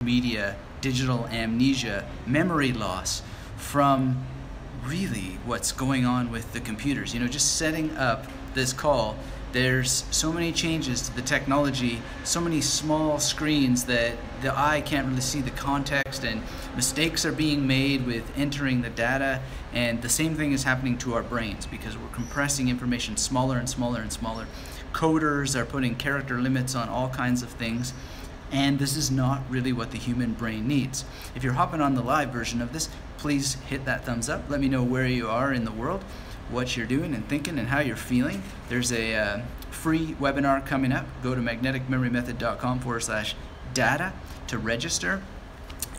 media, digital amnesia, memory loss from really what's going on with the computers. You know, just setting up this call, there's so many changes to the technology, so many small screens that the eye can't really see the context, and mistakes are being made with entering the data, and the same thing is happening to our brains because we're compressing information smaller and smaller and smaller. Coders are putting character limits on all kinds of things, and this is not really what the human brain needs. If you're hopping on the live version of this, please hit that thumbs up. Let me know where you are in the world, what you're doing and thinking and how you're feeling. There's a free webinar coming up. Go to magneticmemorymethod.com/data to register.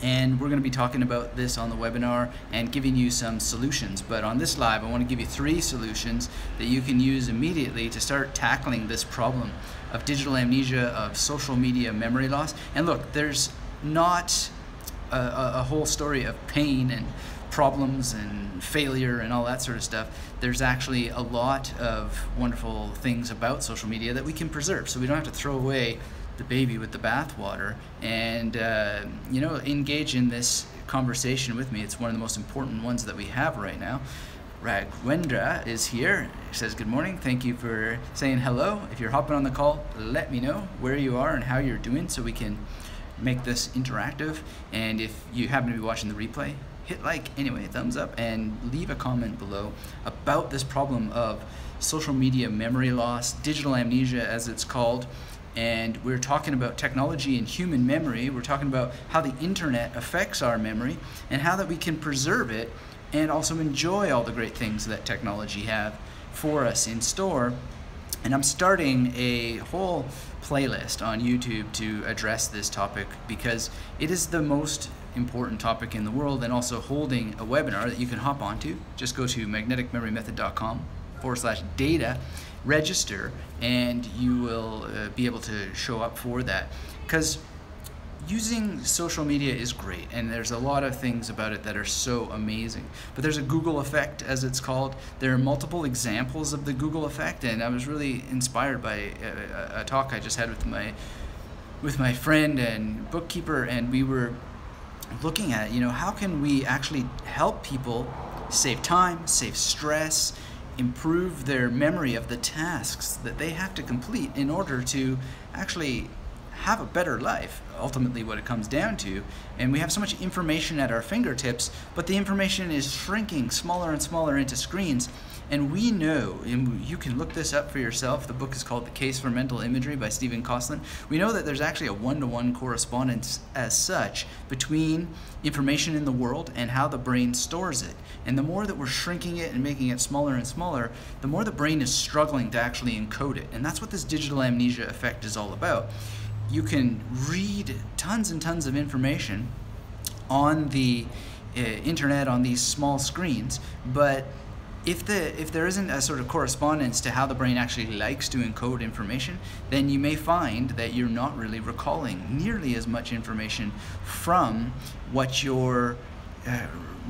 And we're going to be talking about this on the webinar and giving you some solutions. But on this live, I want to give you 3 solutions that you can use immediately to start tackling this problem of digital amnesia, of social media memory loss. And look, there's not a whole story of pain and problems and failure and all that sort of stuff. There's actually a lot of wonderful things about social media that we can preserve, so we don't have to throw away the baby with the bathwater, and you know, engage in this conversation with me. It's one of the most important ones that we have right now. Ragwendra is here. He says, good morning, thank you for saying hello. If you're hopping on the call, let me know where you are and how you're doing so we can make this interactive. And if you happen to be watching the replay, hit like anyway, thumbs up, and leave a comment below about this problem of social media memory loss, digital amnesia as it's called. And we're talking about technology and human memory. We're talking about how the internet affects our memory and how that we can preserve it and also enjoy all the great things that technology have for us in store. And I'm starting a whole playlist on YouTube to address this topic because it is the most important topic in the world, and also holding a webinar that you can hop onto. Just go to magneticmemorymethod.com/data, register, and you will be able to show up for that. Because using social media is great, and there's a lot of things about it that are so amazing. But there's a Google effect, as it's called. There are multiple examples of the Google effect, and I was really inspired by a talk I just had with my friend and bookkeeper, and we were looking at, you know, how can we actually help people save time, save stress, improve their memory of the tasks that they have to complete in order to actually have a better life, ultimately what it comes down to. And we have so much information at our fingertips, but the information is shrinking smaller and smaller into screens. And we know, and you can look this up for yourself, the book is called The Case for Mental Imagery by Stephen Kosslyn. We know that there's actually a one-to-one correspondence as such between information in the world and how the brain stores it. And the more that we're shrinking it and making it smaller and smaller, the more the brain is struggling to actually encode it. And that's what this digital amnesia effect is all about. You can read tons and tons of information on the internet on these small screens, but if there isn't a sort of correspondence to how the brain actually likes to encode information, then you may find that you're not really recalling nearly as much information from what you're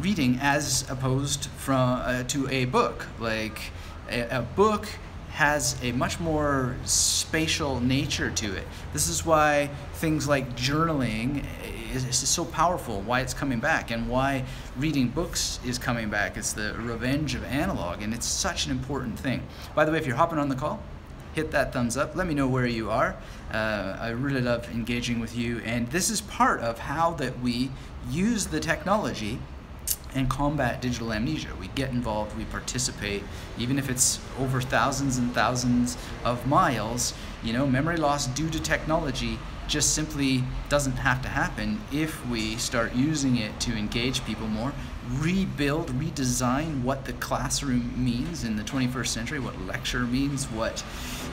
reading as opposed to a book. Like a book has a much more spatial nature to it. This is why things like journaling is so powerful, why it's coming back, and why reading books is coming back. It's the revenge of analog, and it's such an important thing. By the way, if you're hopping on the call, hit that thumbs up. Let me know where you are. I really love engaging with you, and this is part of how that we use the technology and combat digital amnesia. We get involved, we participate, even if it's over thousands and thousands of miles. You know, memory loss due to technology just simply doesn't have to happen if we start using it to engage people more, rebuild, redesign what the classroom means in the 21st century, what lecture means, what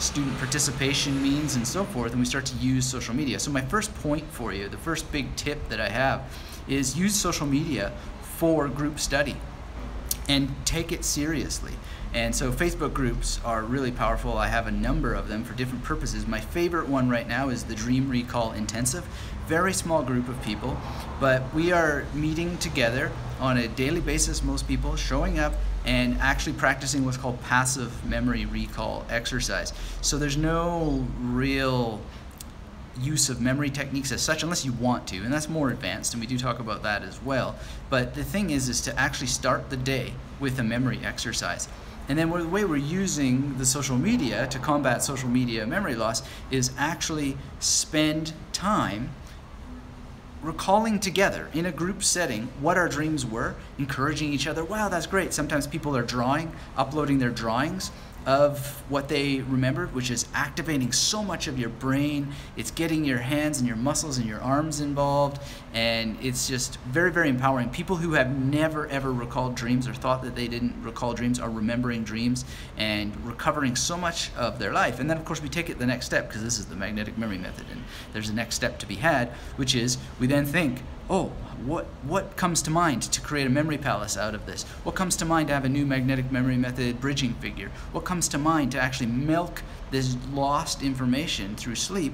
student participation means, and so forth, and we start to use social media. So my first point for you, the first big tip that I have, is use social media for group study and take it seriously. And so Facebook groups are really powerful. I have a number of them for different purposes. My favorite one right now is the Dream Recall Intensive. Very small group of people, but we are meeting together on a daily basis, most people showing up and actually practicing what's called passive memory recall exercise. So there's no real use of memory techniques as such, unless you want to, and that's more advanced, and we do talk about that as well. But the thing is to actually start the day with a memory exercise. And then the way we're using the social media to combat social media memory loss is actually spend time recalling together in a group setting what our dreams were, encouraging each other. Wow, that's great. Sometimes people are drawing, uploading their drawings of what they remembered, which is activating so much of your brain. It's getting your hands and your muscles and your arms involved, and it's just very, very empowering. People who have never ever recalled dreams or thought that they didn't recall dreams are remembering dreams and recovering so much of their life. And then of course we take it the next step, because this is the magnetic memory method, and there's a next step to be had, which is we then think, oh, what comes to mind to create a memory palace out of this? What comes to mind to have a new magnetic memory method bridging figure? What comes to mind to actually milk this lost information through sleep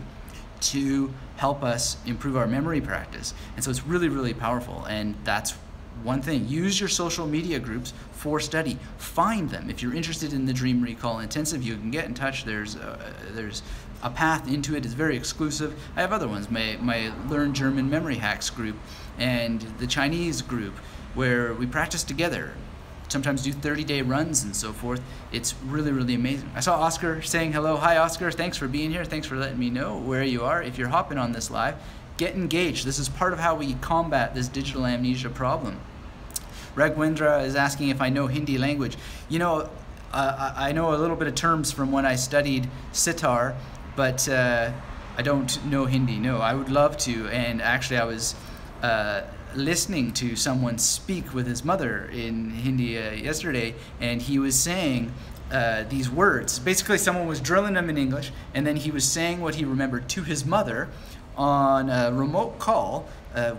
to help us improve our memory practice? And so it's really, really powerful, and that's one thing. Use your social media groups for study. Find them. If you're interested in the Dream Recall Intensive, you can get in touch. There's a path into it. It's very exclusive. I have other ones, my Learn German Memory Hacks group and the Chinese group, where we practice together, sometimes do 30-day runs and so forth. It's really, really amazing. I saw Oscar saying hello. Hi, Oscar. Thanks for being here. Thanks for letting me know where you are. If you're hopping on this live, get engaged. This is part of how we combat this digital amnesia problem. Ragwendra is asking if I know Hindi language. You know, I know a little bit of terms from when I studied sitar, but I don't know Hindi. No, I would love to. And actually, I was listening to someone speak with his mother in Hindi yesterday, and he was saying these words. Basically, someone was drilling him in English, and then he was saying what he remembered to his mother on a remote call,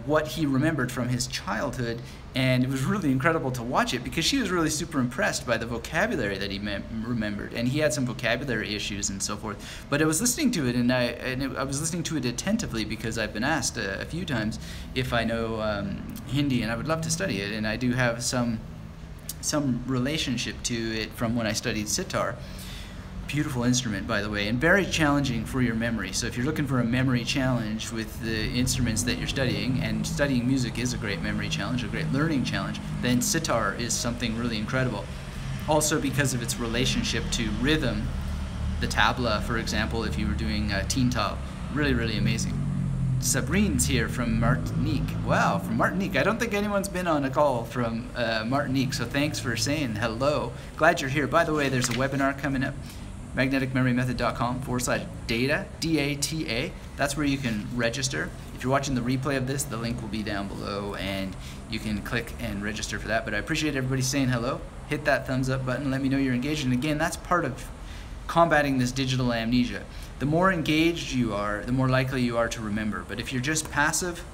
what he remembered from his childhood. And it was really incredible to watch it, because she was really super impressed by the vocabulary that he remembered, and he had some vocabulary issues and so forth. But I was listening to it, and I was listening to it attentively, because I've been asked a few times if I know Hindi, and I would love to study it, and I do have some relationship to it from when I studied sitar. Beautiful instrument, by the way, and very challenging for your memory. So if you're looking for a memory challenge with the instruments that you're studying, and studying music is a great memory challenge, a great learning challenge, then sitar is something really incredible. Also because of its relationship to rhythm, the tabla, for example, if you were doing tintal, really, really amazing. Sabrine's here from Martinique. Wow, from Martinique. I don't think anyone's been on a call from Martinique, so thanks for saying hello. Glad you're here. By the way, there's a webinar coming up, magneticmemorymethod.com/data, D-A-T-A. That's where you can register. If you're watching the replay of this, the link will be down below, and you can click and register for that. But I appreciate everybody saying hello. Hit that thumbs up button. Let me know you're engaged. And again, that's part of combating this digital amnesia. The more engaged you are, the more likely you are to remember. But if you're just passive,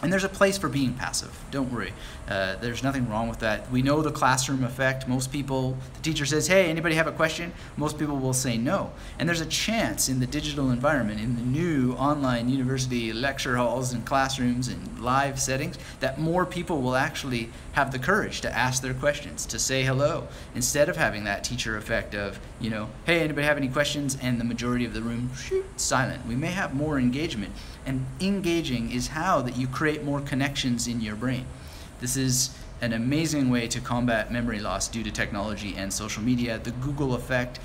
and there's a place for being passive, don't worry. There's nothing wrong with that. We know the classroom effect. Most people, the teacher says, hey, anybody have a question? Most people will say no. And there's a chance in the digital environment, in the new online university lecture halls and classrooms and live settings, that more people will actually have the courage to ask their questions, to say hello, instead of having that teacher effect of, you know, hey, anybody have any questions? And the majority of the room, shoot, silent. We may have more engagement. And engaging is how that you create more connections in your brain. This is an amazing way to combat memory loss due to technology and social media. The Google effect,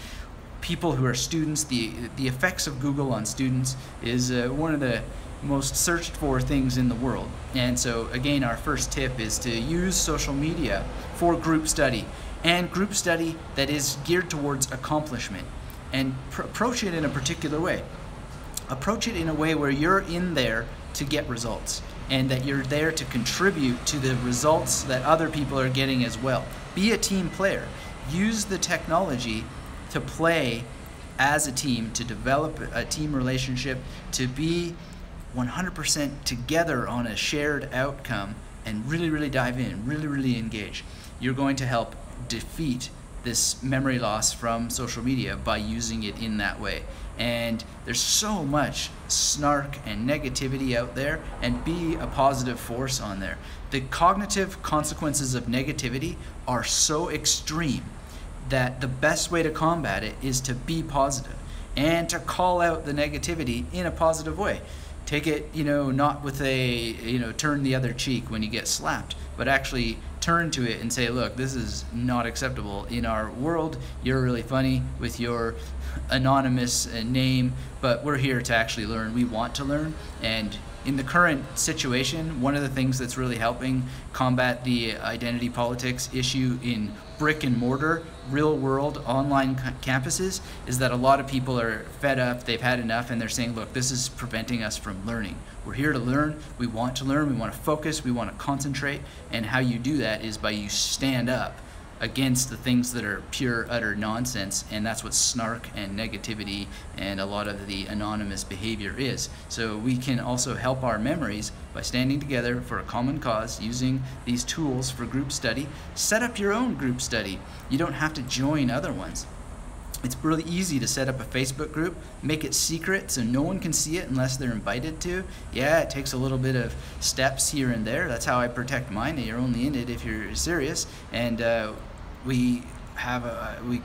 people who are students, the effects of Google on students is one of the most searched for things in the world. And so again, our first tip is to use social media for group study, and group study that is geared towards accomplishment, and approach it in a particular way. Approach it in a way where you're in there to get results, and that you're there to contribute to the results that other people are getting as well. Be a team player. Use the technology to play as a team, to develop a team relationship, to be 100% together on a shared outcome, and really, really dive in, really, really engage. You're going to help defeat this memory loss from social media by using it in that way. And there's so much snark and negativity out there, and be a positive force on there. The cognitive consequences of negativity are so extreme that the best way to combat it is to be positive. and to call out the negativity in a positive way. Take it, not with a, turn the other cheek when you get slapped, but actually turn to it and say, look, this is not acceptable in our world. You're really funny with your anonymous name, but we're here to actually learn. We want to learn. And in the current situation, one of the things that's really helping combat the identity politics issue in brick and mortar, real world online campuses is that a lot of people are fed up, they've had enough, and they're saying, look, this is preventing us from learning. We're here to learn, we want to learn, we want to focus, we want to concentrate, and how you do that is by you stand up against the things that are pure, utter nonsense, and that's what snark and negativity and a lot of the anonymous behavior is. So we can also help our memories by standing together for a common cause, using these tools for group study. Set up your own group study. You don't have to join other ones. It's really easy to set up a Facebook group, make it secret so no one can see it unless they're invited to. Yeah, it takes a little bit of steps here and there. That's how I protect mine. You're only in it if you're serious. And we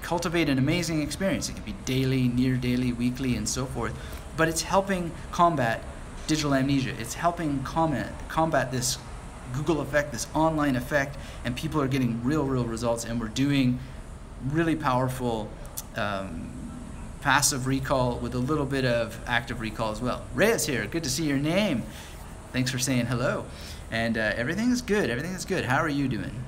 cultivate an amazing experience. It can be daily, near daily, weekly, and so forth. But it's helping combat digital amnesia. It's helping combat this Google effect, this online effect, and people are getting real results, and we're doing really powerful passive recall with a little bit of active recall as well. Rhea's here. Good to see your name. Thanks for saying hello. And everything is good. Everything is good. How are you doing?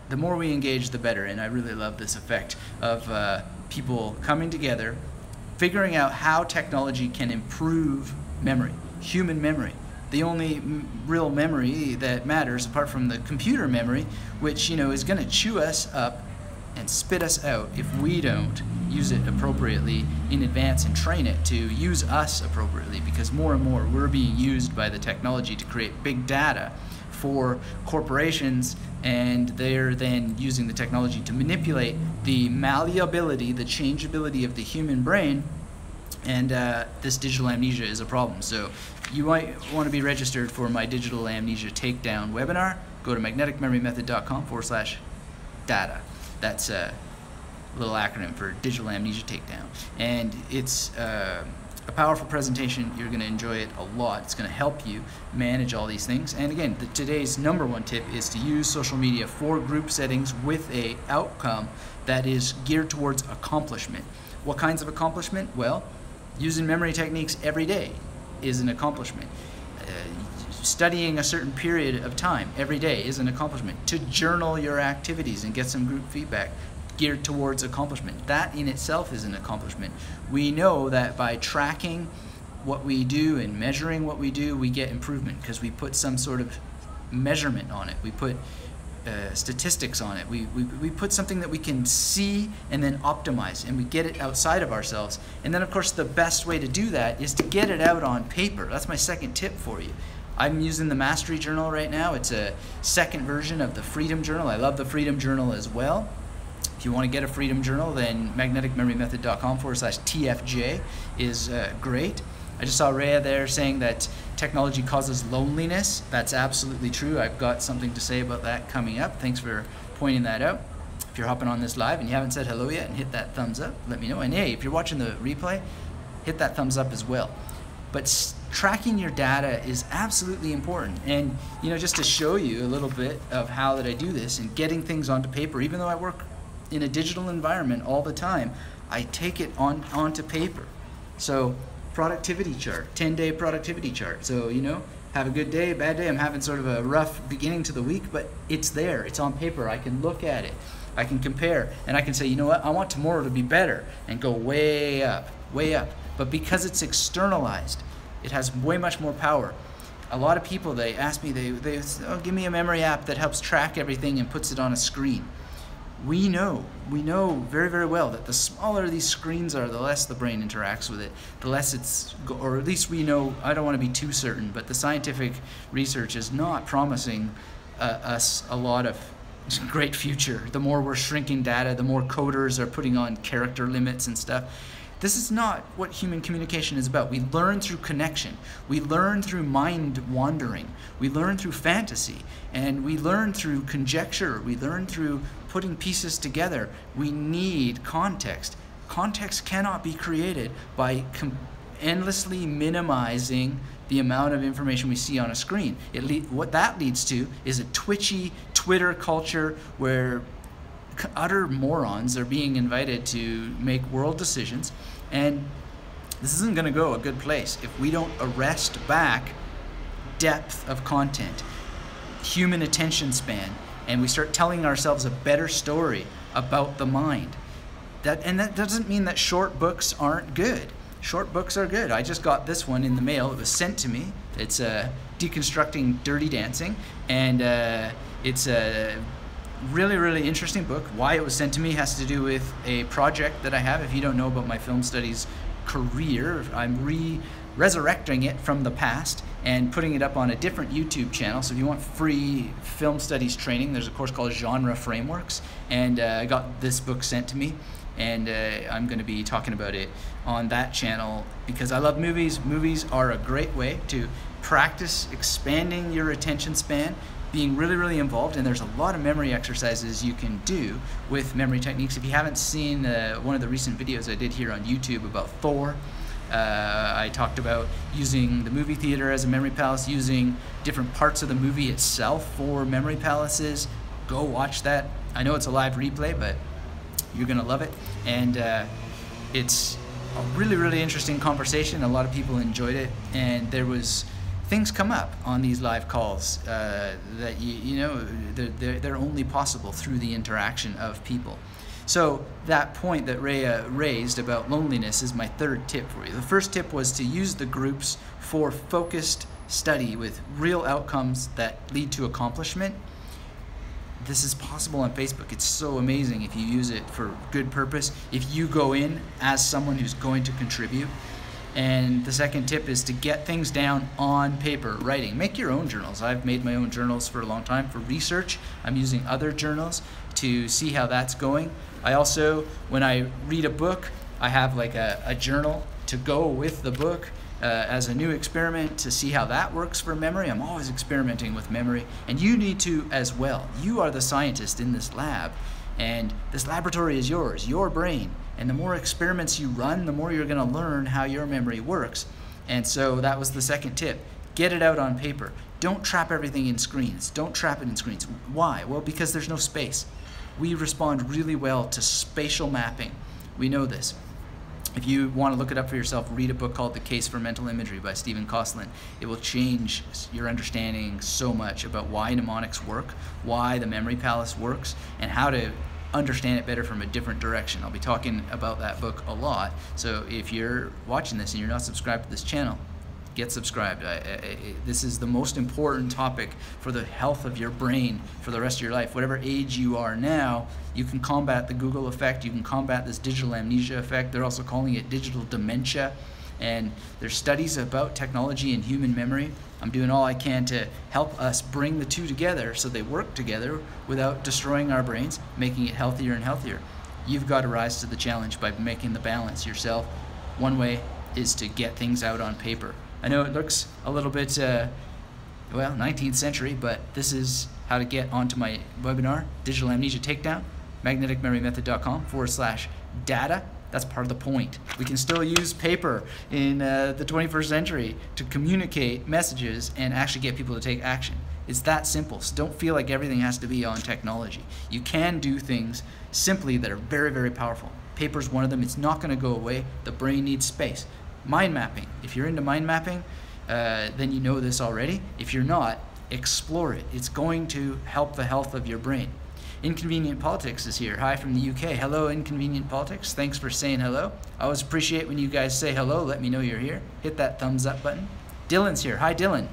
The more we engage, the better. And I really love this effect of people coming together, figuring out how technology can improve memory, human memory. The only real memory that matters, apart from the computer memory, which is going to chew us up and spit us out if we don't use it appropriately in advance and train it to use us appropriately, because more and more we're being used by the technology to create big data for corporations, and they're then using the technology to manipulate the malleability, the changeability of the human brain, and this digital amnesia is a problem. So you might want to be registered for my digital amnesia takedown webinar. Go to magneticmemorymethod.com/data. That's a little acronym for Digital Amnesia Takedown. And it's a powerful presentation. You're going to enjoy it a lot. It's going to help you manage all these things. And again, today's #1 tip is to use social media for group settings with a outcome that is geared towards accomplishment. What kinds of accomplishment? Well, using memory techniques every day is an accomplishment. Studying a certain period of time every day is an accomplishment. To journal your activities and get some group feedback geared towards accomplishment, that in itself is an accomplishment. We know that by tracking what we do and measuring what we do, we get improvement because we put some sort of measurement on it. We put statistics on it. We put something that we can see and then optimize, and we get it outside of ourselves. And then of course the best way to do that is to get it out on paper. That's my second tip for you. I'm using the Mastery Journal right now. It's a second version of the Freedom Journal. I love the Freedom Journal as well. If you want to get a Freedom Journal, then magneticmemorymethod.com/TFJ is great. I just saw Rhea there saying that technology causes loneliness. That's absolutely true. I've got something to say about that coming up. Thanks for pointing that out. If you're hopping on this live and you haven't said hello yet, and hit that thumbs up, let me know. And hey, if you're watching the replay, hit that thumbs up as well. But tracking your data is absolutely important. And just to show you a little bit of how that I do this and getting things onto paper, even though I work in a digital environment all the time, I take it onto paper. So productivity chart, 10-day productivity chart. So have a good day, bad day. I'm having sort of a rough beginning to the week, but it's there, it's on paper. I can look at it, I can compare, and I can say, you know what, I want tomorrow to be better, and go way up, way up. But because it's externalized, it has way much more power. A lot of people, they ask me, they say, oh, give me a memory app that helps track everything and puts it on a screen. We know very well that the smaller these screens are, the less the brain interacts with it, the less it's, or at least we know, I don't want to be too certain, but the scientific research is not promising us a lot of great future. The more we're shrinking data, the more coders are putting on character limits and stuff. This is not what human communication is about. We learn through connection. We learn through mind wandering. We learn through fantasy. And we learn through conjecture. We learn through putting pieces together. We need context. Context cannot be created by endlessly minimizing the amount of information we see on a screen. What that leads to is a twitchy Twitter culture where utter morons are being invited to make world decisions, and this isn't going to go a good place if we don't arrest back depth of content, human attention span, and we start telling ourselves a better story about the mind. That doesn't mean that short books aren't good. Short books are good. I just got this one in the mail. It was sent to me. It's Deconstructing Dirty Dancing, and it's a really, really interesting book. Why it was sent to me has to do with a project that I have. If you don't know about my film studies career, I'm resurrecting it from the past and putting it up on a different YouTube channel. So if you want free film studies training, there's a course called Genre Frameworks, and I got this book sent to me, and I'm going to be talking about it on that channel because I love movies. Movies are a great way to practice expanding your attention span, being really, really involved, and there's a lot of memory exercises you can do with memory techniques. If you haven't seen one of the recent videos I did here on YouTube about Thor, I talked about using the movie theater as a memory palace, using different parts of the movie itself for memory palaces. Go watch that. I know it's a live replay, but you're gonna love it. And it's a really, really interesting conversation. A lot of people enjoyed it, and there was things come up on these live calls that you know they're only possible through the interaction of people. So that point that Rhea raised about loneliness is my third tip for you. The first tip was to use the groups for focused study with real outcomes that lead to accomplishment. This is possible on Facebook. It's so amazing if you use it for good purpose, if you go in as someone who's going to contribute. And the second tip is to get things down on paper, writing. Make your own journals. I've made my own journals for a long time for research. I'm using other journals to see how that's going. I also, when I read a book, I have like a journal to go with the book as a new experiment to see how that works for memory. I'm always experimenting with memory, and you need to as well. You are the scientist in this lab, and this laboratory is yours, your brain. And the more experiments you run, the more you're going to learn how your memory works. And so that was the second tip. Get it out on paper. Don't trap everything in screens. Don't trap it in screens. Why? Well, because there's no space. We respond really well to spatial mapping. We know this. If you want to look it up for yourself, read a book called The Case for Mental Imagery by Stephen Kosslyn. It will change your understanding so much about why mnemonics work, why the memory palace works, and how to understand it better from a different direction. I'll be talking about that book a lot. So if you're watching this and you're not subscribed to this channel, get subscribed. This is the most important topic for the health of your brain for the rest of your life. Whatever age you are now, you can combat the Google effect. You can combat this digital amnesia effect. They're also calling it digital dementia. And there's studies about technology and human memory. I'm doing all I can to help us bring the two together so they work together without destroying our brains, making it healthier and healthier. You've got to rise to the challenge by making the balance yourself. One way is to get things out on paper. I know it looks a little bit, well, 19th century, but this is how to get onto my webinar, Digital Amnesia Takedown, magneticmemorymethod.com/data. That's part of the point. We can still use paper in the 21st century to communicate messages and actually get people to take action. It's that simple. So don't feel like everything has to be on technology. You can do things simply that are very, very powerful. Paper's one of them. It's not going to go away. The brain needs space. Mind mapping. If you're into mind mapping, then you know this already. If you're not, explore it. It's going to help the health of your brain. Inconvenient Politics is here. Hi from the UK. Hello, Inconvenient Politics. Thanks for saying hello. I always appreciate when you guys say hello. Let me know you're here. Hit that thumbs up button. Dylan's here. Hi, Dylan.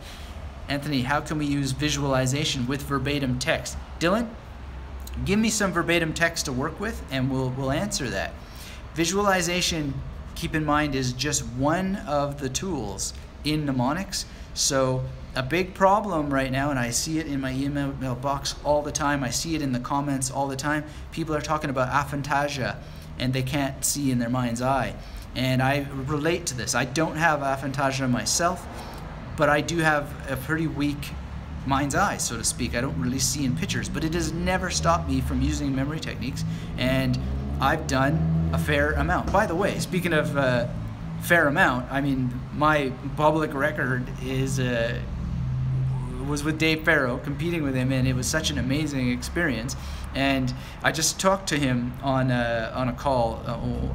Anthony, how can we use visualization with verbatim text? Dylan, give me some verbatim text to work with, and we'll answer that. Visualization, keep in mind, is just one of the tools in mnemonics. So a big problem right now, and I see it in my email box all the time, I see it in the comments all the time, people are talking about aphantasia and they can't see in their mind's eye. And I relate to this. I don't have aphantasia myself, but I do have a pretty weak mind's eye, so to speak. I don't really see in pictures, but it has never stopped me from using memory techniques. And I've done a fair amount. By the way, speaking of fair amount, I mean, my public record is was with Dave Farrow, competing with him, and it was such an amazing experience. And I just talked to him on a call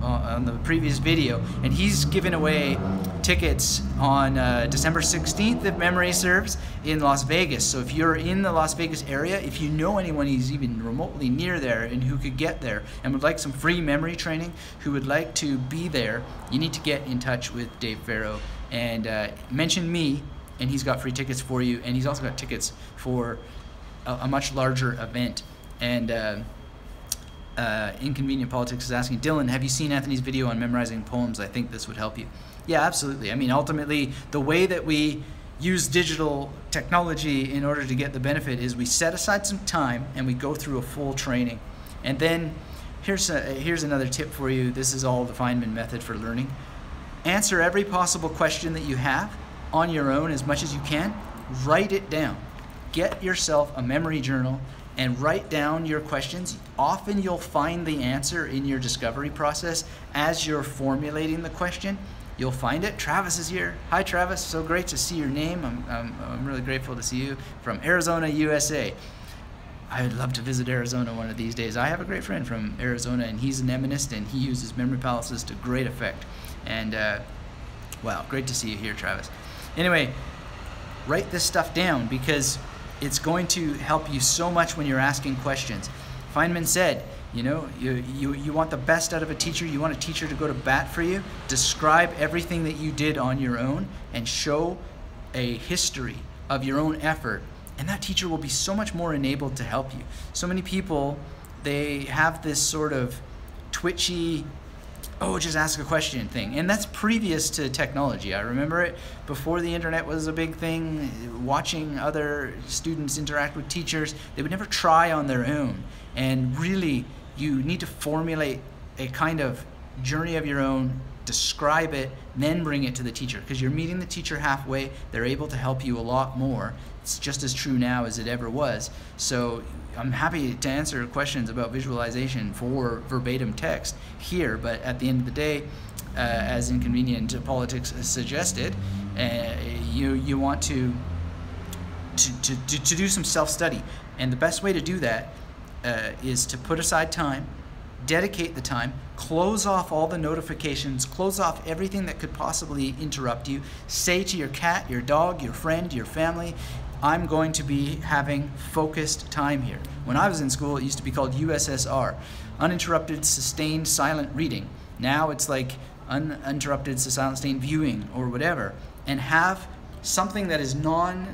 on the previous video, and he's giving away tickets on December 16th, if memory serves, in Las Vegas. So if you're in the Las Vegas area, if you know anyone who's even remotely near there and who could get there and would like some free memory training, who would like to be there, you need to get in touch with Dave Farrow and mention me, and he's got free tickets for you, and he's also got tickets for a much larger event. And Inconvenient Politics is asking, Dylan, have you seen Anthony's video on memorizing poems? I think this would help you. Yeah, absolutely. I mean, ultimately, the way that we use digital technology in order to get the benefit is we set aside some time and we go through a full training. And then here's another tip for you. This is all the Feynman method for learning. Answer every possible question that you have on your own as much as you can. Write it down. Get yourself a memory journal and write down your questions. Often you'll find the answer in your discovery process as you're formulating the question. You'll find it. Travis is here. Hi, Travis. So great to see your name. I'm really grateful to see you from Arizona, USA. I'd love to visit Arizona one of these days. I have a great friend from Arizona, and he's an eminist, and he uses memory palaces to great effect. And wow, great to see you here, Travis. Anyway, write this stuff down because it's going to help you so much when you're asking questions. Feynman said, you know, you want the best out of a teacher. You want a teacher to go to bat for you. Describe everything that you did on your own and show a history of your own effort. And that teacher will be so much more enabled to help you. So many people, they have this sort of twitchy, oh, just ask a question thing. And that's previous to technology. I remember it before the internet was a big thing, watching other students interact with teachers. They would never try on their own. And really, you need to formulate a kind of journey of your own, describe it, then bring it to the teacher. Because you're meeting the teacher halfway. They're able to help you a lot more. It's just as true now as it ever was. So I'm happy to answer questions about visualization for verbatim text here, but at the end of the day, as Inconvenient Politics suggested, you want to do some self-study. And the best way to do that is to put aside time, dedicate the time, close off all the notifications, close off everything that could possibly interrupt you. Say to your cat, your dog, your friend, your family, I'm going to be having focused time here. When I was in school, it used to be called USSR, uninterrupted sustained silent reading. Now it's like uninterrupted silent sustained viewing or whatever. And have something that is not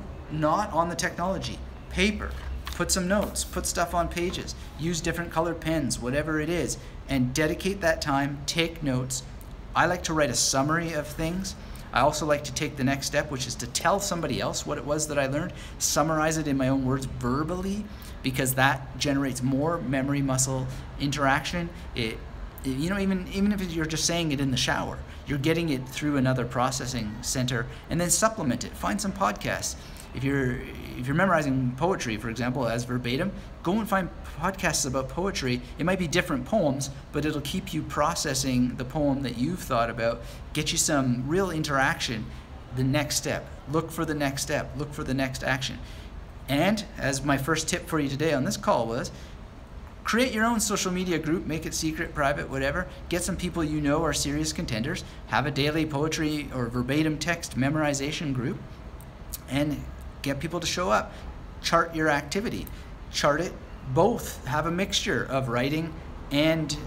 on the technology. Paper. Put some notes, put stuff on pages, use different colored pens, whatever it is, and dedicate that time, take notes. I like to write a summary of things. I also like to take the next step, which is to tell somebody else what it was that I learned, summarize it in my own words verbally, because that generates more memory muscle interaction. You know, even if you're just saying it in the shower, you're getting it through another processing center, and then supplement it. Find some podcasts. If you're memorizing poetry, for example, as verbatim, go and find podcasts about poetry. It might be different poems, but it'll keep you processing the poem that you've thought about, get you some real interaction. The next step. Look for the next step. Look for the next action. And as my first tip for you today on this call was, create your own social media group, make it secret, private, whatever. Get some people you know are serious contenders. Have a daily poetry or verbatim text memorization group, and get people to show up. Chart your activity. Chart it both. Have a mixture of writing and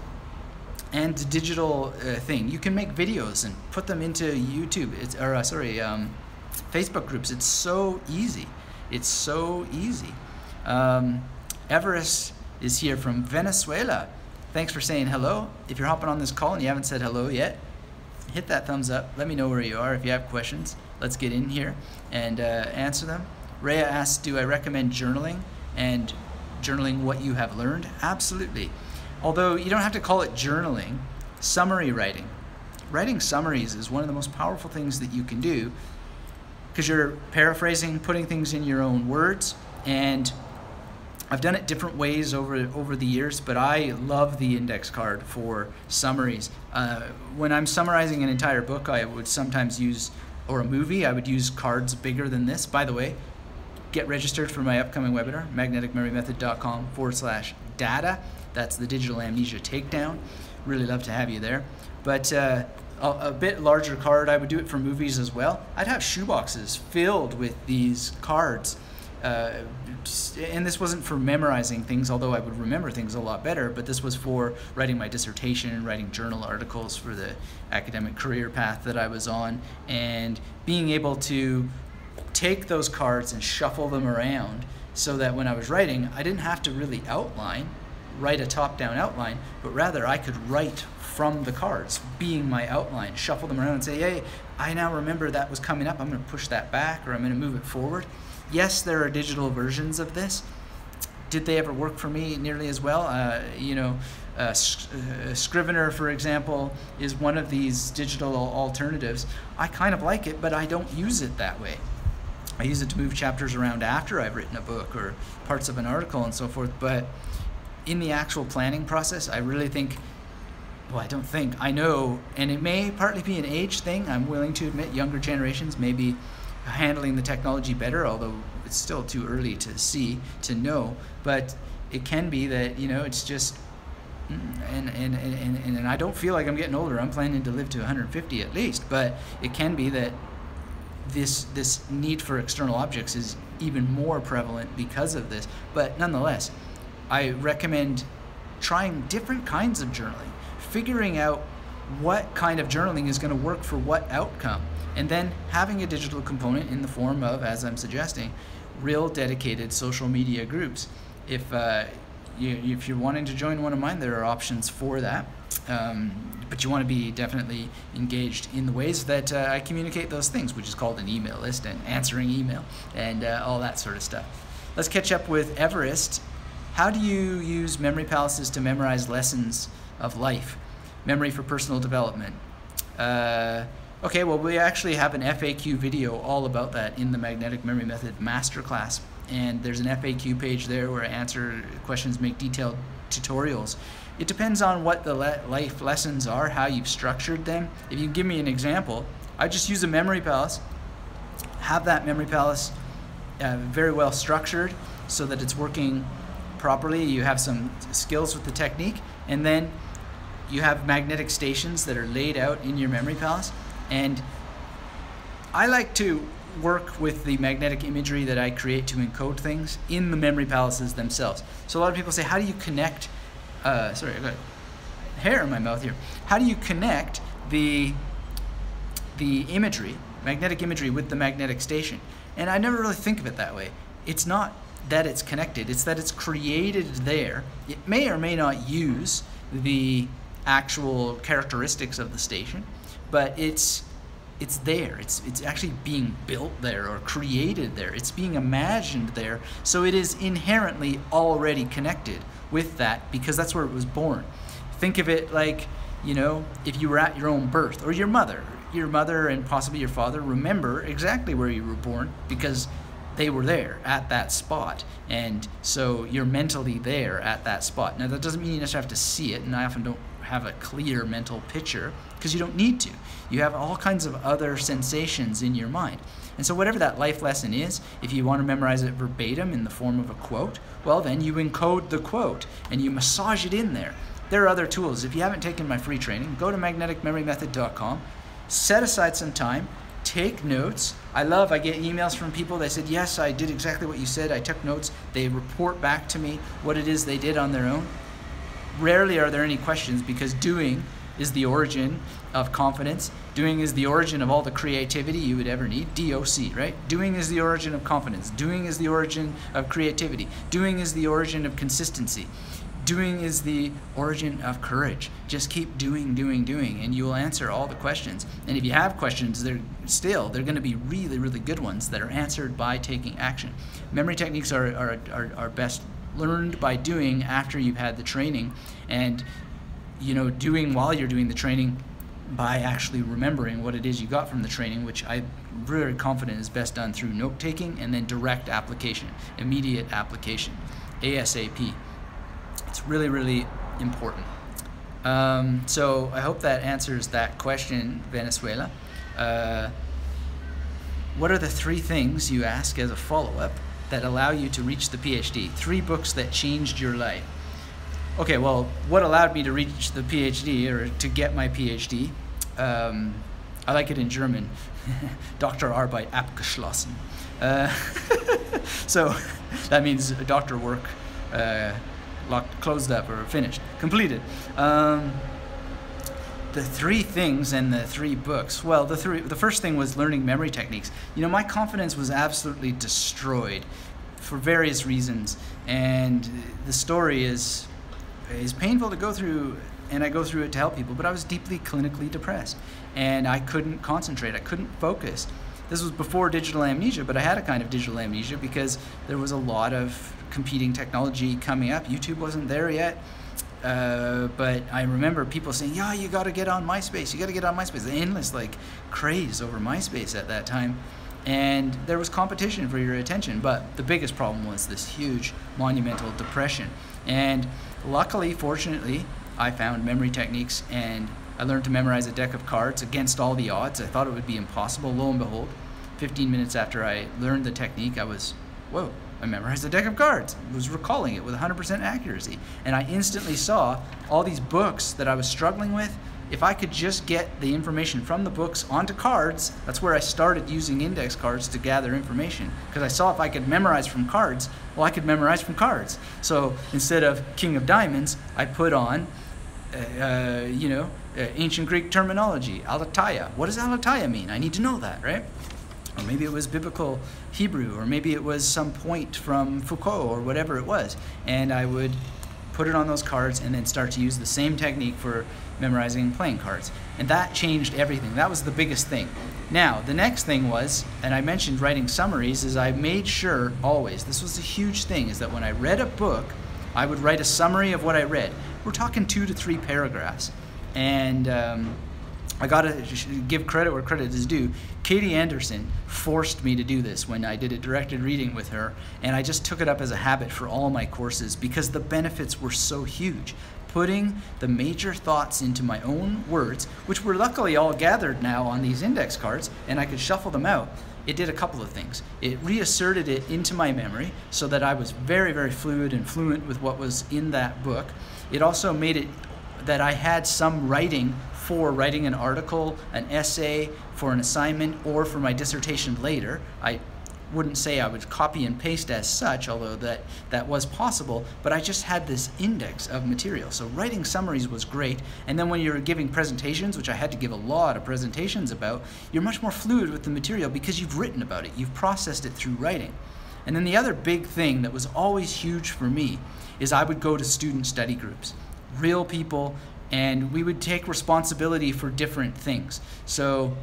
digital thing. You can make videos and put them into YouTube. Facebook groups. It's so easy. It's so easy. Everest is here from Venezuela. Thanks for saying hello. If you're hopping on this call and you haven't said hello yet, hit that thumbs up. Let me know where you are. If you have questions, let's get in here and answer them. Rhea asks, do I recommend journaling and journaling what you have learned? Absolutely. Although you don't have to call it journaling, summary writing. Writing summaries is one of the most powerful things that you can do because you're paraphrasing, putting things in your own words, and I've done it different ways over the years, but I love the index card for summaries. When I'm summarizing an entire book, I would sometimes use, or a movie, I would use cards bigger than this. By the way, get registered for my upcoming webinar, magneticmemorymethod.com/data. That's the Digital Amnesia Takedown. Really love to have you there. But a bit larger card, I would do it for movies as well. I'd have shoeboxes filled with these cards. And this wasn't for memorizing things, although I would remember things a lot better, but this was for writing my dissertation, writing journal articles for the academic career path that I was on, and being able to take those cards and shuffle them around so that when I was writing, I didn't have to really write a top-down outline, but rather I could write from the cards, being my outline, shuffle them around and say, hey, I now remember that was coming up, I'm going to push that back, or I'm going to move it forward. Yes, there are digital versions of this. Did they ever work for me nearly as well? Scrivener, for example, is one of these digital alternatives. I kind of like it, but I don't use it that way. I use it to move chapters around after I've written a book or parts of an article and so forth, but in the actual planning process, I really think, well, I don't think, I know, and it may partly be an age thing. I'm willing to admit younger generations may be handling the technology better, although it's still too early to know, but it can be that, it's just, and I don't feel like I'm getting older. I'm planning to live to 150 at least, but it can be that this need for external objects is even more prevalent because of this. But nonetheless, I recommend trying different kinds of journaling, figuring out what kind of journaling is going to work for what outcome, and then having a digital component in the form of, as I'm suggesting, real dedicated social media groups. If you're wanting to join one of mine, there are options for that, but you want to be definitely engaged in the ways that I communicate those things, which is called an email list and answering email and all that sort of stuff. Let's catch up with Everest. How do you use memory palaces to memorize lessons of life? Memory for personal development. Okay, well, we actually have an FAQ video all about that in the Magnetic Memory Method Masterclass, and there's an FAQ page there where I answer questions, make detailed tutorials. It depends on what the life lessons are, how you've structured them. If you give me an example, I just use a memory palace, have that memory palace very well structured so that it's working properly. You have some skills with the technique, and then you have magnetic stations that are laid out in your memory palace. And I like to work with the magnetic imagery that I create to encode things in the memory palaces themselves. So a lot of people say, how do you connect, sorry, I got hair in my mouth here. How do you connect the imagery, magnetic imagery, with the magnetic station? And I never really think of it that way. It's not that it's connected, it's that it's created there. It may or may not use the actual characteristics of the station, but it's there. It's actually being built there or created there. It's being imagined there. So it is inherently already connected with that because that's where it was born. Think of it like, if you were at your own birth, or your mother and possibly your father remember exactly where you were born because they were there at that spot, and so you're mentally there at that spot. Now that doesn't mean you necessarily have to see it, and I often don't have a clear mental picture because you don't need to. You have all kinds of other sensations in your mind. And so whatever that life lesson is, if you want to memorize it verbatim in the form of a quote, well then you encode the quote and you massage it in there. There are other tools. If you haven't taken my free training, go to magneticmemorymethod.com, set aside some time, take notes. I get emails from people that said, yes, I did exactly what you said, I took notes. They report back to me what it is they did on their own. Rarely are there any questions because doing is the origin of confidence. Doing is the origin of all the creativity you would ever need. DOC, right? Doing is the origin of confidence. Doing is the origin of creativity. Doing is the origin of consistency. Doing is the origin of courage. Just keep doing, and you will answer all the questions. And if you have questions, they're going to be really, really good ones that are answered by taking action. Memory techniques are best learned by doing after you've had the training, and doing while you're doing the training by actually remembering what it is you got from the training, which I'm very confident is best done through note-taking and then direct application, immediate application. ASAP. It's really, really important. So I hope that answers that question, Venezuela. What are the 3 things you ask as a follow-up that allow you to reach the PhD? 3 books that changed your life. Okay, well, what allowed me to reach the PhD, or to get my PhD? I like it in German. Doktorarbeit abgeschlossen. So that means doctor work closed up or finished, completed. The 3 things and the 3 books. Well, the first thing was learning memory techniques. You know, my confidence was absolutely destroyed for various reasons, and the story is painful to go through, and I go through it to help people, but I was deeply clinically depressed, and I couldn't concentrate, I couldn't focus. This was before digital amnesia, but I had a kind of digital amnesia because there was a lot of competing technology coming up. YouTube wasn't there yet. But I remember people saying, yeah, you got to get on MySpace, you got to get on MySpace. The endless craze over MySpace at that time. And there was competition for your attention, but the biggest problem was this huge monumental depression. And luckily, fortunately, I found memory techniques, and I learned to memorize a deck of cards against all the odds. I thought it would be impossible. Lo and behold, 15 minutes after I learned the technique, I was, whoa, I memorized a deck of cards. I was recalling it with 100% accuracy. And I instantly saw all these books that I was struggling with. If I could just get the information from the books onto cards, that's where I started using index cards to gather information. Because I saw if I could memorize from cards, well, I could memorize from cards. So instead of King of Diamonds, I put on, ancient Greek terminology, aletheia. What does aletheia mean? I need to know that, right? Or maybe it was biblical Hebrew, or maybe it was some point from Foucault, or whatever it was. And I would put it on those cards and then start to use the same technique for memorizing and playing cards. And that changed everything. That was the biggest thing. Now, the next thing was, and I mentioned writing summaries, is I made sure always, this was a huge thing, is that when I read a book, I would write a summary of what I read. We're talking 2 to 3 paragraphs. And I gotta give credit where credit is due. Katie Anderson forced me to do this when I did a directed reading with her, and I just took it up as a habit for all my courses because the benefits were so huge. Putting the major thoughts into my own words, which were luckily all gathered now on these index cards, and I could shuffle them out, it did a couple of things. It reasserted it into my memory so that I was very, very fluid and fluent with what was in that book. It also made it that I had some writing for writing an article, an essay, for an assignment, or for my dissertation later. I wouldn't say I would copy and paste as such, although that was possible, but I just had this index of material. So writing summaries was great, and then when you're giving presentations, which I had to give a lot of presentations about, you're much more fluid with the material because you've written about it, you've processed it through writing. And then the other big thing that was always huge for me is I would go to student study groups, real people, and we would take responsibility for different things. So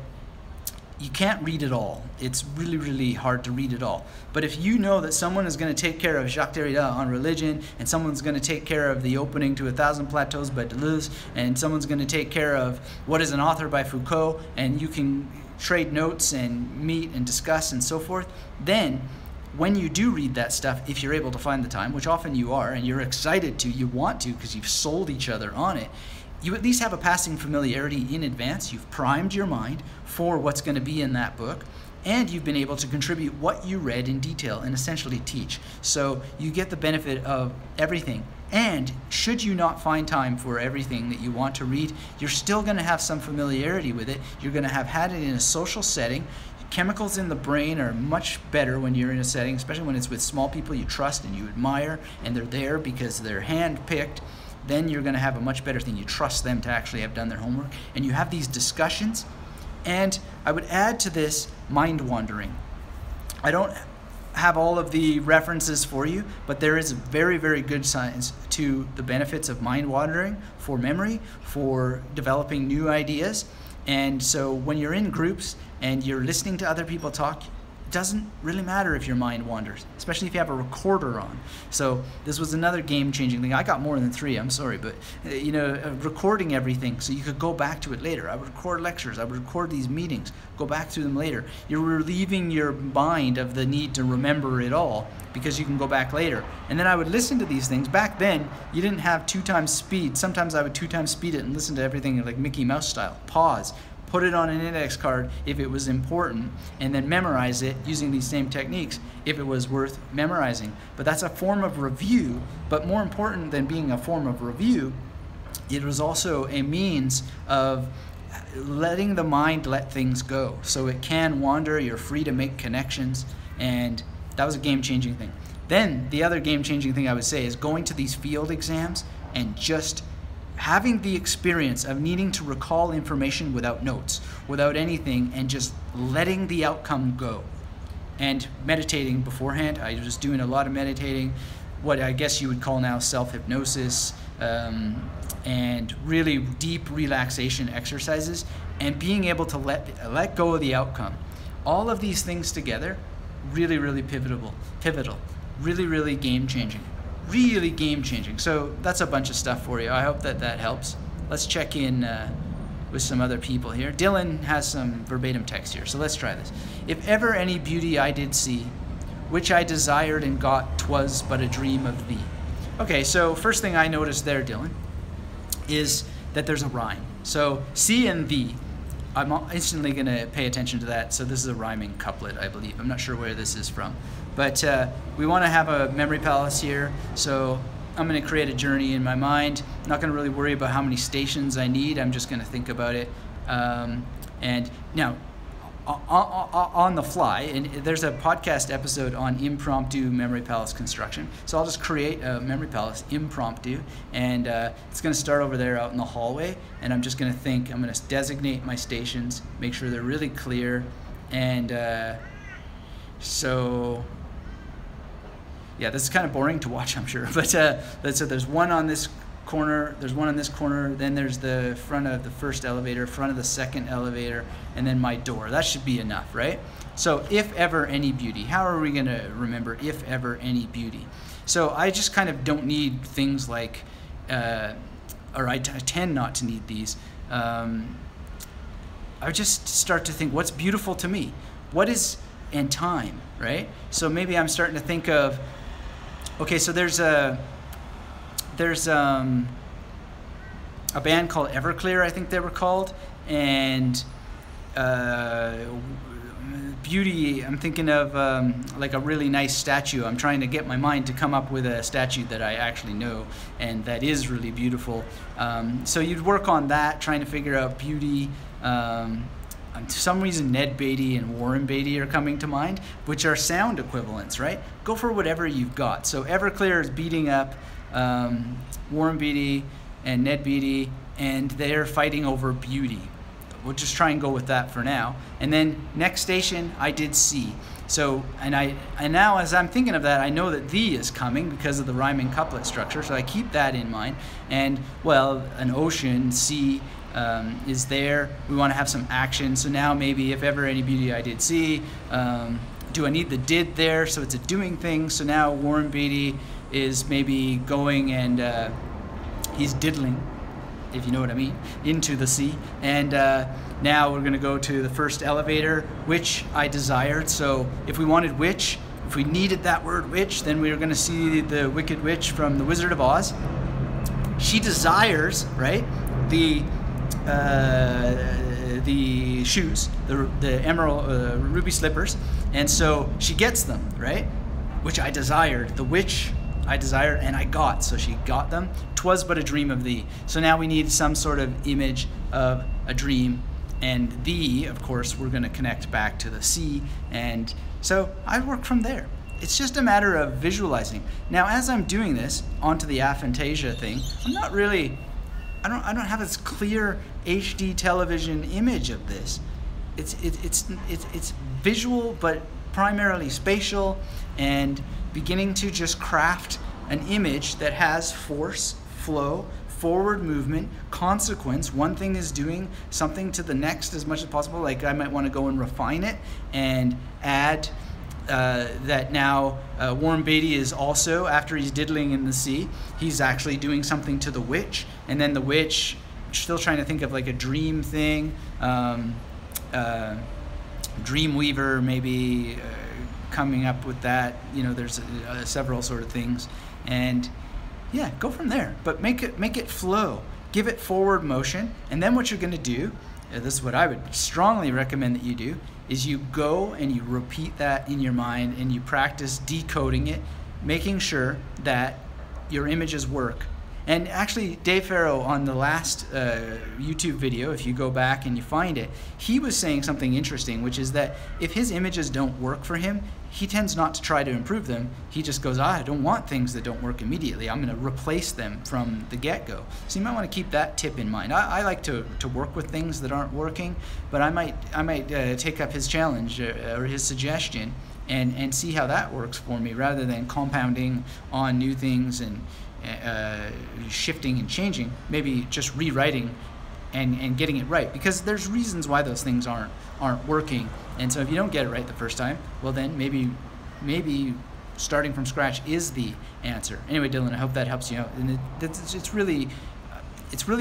you can't read it all. It's really, really hard to read it all. But if you know that someone is going to take care of Jacques Derrida on religion, and someone's going to take care of The Opening to 1,000 Plateaus by Deleuze, and someone's going to take care of What is an Author by Foucault, and you can trade notes and meet and discuss and so forth, then when you do read that stuff, if you're able to find the time, which often you are, and you're excited to, you want to because you've sold each other on it, you at least have a passing familiarity in advance. You've primed your mind for what's going to be in that book, and you've been able to contribute what you read in detail and essentially teach. So you get the benefit of everything. And should you not find time for everything that you want to read, you're still going to have some familiarity with it. You're going to have had it in a social setting. Chemicals in the brain are much better when you're in a setting, especially when it's with small people you trust and you admire, and they're there because they're hand-picked. Then you're going to have a much better thing. You trust them to actually have done their homework, and you have these discussions. And I would add to this mind wandering. I don't have all of the references for you, but there is very, very good science to the benefits of mind wandering for memory, for developing new ideas. And so when you're in groups and you're listening to other people talk, doesn't really matter if your mind wanders, especially if you have a recorder on. So this was another game-changing thing. I got more than 3, I'm sorry, but recording everything so you could go back to it later. I would record lectures, I would record these meetings, go back to them later. You're relieving your mind of the need to remember it all because you can go back later. And then I would listen to these things. Back then, you didn't have 2 times speed. Sometimes I would 2 times speed it and listen to everything like Mickey Mouse style. Pause. Put it on an index card if it was important, and then memorize it using these same techniques if it was worth memorizing. But that's a form of review, but more important than being a form of review, it was also a means of letting the mind let things go. So it can wander, you're free to make connections, and that was a game-changing thing. Then the other game-changing thing I would say is going to these field exams and just having the experience of needing to recall information without notes, without anything, and just letting the outcome go. And meditating beforehand, I was doing a lot of meditating, what I guess you would call now self-hypnosis, and really deep relaxation exercises, and being able to let go of the outcome. All of these things together, really, really pivotal, really, really game-changing. Really game-changing. So that's a bunch of stuff for you. I hope that helps. Let's check in with some other people here. Dylan has some verbatim text here, so let's try this. If ever any beauty I did see, which I desired and got, 'twas but a dream of thee. Okay, so first thing I noticed there, Dylan, is that there's a rhyme. So see and thee. I'm instantly going to pay attention to that. So this is a rhyming couplet, I believe. I'm not sure where this is from. But we want to have a memory palace here. So I'm going to create a journey in my mind. I'm not going to really worry about how many stations I need. I'm just going to think about it. And now, on the fly, and there's a podcast episode on impromptu memory palace construction. So I'll just create a memory palace impromptu, and it's going to start over there out in the hallway, and I'm just going to think, I'm going to designate my stations, make sure they're really clear, and so yeah, this is kind of boring to watch, I'm sure, but so there's one on this corner, there's one on this corner, then there's the front of the first elevator, front of the second elevator, and then my door. That should be enough, right? So if ever any beauty, how are we going to remember if ever any beauty? So I just kind of don't need things like, or I tend not to need these. I just start to think, what's beautiful to me? What is, and time, right? So maybe I'm starting to think of, okay, so there's a band called Everclear, I think they were called, and beauty, I'm thinking of like a really nice statue. I'm trying to get my mind to come up with a statue that I actually know and that is really beautiful. So you'd work on that, trying to figure out beauty. For some reason, Ned Beatty and Warren Beatty are coming to mind, which are sound equivalents, right? Go for whatever you've got. So Everclear is beating up Warren Beatty and Ned Beatty, and they're fighting over beauty. We'll just try and go with that for now. And then next station, I did see. So, and now as I'm thinking of that, I know that thee is coming because of the rhyming couplet structure, so I keep that in mind. And, well, an ocean, sea, is there. We want to have some action. So now maybe if ever any beauty I did see, do I need the did there? So it's a doing thing. So now Warren Beatty is maybe going and he's diddling, if you know what I mean, into the sea. And now we're going to go to the first elevator, which I desired. So if we wanted which, if we needed that word which, then we were going to see the Wicked Witch from The Wizard of Oz. She desires, right, the shoes, the emerald, ruby slippers, and so she gets them, right, which I desired, the which I desired and I got, so she got them. 'Twas but a dream of thee. So now we need some sort of image of a dream, and thee, of course, we're going to connect back to the sea, and so I work from there. It's just a matter of visualizing. Now, as I'm doing this onto the aphantasia thing, I'm not really, I don't have this clear HD television image of this. It's visual, but primarily spatial, and beginning to just craft an image that has force, flow, forward movement, consequence. One thing is doing something to the next as much as possible. Like I might want to go and refine it and add that now Warren Beatty is also, after he's diddling in the sea, he's actually doing something to the witch, and then the witch, still trying to think of like a dream thing, Dreamweaver maybe coming up with that. You know, there's several sort of things, and yeah, go from there. But make it flow, give it forward motion, and then what you're going to do, this is what I would strongly recommend that you do, is you go and you repeat that in your mind and you practice decoding it, making sure that your images work. And actually, Dave Farrow, on the last YouTube video, if you go back and you find it, he was saying something interesting, which is that if his images don't work for him, he tends not to try to improve them. He just goes, I don't want things that don't work immediately. I'm going to replace them from the get-go. So you might want to keep that tip in mind. I like to work with things that aren't working, but I might take up his challenge or his suggestion and see how that works for me, rather than compounding on new things and shifting and changing, maybe just rewriting and getting it right, because there's reasons why those things aren't working. And so if you don't get it right the first time, well then maybe starting from scratch is the answer. Anyway, Dylan, I hope that helps you out. And it's really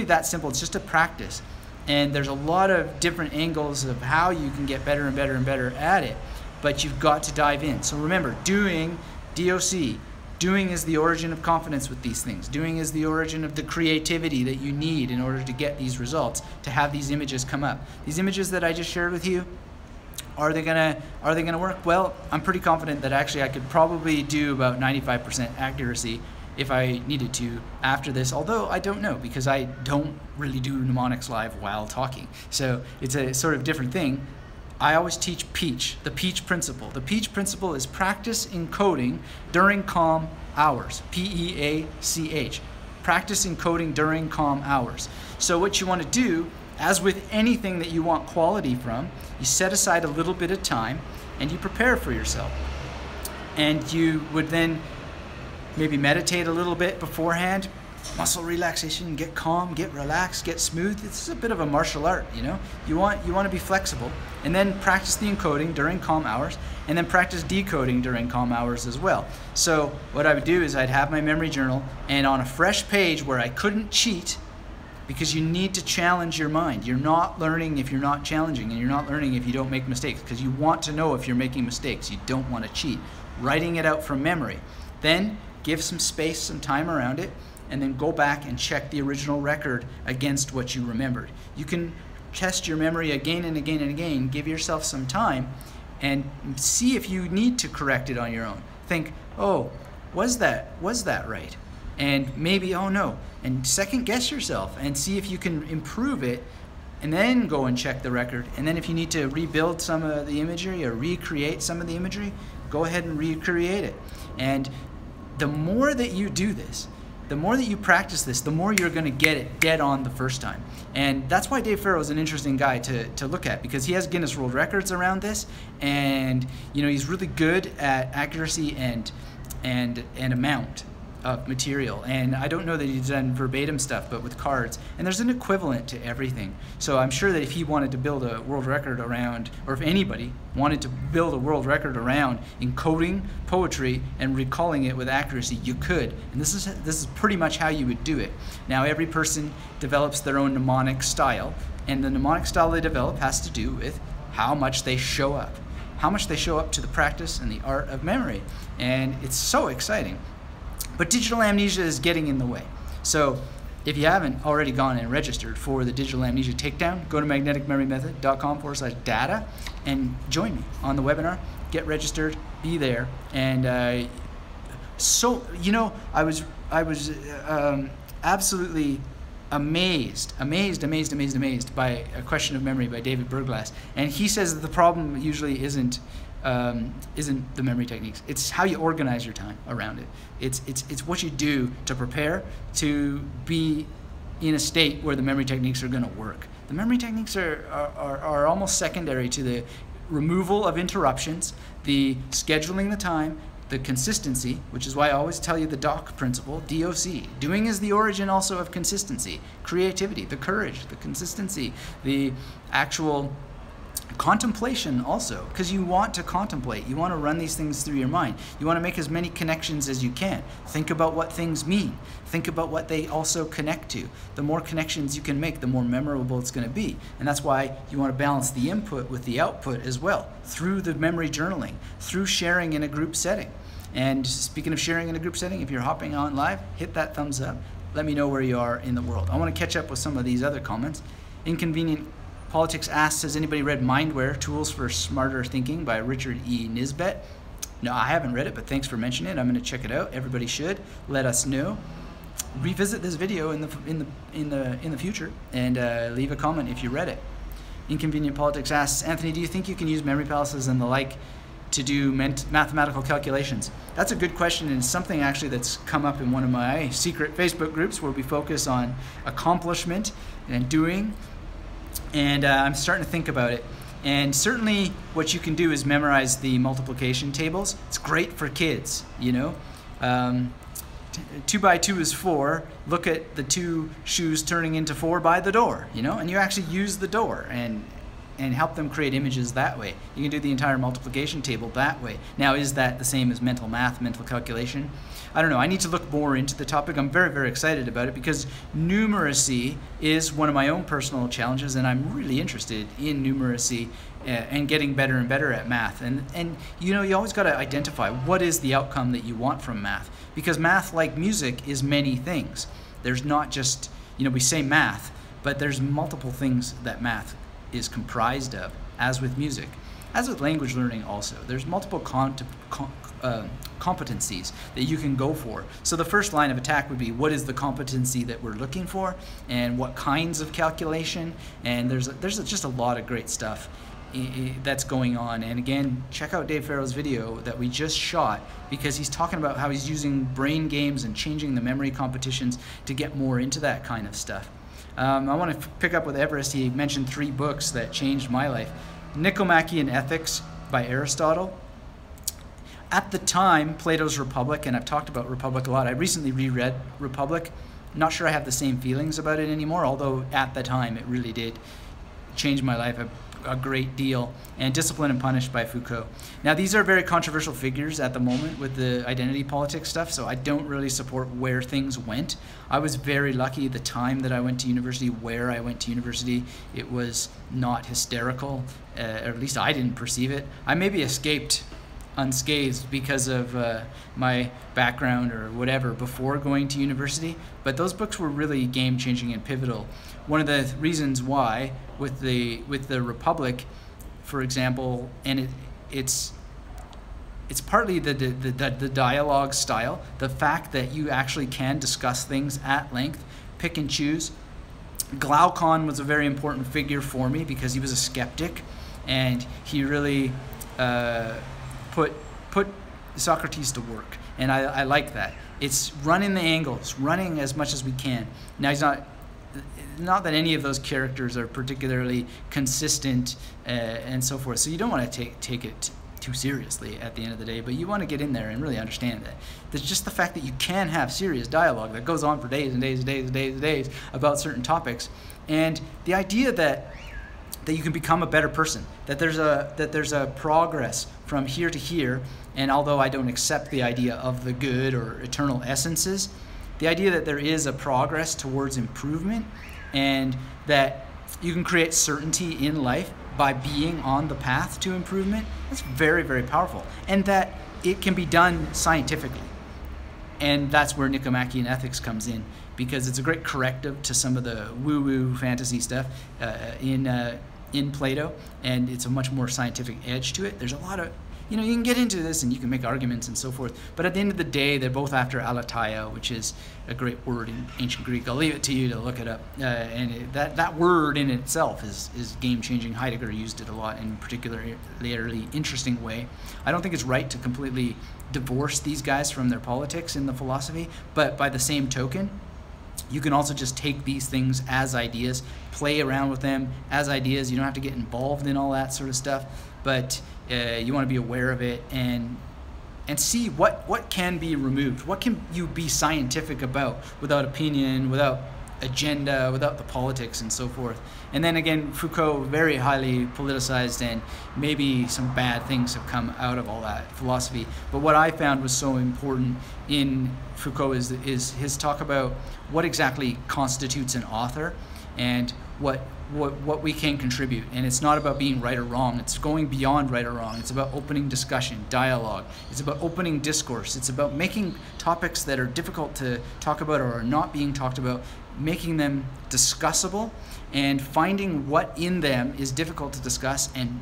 that simple. It's just a practice, and there's a lot of different angles of how you can get better and better and better at it, but you've got to dive in. So remember, doing, DOC, doing is the origin of confidence with these things. Doing is the origin of the creativity that you need in order to get these results, to have these images come up. These images that I just shared with you, are they gonna work? Well, I'm pretty confident that actually I could probably do about 95% accuracy if I needed to after this, although I don't know, because I don't really do mnemonics live while talking. So it's a sort of different thing. I always teach PEACH, the PEACH principle. The PEACH principle is practice encoding during calm hours, P-E-A-C-H. Practice encoding during calm hours. So what you want to do, as with anything that you want quality from, you set aside a little bit of time and you prepare for yourself. And you would then maybe meditate a little bit beforehand, muscle relaxation, get calm, get relaxed, get smooth. This is a bit of a martial art, you know. You want to be flexible, and then practice the encoding during calm hours, and then practice decoding during calm hours as well. So what I would do is I'd have my memory journal, and on a fresh page where I couldn't cheat, because you need to challenge your mind. You're not learning if you're not challenging, and you're not learning if you don't make mistakes, because you want to know if you're making mistakes. You don't want to cheat. Writing it out from memory. Then give some space, some time around it, and then go back and check the original record against what you remembered. You can test your memory again and again and again, give yourself some time, and see if you need to correct it on your own. Think, oh, was that right? And maybe, oh no, and second guess yourself and see if you can improve it, and then go and check the record. And then if you need to rebuild some of the imagery or recreate some of the imagery, go ahead and recreate it. And the more that you do this, the more that you practice this, the more you're going to get it dead on the first time. And that's why Dave Farrow is an interesting guy to look at, because he has Guinness World Records around this, and you know, he's really good at accuracy and amount of material. And I don't know that he's done verbatim stuff, but with cards, and there's an equivalent to everything. So I'm sure that if he wanted to build a world record around, or if anybody wanted to build a world record around encoding poetry and recalling it with accuracy, you could. And this is pretty much how you would do it. Now, every person develops their own mnemonic style, and the mnemonic style they develop has to do with how much they show up. How much they show up to the practice and the art of memory. And it's so exciting. But digital amnesia is getting in the way. So if you haven't already gone and registered for the Digital Amnesia Takedown, go to magneticmemorymethod.com/data and join me on the webinar. Get registered, be there. And so, you know, I was absolutely amazed by A Question of Memory by David Berglass. And he says that the problem usually isn't the memory techniques. It's how you organize your time around it. It's what you do to prepare to be in a state where the memory techniques are going to work. The memory techniques are almost secondary to the removal of interruptions, the scheduling the time, the consistency, which is why I always tell you the DOC principle, DOC. Doing is the origin also of consistency, creativity, the courage, the consistency, the actual contemplation also, because you want to contemplate. You want to run these things through your mind. You want to make as many connections as you can. Think about what things mean. Think about what they also connect to. The more connections you can make, the more memorable it's going to be. And that's why you want to balance the input with the output as well, through the memory journaling, through sharing in a group setting. And speaking of sharing in a group setting, if you're hopping on live, hit that thumbs up. Let me know where you are in the world. I want to catch up with some of these other comments. Inconvenient Politics asks, has anybody read Mindware, Tools for Smarter Thinking by Richard E. Nisbet? No, I haven't read it, but thanks for mentioning it. I'm going to check it out. Everybody should. Let us know. Revisit this video in the future and leave a comment if you read it. Inconvenient Politics asks, Anthony, do you think you can use memory palaces and the like to do mathematical calculations? That's a good question, and it's something actually that's come up in one of my secret Facebook groups where we focus on accomplishment and doing. And I'm starting to think about it. And certainly what you can do is memorize the multiplication tables. It's great for kids, you know. 2 by 2 is 4. Look at the 2 shoes turning into 4 by the door, you know. And you actually use the door and help them create images that way. You can do the entire multiplication table that way. Now, is that the same as mental math, mental calculation? I don't know. I need to look more into the topic. I'm very, very excited about it because numeracy is one of my own personal challenges, and I'm really interested in numeracy and getting better and better at math. And you know, you always got to identify what is the outcome that you want from math, because math, like music, is many things. There's not just, you know, we say math, but there's multiple things that math is comprised of, as with music. As with language learning also, there's multiple competencies that you can go for. So the first line of attack would be, what is the competency that we're looking for, and what kinds of calculation, and there's just a lot of great stuff that's going on. And again, check out Dave Farrell's video that we just shot, because he's talking about how he's using brain games and changing the memory competitions to get more into that kind of stuff. I want to pick up with Everest. He mentioned 3 books that changed my life. Nicomachean Ethics by Aristotle. At the time, Plato's Republic, and I've talked about Republic a lot. I recently reread Republic. Not sure I have the same feelings about it anymore, although at the time it really did change my life a great deal. And Discipline and Punish by Foucault. Now, these are very controversial figures at the moment with the identity politics stuff, so I don't really support where things went. I was very lucky the time that I went to university, where I went to university. It was not hysterical, or at least I didn't perceive it. I maybe escaped unscathed because of my background or whatever before going to university, but those books were really game-changing and pivotal. One of the reasons why with the Republic, for example, and it's partly the dialogue style, the fact that you actually can discuss things at length, pick and choose. Glaucon was a very important figure for me because he was a skeptic, and he really put Socrates to work, and I like that. It's running the angles, running as much as we can. Now, he's not that any of those characters are particularly consistent and so forth, so you don't want to take it too seriously at the end of the day, but you want to get in there and really understand that. There's just the fact that you can have serious dialogue that goes on for days and days and days and days and days about certain topics, and the idea that you can become a better person, that there's a progress from here to here. And although I don't accept the idea of the good or eternal essences, the idea that there is a progress towards improvement, and that you can create certainty in life by being on the path to improvement, that's very, very powerful. And that it can be done scientifically. And that's where Nicomachean Ethics comes in, because it's a great corrective to some of the woo-woo fantasy stuff in Plato, and it's a much more scientific edge to it. There's a lot of, you know, you can get into this and you can make arguments and so forth, but at the end of the day, they're both after aletheia, which is a great word in ancient Greek. I'll leave it to you to look it up. That word in itself is game-changing. Heidegger used it a lot in a particularly interesting way. I don't think it's right to completely divorce these guys from their politics in the philosophy, but by the same token, you can also just take these things as ideas, play around with them as ideas. You don't have to get involved in all that sort of stuff, but you want to be aware of it and and see what can be removed, what can you be scientific about without opinion, without agenda, without the politics and so forth. And then again, Foucault, very highly politicized, and maybe some bad things have come out of all that philosophy. But what I found was so important in Foucault is his talk about what exactly constitutes an author and what we can contribute. And it's not about being right or wrong. It's going beyond right or wrong. It's about opening discussion, dialogue. It's about opening discourse. It's about making topics that are difficult to talk about or are not being talked about, making them discussable, and finding what in them is difficult to discuss and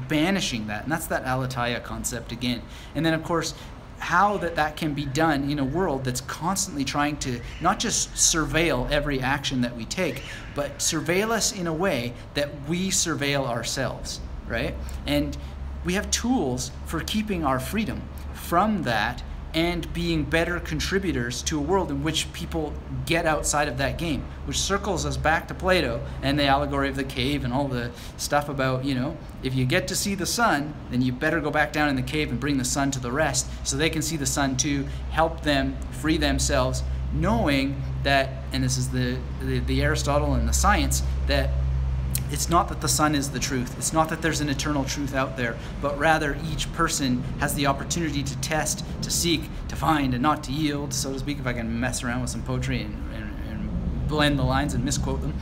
banishing that. And that's that aletheia concept again. And then of course, how that can be done in a world that's constantly trying to not just surveil every action that we take, but surveil us in a way that we surveil ourselves, right? And we have tools for keeping our freedom from that and being better contributors to a world in which people get outside of that game, which circles us back to Plato and the allegory of the cave and all the stuff about, you know, if you get to see the sun, then you better go back down in the cave and bring the sun to the rest so they can see the sun too, help them free themselves, knowing that, and this is the Aristotle and the science, that it's not that the sun is the truth. It's not that there's an eternal truth out there, but rather each person has the opportunity to test, to seek, to find, and not to yield, so to speak, if I can mess around with some poetry and blend the lines and misquote them.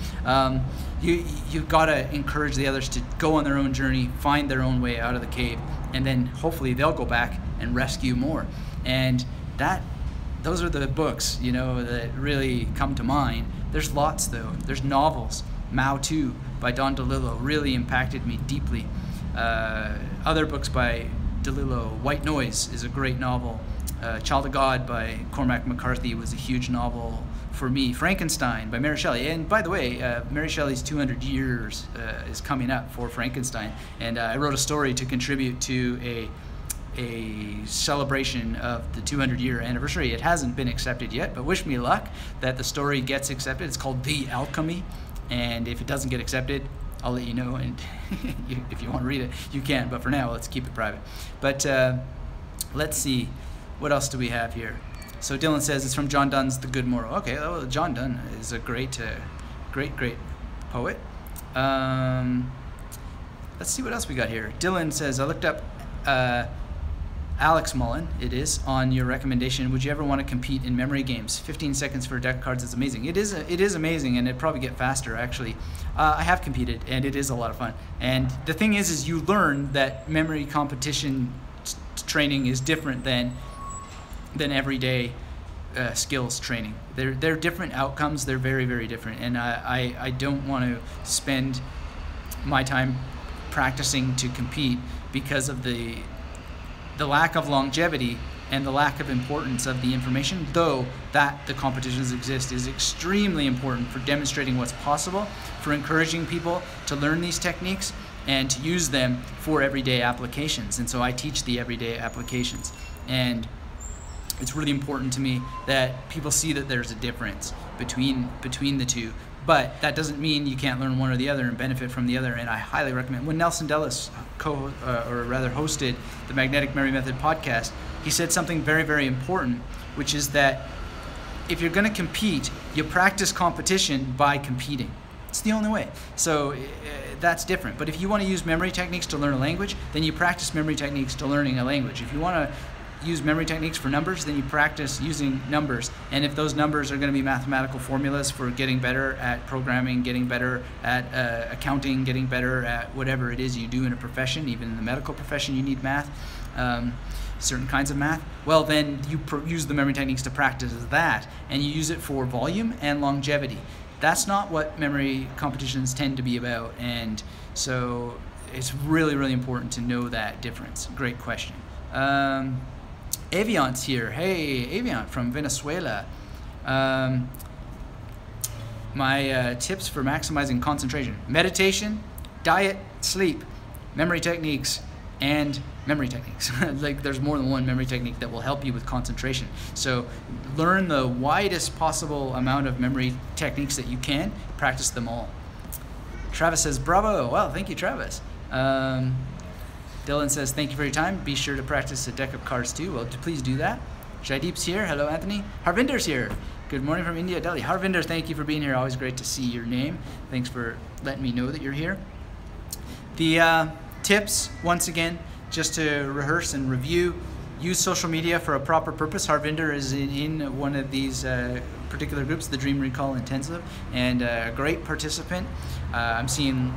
You've got to encourage the others to go on their own journey, find their own way out of the cave, and then hopefully they'll go back and rescue more. And those are the books, you know, that really come to mind. There's lots though. There's novels. Mao Too by Don DeLillo really impacted me deeply. Other books by DeLillo, White Noise is a great novel. Child of God by Cormac McCarthy was a huge novel for me. Frankenstein by Mary Shelley. And by the way, Mary Shelley's 200 years is coming up for Frankenstein. And I wrote a story to contribute to a celebration of the 200-year anniversary. It hasn't been accepted yet, but wish me luck that the story gets accepted. It's called The Alchemy. And if it doesn't get accepted, I'll let you know, and if you want to read it, you can. But for now, let's keep it private. But let's see, what else do we have here? So Dylan says it's from John Donne's The Good Moral. Okay, well, John Donne is a great poet. Let's see what else we got here. Dylan says, I looked up Alex Mullen, it is, on your recommendation. Would you ever want to compete in memory games? 15 seconds for a deck of cards is amazing. It is amazing, and it'd probably get faster, actually. I have competed, and it is a lot of fun. And the thing is you learn that memory competition training is different than everyday skills training. They're different outcomes. They're very, very different. And I don't want to spend my time practicing to compete because of the lack of longevity and the lack of importance of the information, though that the competitions exist is extremely important for demonstrating what's possible, for encouraging people to learn these techniques and to use them for everyday applications. And so I teach the everyday applications. And it's really important to me that people see that there's a difference between the two. But that doesn't mean you can't learn one or the other and benefit from the other. And I highly recommend. When Nelson Dellis hosted the Magnetic Memory Method podcast, he said something very, very important, which is that if you're going to compete, you practice competition by competing. It's the only way. So that's different. But if you want to use memory techniques to learn a language, then you practice memory techniques to learning a language. If you want to use memory techniques for numbers, then you practice using numbers. And if those numbers are going to be mathematical formulas for getting better at programming, getting better at accounting, getting better at whatever it is you do in a profession, even in the medical profession you need math, certain kinds of math, well then you use the memory techniques to practice that, and you use it for volume and longevity. That's not what memory competitions tend to be about, and so it's really, really important to know that difference. Great question. Aviant's here. Hey, Aviant from Venezuela. My tips for maximizing concentration: meditation, diet, sleep, memory techniques, and memory techniques. Like, there's more than one memory technique that will help you with concentration. So learn the widest possible amount of memory techniques that you can. Practice them all. Travis says, bravo. Well, thank you, Travis. Dylan says, thank you for your time. Be sure to practice a deck of cards too. Well, please do that. Jaideep's here. Hello, Anthony. Harvinder's here. Good morning from India, Delhi. Harvinder, thank you for being here. Always great to see your name. Thanks for letting me know that you're here. The tips, once again, just to rehearse and review. Use social media for a proper purpose. Harvinder is in one of these particular groups, the Dream Recall Intensive, and a great participant. I'm seeing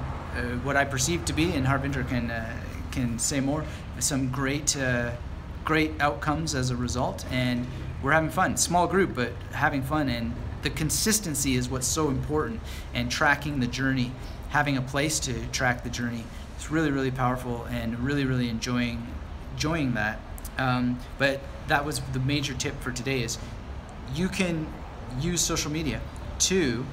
what I perceive to be, and Harvinder can say more, some great outcomes as a result, and we're having fun. Small group, but having fun, and the consistency is what's so important, and tracking the journey, having a place to track the journey. It's really, really powerful, and really enjoying that. But that was the major tip for today, is you can use social media to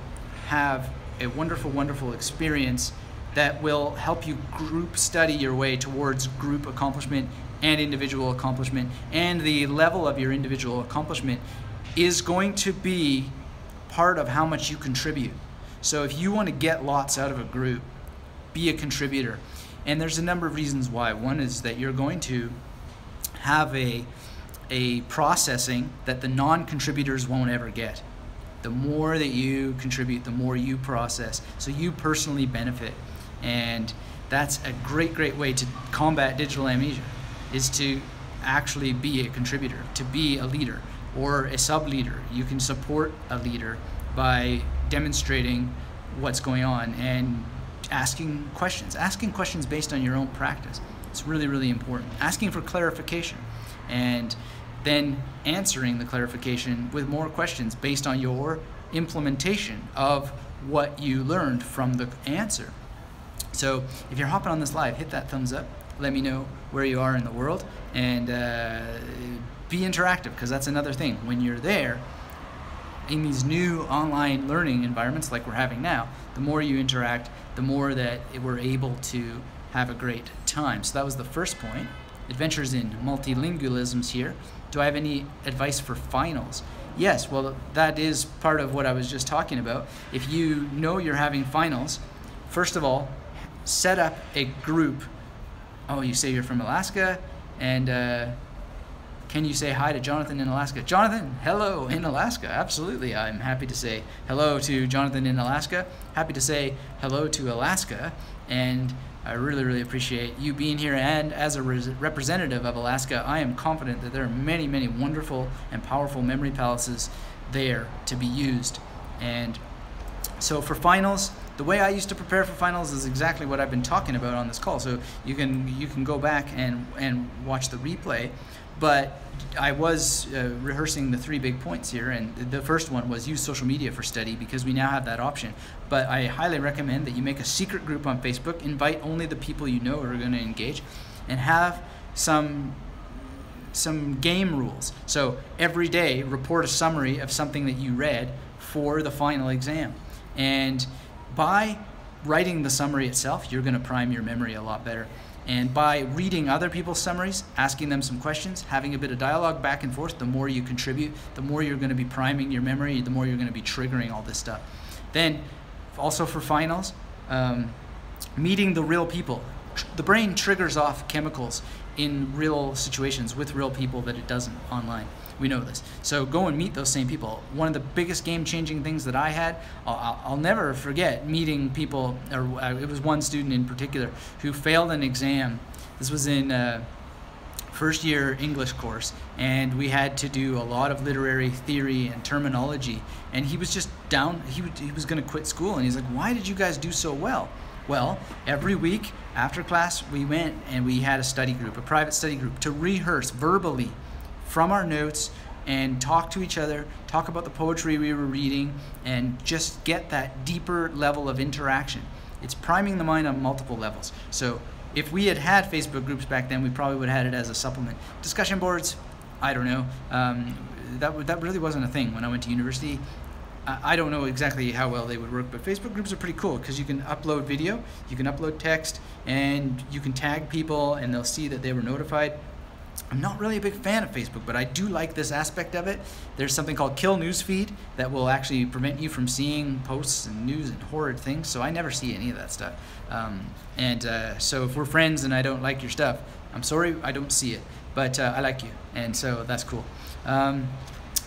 have a wonderful experience that will help you group study your way towards group accomplishment and individual accomplishment. And the level of your individual accomplishment is going to be part of how much you contribute. So if you want to get lots out of a group, be a contributor. And there's a number of reasons why. One is that you're going to have a processing that the non-contributors won't ever get. The more that you contribute, the more you process. So you personally benefit. And that's a great way to combat digital amnesia, is to actually be a contributor, to be a leader or a sub-leader. You can support a leader by demonstrating what's going on and asking questions based on your own practice. It's really important. Asking for clarification, and then answering the clarification with more questions based on your implementation of what you learned from the answer. So if you're hopping on this live, hit that thumbs up. Let me know where you are in the world, and be interactive, because that's another thing. When you're there in these new online learning environments like we're having now, the more you interact, the more that we're able to have a great time. So that was the first point. Adventures in multilingualisms here. Do I have any advice for finals? Yes, well, that is part of what I was just talking about. If you know you're having finals, first of all, set up a group. Oh, you say you're from Alaska, and can you say hi to Jonathan in Alaska? Jonathan, hello in Alaska. Absolutely, I'm happy to say hello to Jonathan in Alaska. Happy to say hello to Alaska, and I really appreciate you being here. And as a representative of Alaska, I am confident that there are many wonderful and powerful memory palaces there to be used. And so for finals, the way I used to prepare for finals is exactly what I've been talking about on this call. So you can go back and watch the replay. But I was rehearsing the 3 big points here, and the first one was use social media for study, because we now have that option. But I highly recommend that you make a secret group on Facebook, invite only the people you know are going to engage, and have some game rules. So every day, report a summary of something that you read for the final exam. And by writing the summary itself, you're going to prime your memory a lot better. And by reading other people's summaries, asking them some questions, having a bit of dialogue back and forth, the more you contribute, the more you're going to be priming your memory, the more you're going to be triggering all this stuff. Then, also for finals, meeting the real people. The brain triggers off chemicals in real situations with real people that it doesn't online. We know this. So go and meet those same people. One of the biggest game-changing things that I had, I'll never forget meeting people, or it was one student in particular who failed an exam. This was in first year English course, and we had to do a lot of literary theory and terminology, and he was just down. He was going to quit school, and he's like, why did you guys do so well? Well, every week after class we went and we had a study group, a private study group, to rehearse verbally from our notes and talk to each other, talk about the poetry we were reading, and just get that deeper level of interaction. It's priming the mind on multiple levels. So if we had had Facebook groups back then, we probably would have had it as a supplement. Discussion boards, I don't know. That really wasn't a thing when I went to university. I don't know exactly how well they would work, but Facebook groups are pretty cool because you can upload video, you can upload text, and you can tag people and they'll see that they were notified. I'm not really a big fan of Facebook, but I do like this aspect of it. There's something called Kill Newsfeed that will actually prevent you from seeing posts and news and horrid things, so I never see any of that stuff. So if we're friends and I don't like your stuff, I'm sorry, I don't see it, but I like you, and so that's cool.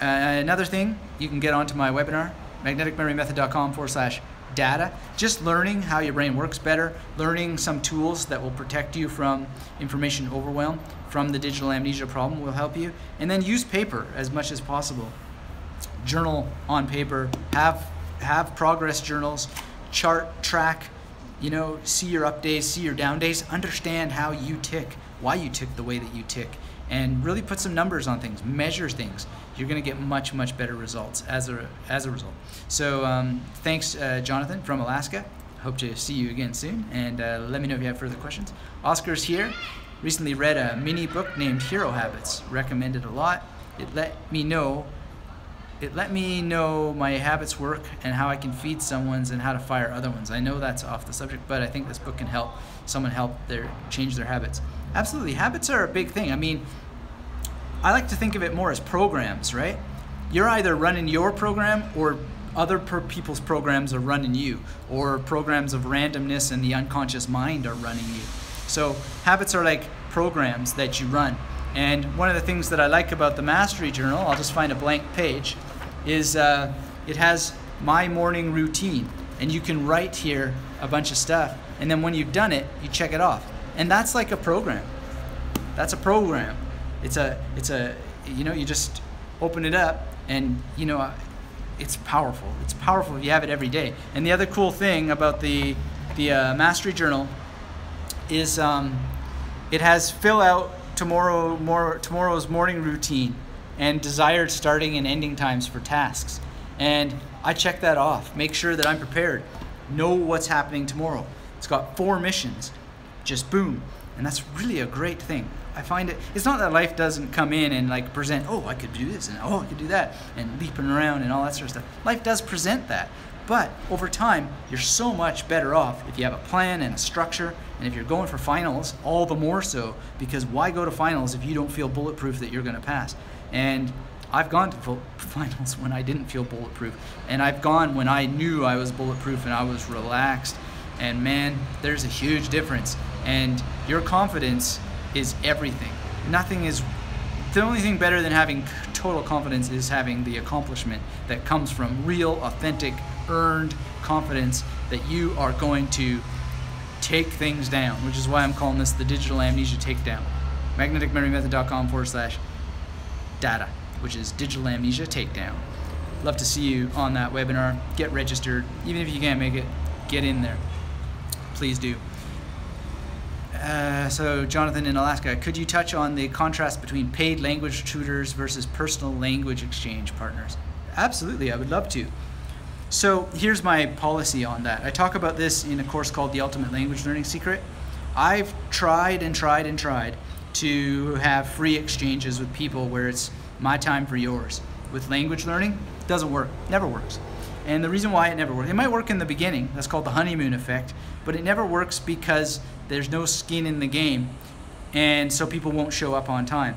Another thing, you can get onto my webinar, magneticmemorymethod.com/data, just learning how your brain works better, learning some tools that will protect you from information overwhelm, from the digital amnesia problem will help you, and then use paper as much as possible. Journal on paper, have progress journals, chart, track, see your up days, see your down days, understand how you tick, why you tick the way that you tick, and really put some numbers on things, measure things. You're going to get much, much better results as a result. So thanks, Jonathan from Alaska. Hope to see you again soon, and let me know if you have further questions. Oscar's here. Recently read a mini book named Hero Habits. Recommended a lot. It let me know my habits work and how I can feed someone's and how to fire other ones. I know that's off the subject, but I think this book can help someone change their habits. Absolutely, habits are a big thing. I mean, I like to think of it more as programs, right? You're either running your program or other people's programs are running you, or programs of randomness and the unconscious mind are running you. So habits are like programs that you run. And one of the things that I like about the Mastery Journal, I'll just find a blank page, is it has my morning routine. And you can write here a bunch of stuff. And then when you've done it, you check it off. And that's like a program. That's a program. It's a you just open it up and, it's powerful. It's powerful if you have it every day. And the other cool thing about the Mastery Journal is it has fill out tomorrow's morning routine and desired starting and ending times for tasks. And I check that off, make sure that I'm prepared, know what's happening tomorrow. It's got 4 missions, just boom. And that's really a great thing. I find it's not that life doesn't come in and like present, oh, I could do this and oh, I could do that, and leaping around and all that sort of stuff. Life does present that. But over time, you're so much better off if you have a plan and a structure, and if you're going for finals, all the more so, because why go to finals if you don't feel bulletproof that you're going to pass? And I've gone to finals when I didn't feel bulletproof, and I've gone when I knew I was bulletproof and I was relaxed, and man, there's a huge difference. And your confidence is everything. The only thing better than having total confidence is having the accomplishment that comes from real, authentic, earned confidence that you are going to take things down, which is why I'm calling this the Digital Amnesia Takedown. magneticmemorymethod.com/data, which is Digital Amnesia Takedown. Love to see you on that webinar. Get registered. Even if you can't make it, get in there. Please do. So Jonathan in Alaska, could you touch on the contrast between paid language tutors versus personal language exchange partners? Absolutely, I would love to. So here's my policy on that. I talk about this in a course called The Ultimate Language Learning Secret. I've tried and tried and tried to have free exchanges with people where it's my time for yours. With language learning, it doesn't work, never works. And the reason why it never works, it might work in the beginning, that's called the honeymoon effect, but it never works because there's no skin in the game, and so people won't show up on time.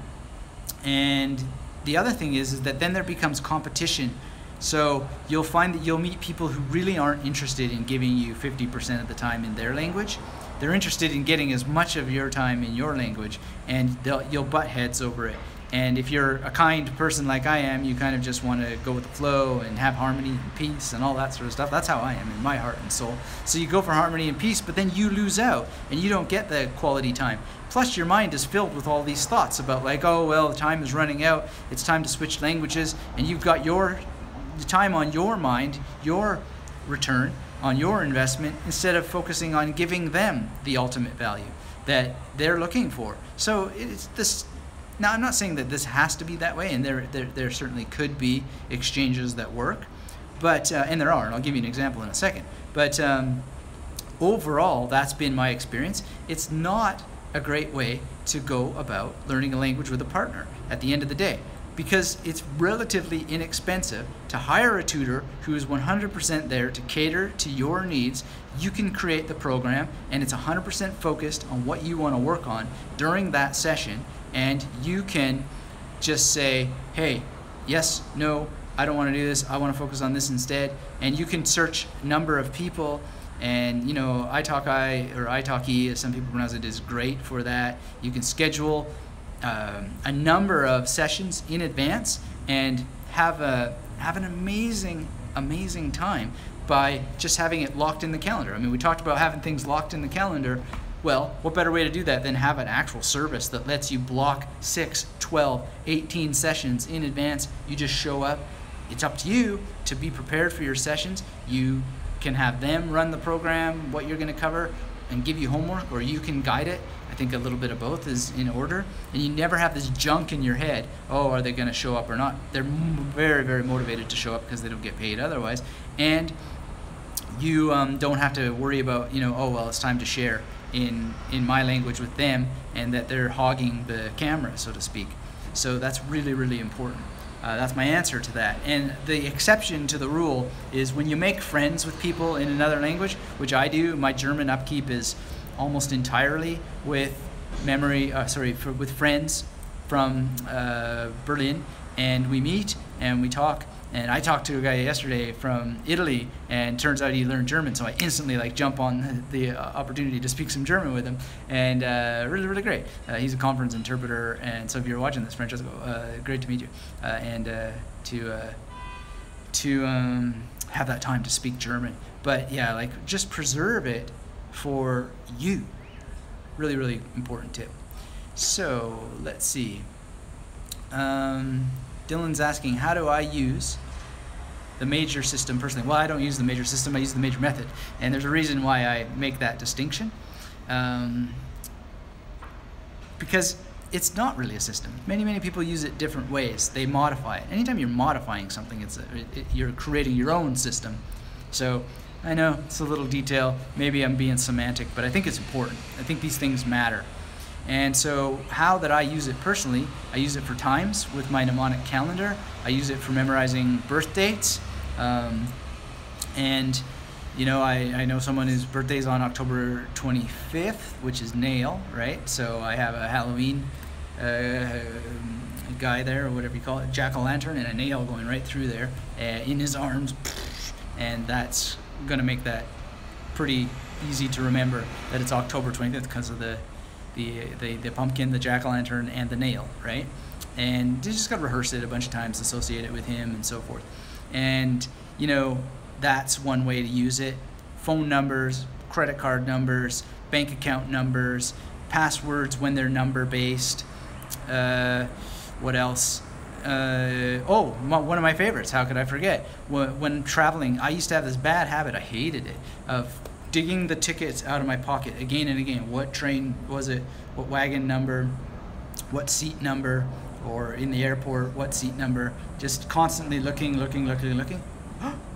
And the other thing is that then there becomes competition. So you'll find that you'll meet people who really aren't interested in giving you 50% of the time in their language. They're interested in getting as much of your time in your language, and you'll butt heads over it. And if you're a kind person like I am, you kind of just want to go with the flow and have harmony and peace and all that sort of stuff. That's how I am in my heart and soul. So you go for harmony and peace, but then you lose out and you don't get the quality time. Plus your mind is filled with all these thoughts about like, oh, well, the time is running out. It's time to switch languages. And you've got your time on your mind, your return on your investment, instead of focusing on giving them the ultimate value that they're looking for. So it's this. Now, I'm not saying that this has to be that way, and there certainly could be exchanges that work, but and there are, and I'll give you an example in a second. But overall, that's been my experience. It's not a great way to go about learning a language with a partner at the end of the day, because it's relatively inexpensive to hire a tutor who is 100% there to cater to your needs. You can create the program, and it's 100% focused on what you want to work on during that session, and you can just say, hey, yes, no, I don't want to do this, I want to focus on this instead. And you can search number of people, and you know, iTalki or iTalki, as some people pronounce it, is great for that. You can schedule a number of sessions in advance and have an amazing time by just having it locked in the calendar. I mean, we talked about having things locked in the calendar. Well, what better way to do that than have an actual service that lets you block 6, 12, 18 sessions in advance. You just show up. It's up to you to be prepared for your sessions. You can have them run the program, what you're going to cover, and give you homework, or you can guide it. I think a little bit of both is in order. And you never have this junk in your head, oh, are they going to show up or not? They're very motivated to show up because they don't get paid otherwise. And you don't have to worry about, you know, oh, well, it's time to share in my language with them, and that they're hogging the camera, so to speak. So that's really important. That's my answer to that. And the exception to the rule is when you make friends with people in another language, which I do. My German upkeep is almost entirely with with friends from Berlin, and we meet and we talk. And I talked to a guy yesterday from Italy, and turns out he learned German, so I instantly jump on the opportunity to speak some German with him, and really great. He's a conference interpreter, and so if you're watching this, Francesco, great to meet you, and to have that time to speak German. But yeah, just preserve it for you. Really important tip. So let's see. Dylan's asking, how do I use the major system personally? Well, I don't use the major system, I use the major method. And there's a reason why I make that distinction. Because it's not really a system. Many people use it different ways. They modify it. Anytime you're modifying something, you're creating your own system. So I know it's a little detail. Maybe I'm being semantic, but I think it's important. I think these things matter. And so how that I use it personally, I use it for times with my mnemonic calendar. I use it for memorizing birth dates. And you know, I know someone whose birthday is on October 25th, which is Nail, right? So I have a Halloween guy there, or whatever you call it, jack-o'-lantern, and a nail going right through there in his arms. And that's going to make that pretty easy to remember that it's October 25th because of the pumpkin, the jack-o'-lantern, and the nail, right? And you just got to rehearse it a bunch of times, associate it with him, and so forth. And you know, that's one way to use it. Phone numbers, credit card numbers, bank account numbers, passwords when they're number-based. What else? One of my favorites, how could I forget? When traveling, I used to have this bad habit, I hated it, of digging the tickets out of my pocket again and again. What train was it? What wagon number? What seat number? Or in the airport, what seat number? Just constantly looking.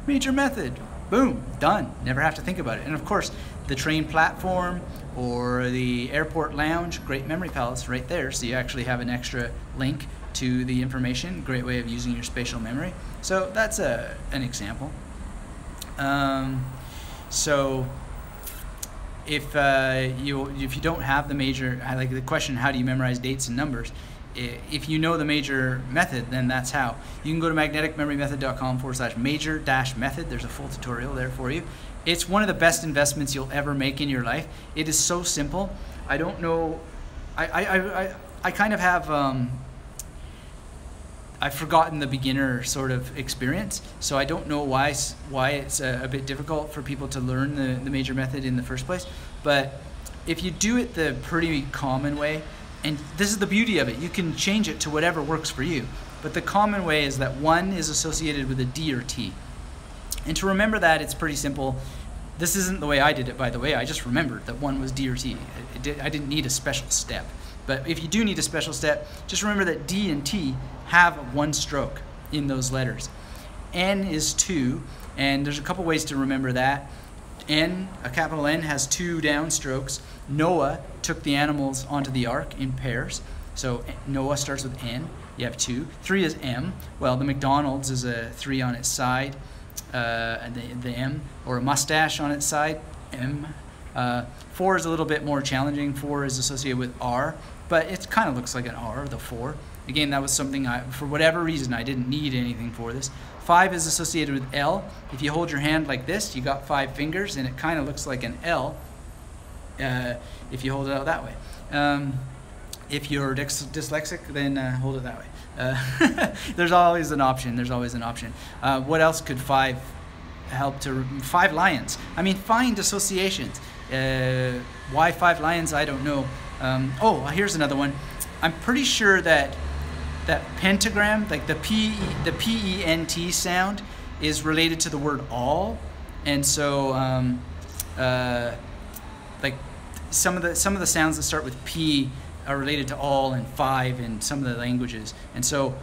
Major method. Boom, done. Never have to think about it. And of course, the train platform or the airport lounge, great memory palace right there. So you actually have an extra link to the information. Great way of using your spatial memory. So that's an example. So if you don't have the major, like the question, how do you memorize dates and numbers? If you know the major method, then that's how. You can go to magneticmemorymethod.com/major-method. There's a full tutorial there for you. It's one of the best investments you'll ever make in your life. It is so simple. I don't know. I kind of have. I've forgotten the beginner sort of experience, so I don't know why it's a bit difficult for people to learn the major method in the first place. But if you do it the pretty common way, and this is the beauty of it, you can change it to whatever works for you. But the common way is that 1 is associated with a D or T. And to remember that, it's pretty simple. This isn't the way I did it, by the way. I just remembered that 1 was D or T. I didn't need a special step. But if you do need a special step, just remember that D and T have 1 stroke in those letters. N is 2, and there's a couple ways to remember that. N, a capital N, has 2 downstrokes. Noah took the animals onto the ark in pairs. So Noah starts with N. You have 2. 3 is M. Well, the McDonald's is a 3 on its side, and the M, or a mustache on its side, M. 4 is a little bit more challenging. 4 is associated with R, but it kind of looks like an R, the 4. Again, that was something for whatever reason, I didn't need anything for this. 5 is associated with L. If you hold your hand like this, you got 5 fingers, and it kind of looks like an L if you hold it out that way. If you're dyslexic, then hold it that way. There's always an option. There's always an option. What else could 5 help to? 5 lions. I mean, find associations. Why 5 lions? I don't know. Oh, here's another one. I'm pretty sure that pentagram, like the P-E-N-T sound, is related to the word all, and so like some of the sounds that start with P are related to all and 5 in some of the languages, and so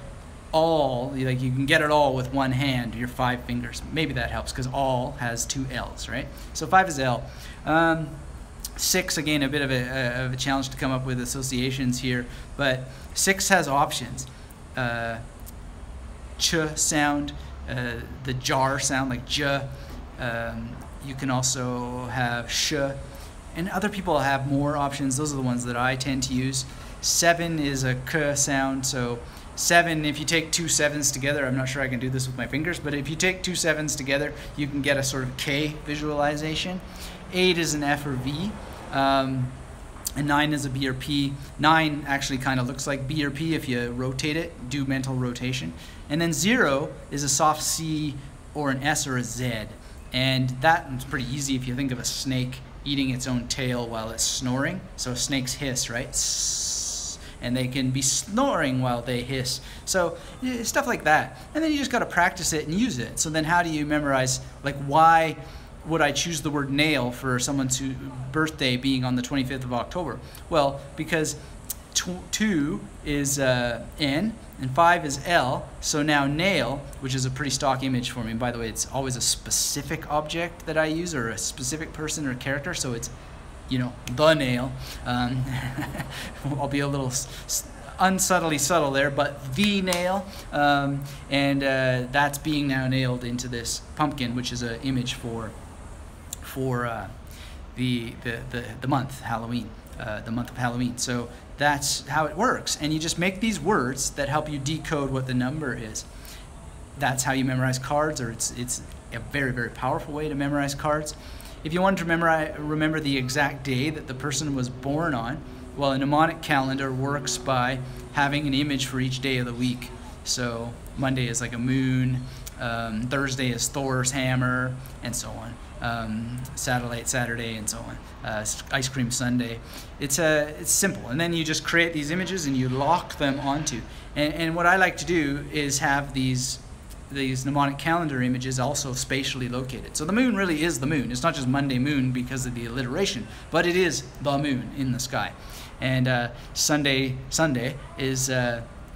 all, like you can get it all with one hand, your 5 fingers. Maybe that helps because all has 2 L's, right? So 5 is L. 6, again, a bit of a challenge to come up with associations here, but 6 has options. Ch sound, the jar sound like j. You can also have sh, and other people have more options. Those are the ones that I tend to use. 7 is a k sound, so 7, if you take 2 7s together, I'm not sure I can do this with my fingers, but if you take 2 7s together, you can get a sort of K visualization. 8 is an F or V. And 9 is a B or P. 9 actually kind of looks like B or P if you rotate it, do mental rotation. And then 0 is a soft C or an S or a Z. And that's pretty easy if you think of a snake eating its own tail while it's snoring. So snakes hiss, right? And they can be snoring while they hiss. So stuff like that. And then you just got to practice it and use it. So then how do you memorize, like, why would I choose the word nail for someone's birthday being on the 25th of October? Well, because 2 is N and 5 is L, so now nail, which is a pretty stock image for me. And by the way, it's always a specific object that I use, or a specific person or character, so it's, you know, the nail. I'll be a little unsubtly subtle there, but the nail, and that's being now nailed into this pumpkin, which is an image for the month Halloween, the month of Halloween. So that's how it works, and you just make these words that help you decode what the number is. That's how you memorize cards, or it's a very, very powerful way to memorize cards. If you wanted to remember the exact day that the person was born on, well, a mnemonic calendar works by having an image for each day of the week. So Monday is like a moon, Thursday is Thor's hammer, and so on. Satellite Saturday, and so on. Ice cream Sunday. It's simple, and then you just create these images and you lock them onto. And what I like to do is have these mnemonic calendar images also spatially located. So the moon really is the moon. It's not just Monday moon because of the alliteration, but it is the moon in the sky. And Sunday is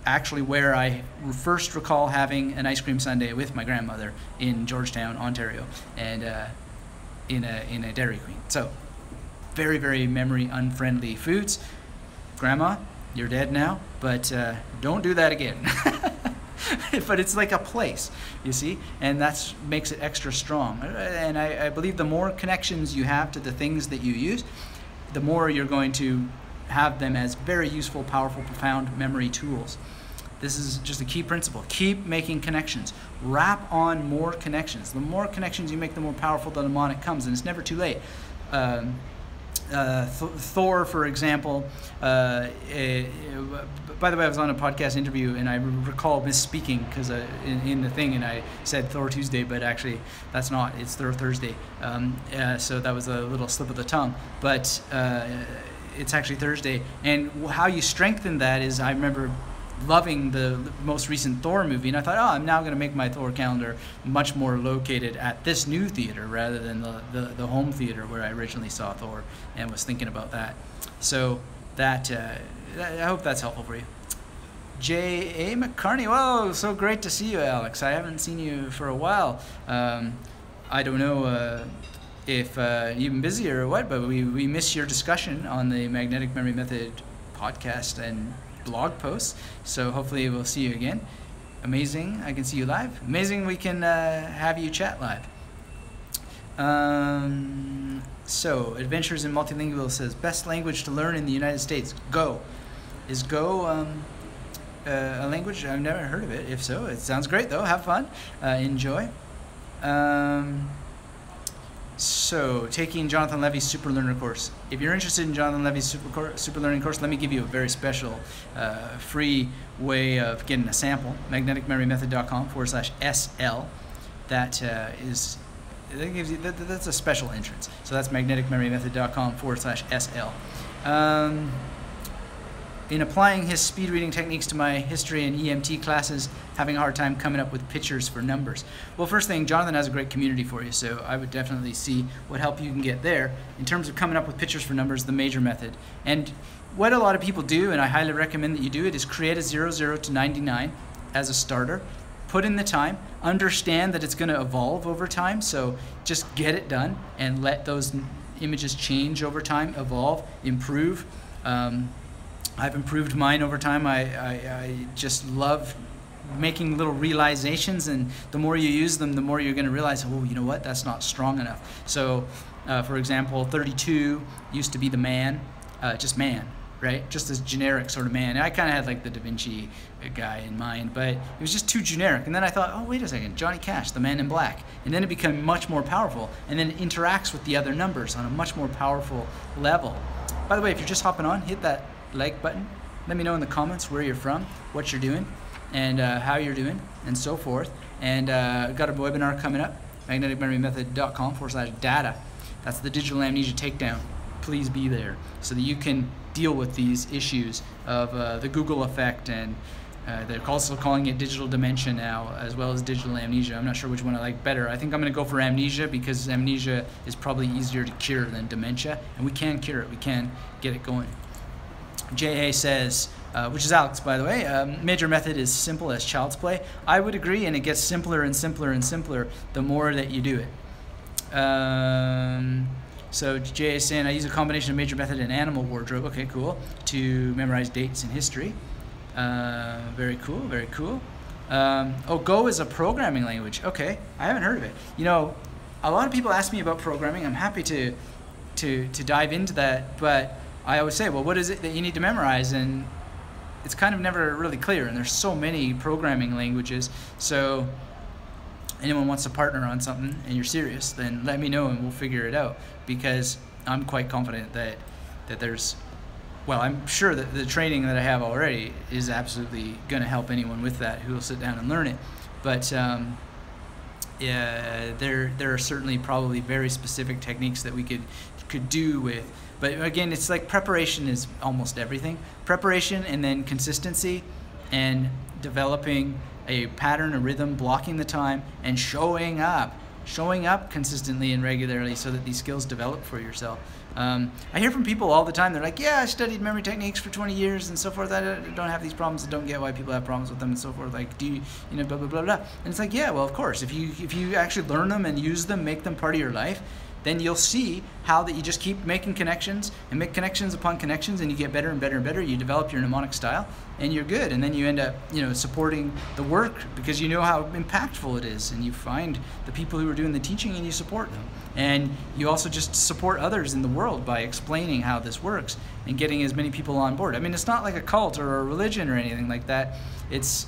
actually where I first recall having an ice cream sundae with my grandmother in Georgetown, Ontario, and in a Dairy Queen. So very, very memory unfriendly foods. Grandma, you're dead now, but don't do that again. But it's like a place, you see, and that makes it extra strong. And I believe the more connections you have to the things that you use, the more you're going to have them as very useful, powerful, profound memory tools. This is just a key principle. Keep making connections. Wrap on more connections. The more connections you make, the more powerful the mnemonic comes, and it's never too late. Thor, for example, by the way, I was on a podcast interview and I recall misspeaking because in the thing, and I said Thor Tuesday, but actually that's not, it's Thor Thursday. So that was a little slip of the tongue, but it's actually Thursday. And how you strengthen that is, I remember loving the most recent Thor movie, and I thought, oh, I'm now going to make my Thor calendar much more located at this new theater rather than the home theater where I originally saw Thor, and was thinking about that. So that I hope that's helpful for you. J.A. McCartney, whoa, so great to see you, Alex. I haven't seen you for a while. I don't know if you've been busy or what, but we miss your discussion on the Magnetic Memory Method podcast and blog posts, so hopefully we'll see you again. Amazing, I can see you live. Amazing, we can have you chat live. So, Adventures in Multilingual says, best language to learn in the United States, Go. Is Go a language? I've never heard of it. If so, it sounds great though. Have fun. Enjoy. So, taking Jonathan Levy's Super Learner course. If you're interested in Jonathan Levy's Super Learning course, let me give you a very special free way of getting a sample. magneticmemorymethod.com/SL. That is, that gives you, that's a special entrance. So that's magneticmemorymethod.com/SL. In applying his speed reading techniques to my history and EMT classes, having a hard time coming up with pictures for numbers. Well, first thing, Jonathan has a great community for you, so I would definitely see what help you can get there. In terms of coming up with pictures for numbers, the major method. And what a lot of people do, and I highly recommend that you do it, is create a 00 to 99 as a starter. Put in the time, understand that it's going to evolve over time, so just get it done and let those images change over time, evolve, improve. I've improved mine over time. I just love making little realizations, and the more you use them, the more you're going to realize, oh, you know what, that's not strong enough. So, for example, 32 used to be the man, just man, right? Just this generic sort of man. I kind of had like the Da Vinci guy in mind, but it was just too generic. And then I thought, oh, wait a second, Johnny Cash, the man in black. And then it became much more powerful, and then it interacts with the other numbers on a much more powerful level. By the way, if you're just hopping on, hit that like button. Let me know in the comments where you're from, what you're doing, and how you're doing, and so forth. And got a webinar coming up, magneticmemorymethod.com/data. That's the Digital Amnesia Takedown. Please be there so that you can deal with these issues of the Google effect, and they're also calling it digital dementia now, as well as digital amnesia. I'm not sure which one I like better. I think I'm going to go for amnesia because amnesia is probably easier to cure than dementia, and we can cure it. We can get it going. J.A. says, which is Alex, by the way, major method is simple as child's play. I would agree, and it gets simpler and simpler and simpler the more that you do it. So J.A. is saying, I use a combination of major method and animal wardrobe. Okay, cool. To memorize dates in history. Very cool, very cool. Oh, Go is a programming language. Okay, I haven't heard of it. You know, a lot of people ask me about programming. I'm happy to dive into that, but I always say, well, what is it that you need to memorize? And it's kind of never really clear, and there's so many programming languages. So anyone wants to partner on something and you're serious, then let me know and we'll figure it out, because I'm quite confident that there's, well, I'm sure that the training that I have already is absolutely going to help anyone with that who will sit down and learn it. But yeah, there are certainly probably very specific techniques that we could do with. But again, it's like preparation is almost everything. Preparation, and then consistency, and developing a pattern, a rhythm, blocking the time, and showing up consistently and regularly so that these skills develop for yourself. I hear from people all the time, they're like, yeah, I studied memory techniques for 20 years and so forth, I don't have these problems, I don't get why people have problems with them and so forth, like, do you, blah, blah, blah, blah. And it's like, yeah, well, of course, if you actually learn them and use them, make them part of your life, then you'll see how that you just keep making connections and make connections upon connections, and you get better and better and better. You develop your mnemonic style, and you're good. And then you end up, supporting the work because you know how impactful it is, and you find the people who are doing the teaching and you support them. And you also just support others in the world by explaining how this works and getting as many people on board. I mean, it's not like a cult or a religion or anything like that. It's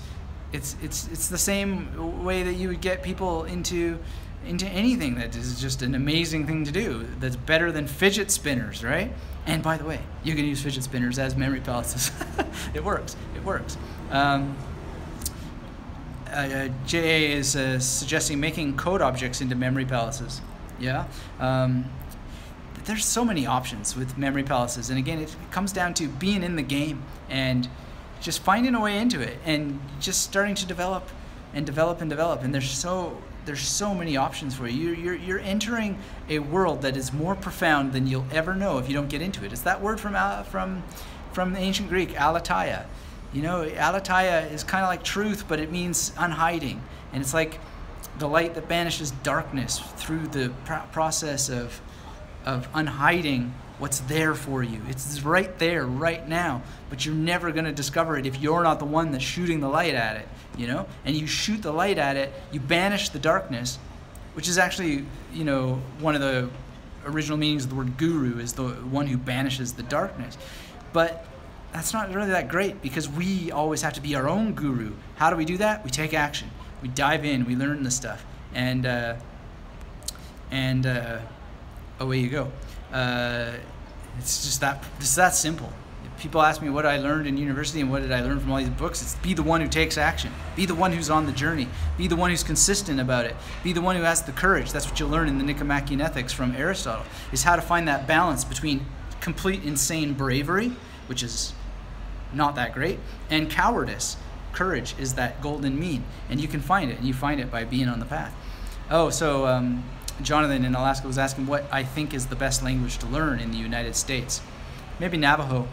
the same way that you would get people into anything that is just an amazing thing to do, that's better than fidget spinners, right? And by the way, you can use fidget spinners as memory palaces. It works. J.A. is suggesting making code objects into memory palaces. Yeah. There's so many options with memory palaces, and again, it comes down to being in the game and just finding a way into it and just starting to develop, and there's so many options for you. You're entering a world that is more profound than you'll ever know if you don't get into it. It's that word from the ancient Greek, aletheia. Aletheia is kind of like truth, but it means unhiding. And it's like the light that banishes darkness through the process of unhiding what's there for you. It's right there, right now, but you're never going to discover it if you're not the one that's shooting the light at it, and you shoot the light at it, you banish the darkness, which is actually, one of the original meanings of the word guru is the one who banishes the darkness. But that's not really that great, because we always have to be our own guru. How do we do that? We take action. We dive in. We learn the stuff, and away you go. It's that simple. If people ask me what I learned in university and what did I learn from all these books, it's be the one who takes action. Be the one who's on the journey. Be the one who's consistent about it. Be the one who has the courage. That's what you'll learn in the Nicomachean Ethics from Aristotle, is how to find that balance between complete insane bravery, which is not that great, and cowardice. Courage is that golden mean, and you can find it, and you find it by being on the path. Oh, so Jonathan in Alaska was asking what I think is the best language to learn in the United States. Maybe Navajo.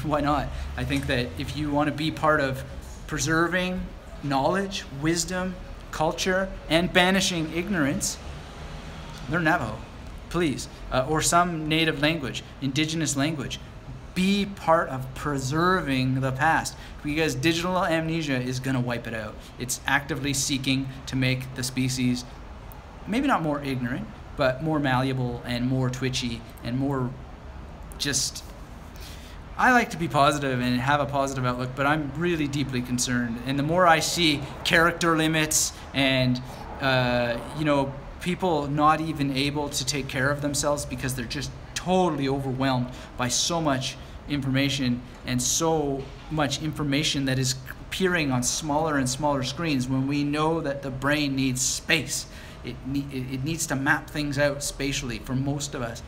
Why not? I think that if you want to be part of preserving knowledge, wisdom, culture, and banishing ignorance, learn Navajo, please. Or some native language, indigenous language. Be part of preserving the past, because digital amnesia is going to wipe it out. It's actively seeking to make the species maybe not more ignorant, but more malleable and more twitchy and more just... I like to be positive and have a positive outlook, but I'm really deeply concerned. And the more I see character limits and, people not even able to take care of themselves because they're just totally overwhelmed by so much information, and so much information that is appearing on smaller and smaller screens, when we know that the brain needs space. It needs to map things out spatially for most of us.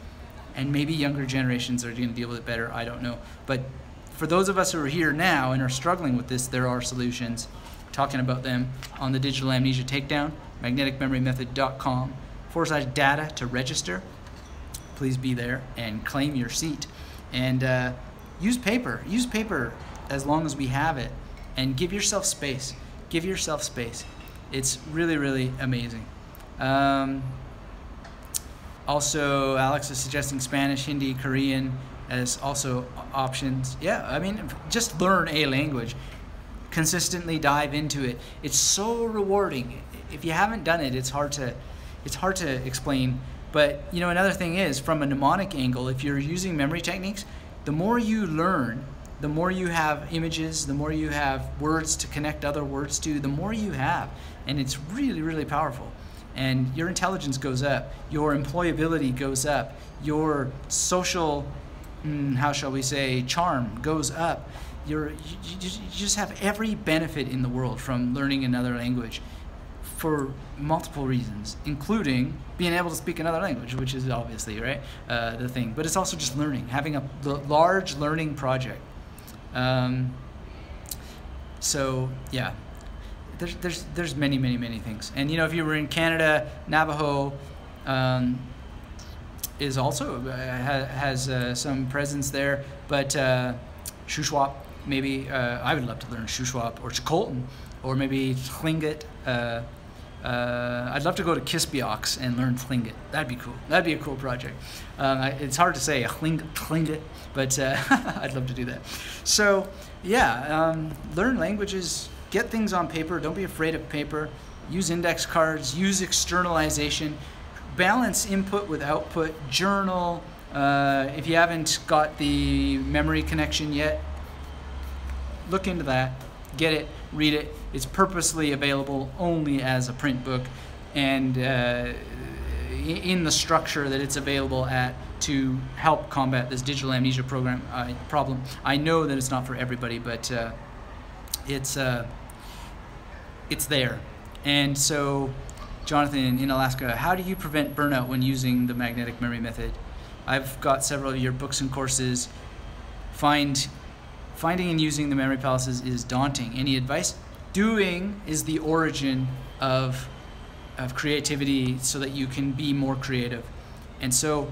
And maybe younger generations are going to deal with it better, I don't know. But for those of us who are here now and are struggling with this, there are solutions. Talking about them on the Digital Amnesia Takedown, magneticmemorymethod.com/data to register. Please be there and claim your seat. And use paper. Use paper as long as we have it. And give yourself space. Give yourself space. It's really, really amazing. Also, Alex is suggesting Spanish, Hindi, Korean as also options. Yeah, I mean, just learn a language. Consistently dive into it. It's so rewarding. If you haven't done it, it's hard to explain. But another thing is, from a mnemonic angle, if you're using memory techniques, the more you learn, the more you have images, the more you have words to connect other words to, the more you have. And it's really, really powerful. And your intelligence goes up, your employability goes up, your social, how shall we say, charm goes up. You just have every benefit in the world from learning another language for multiple reasons, including being able to speak another language, which is obviously, right, the thing. But it's also just learning, having a large learning project. So, yeah. There's many things, and if you were in Canada, Navajo is also has some presence there, but Shuswap maybe. I would love to learn Shuswap or Chicoltan, or maybe Tlingit. I'd love to go to Kispiox and learn Tlingit. That'd be cool. That'd be a cool project. It's hard to say Tlingit, but I'd love to do that. So yeah, learn languages. Get things on paper. Don't be afraid of paper. Use index cards. Use externalization. Balance input with output. Journal. If you haven't got the memory connection yet, look into that. Get it. Read it. It's purposely available only as a print book, and in the structure that it's available at, to help combat this digital amnesia problem. I know that it's not for everybody, but it's there. And so, Jonathan in Alaska, how do you prevent burnout when using the magnetic memory method? I've got several of your books and courses. Finding and using the memory palaces is daunting. Any advice? Doing is the origin of creativity, so that you can be more creative. And so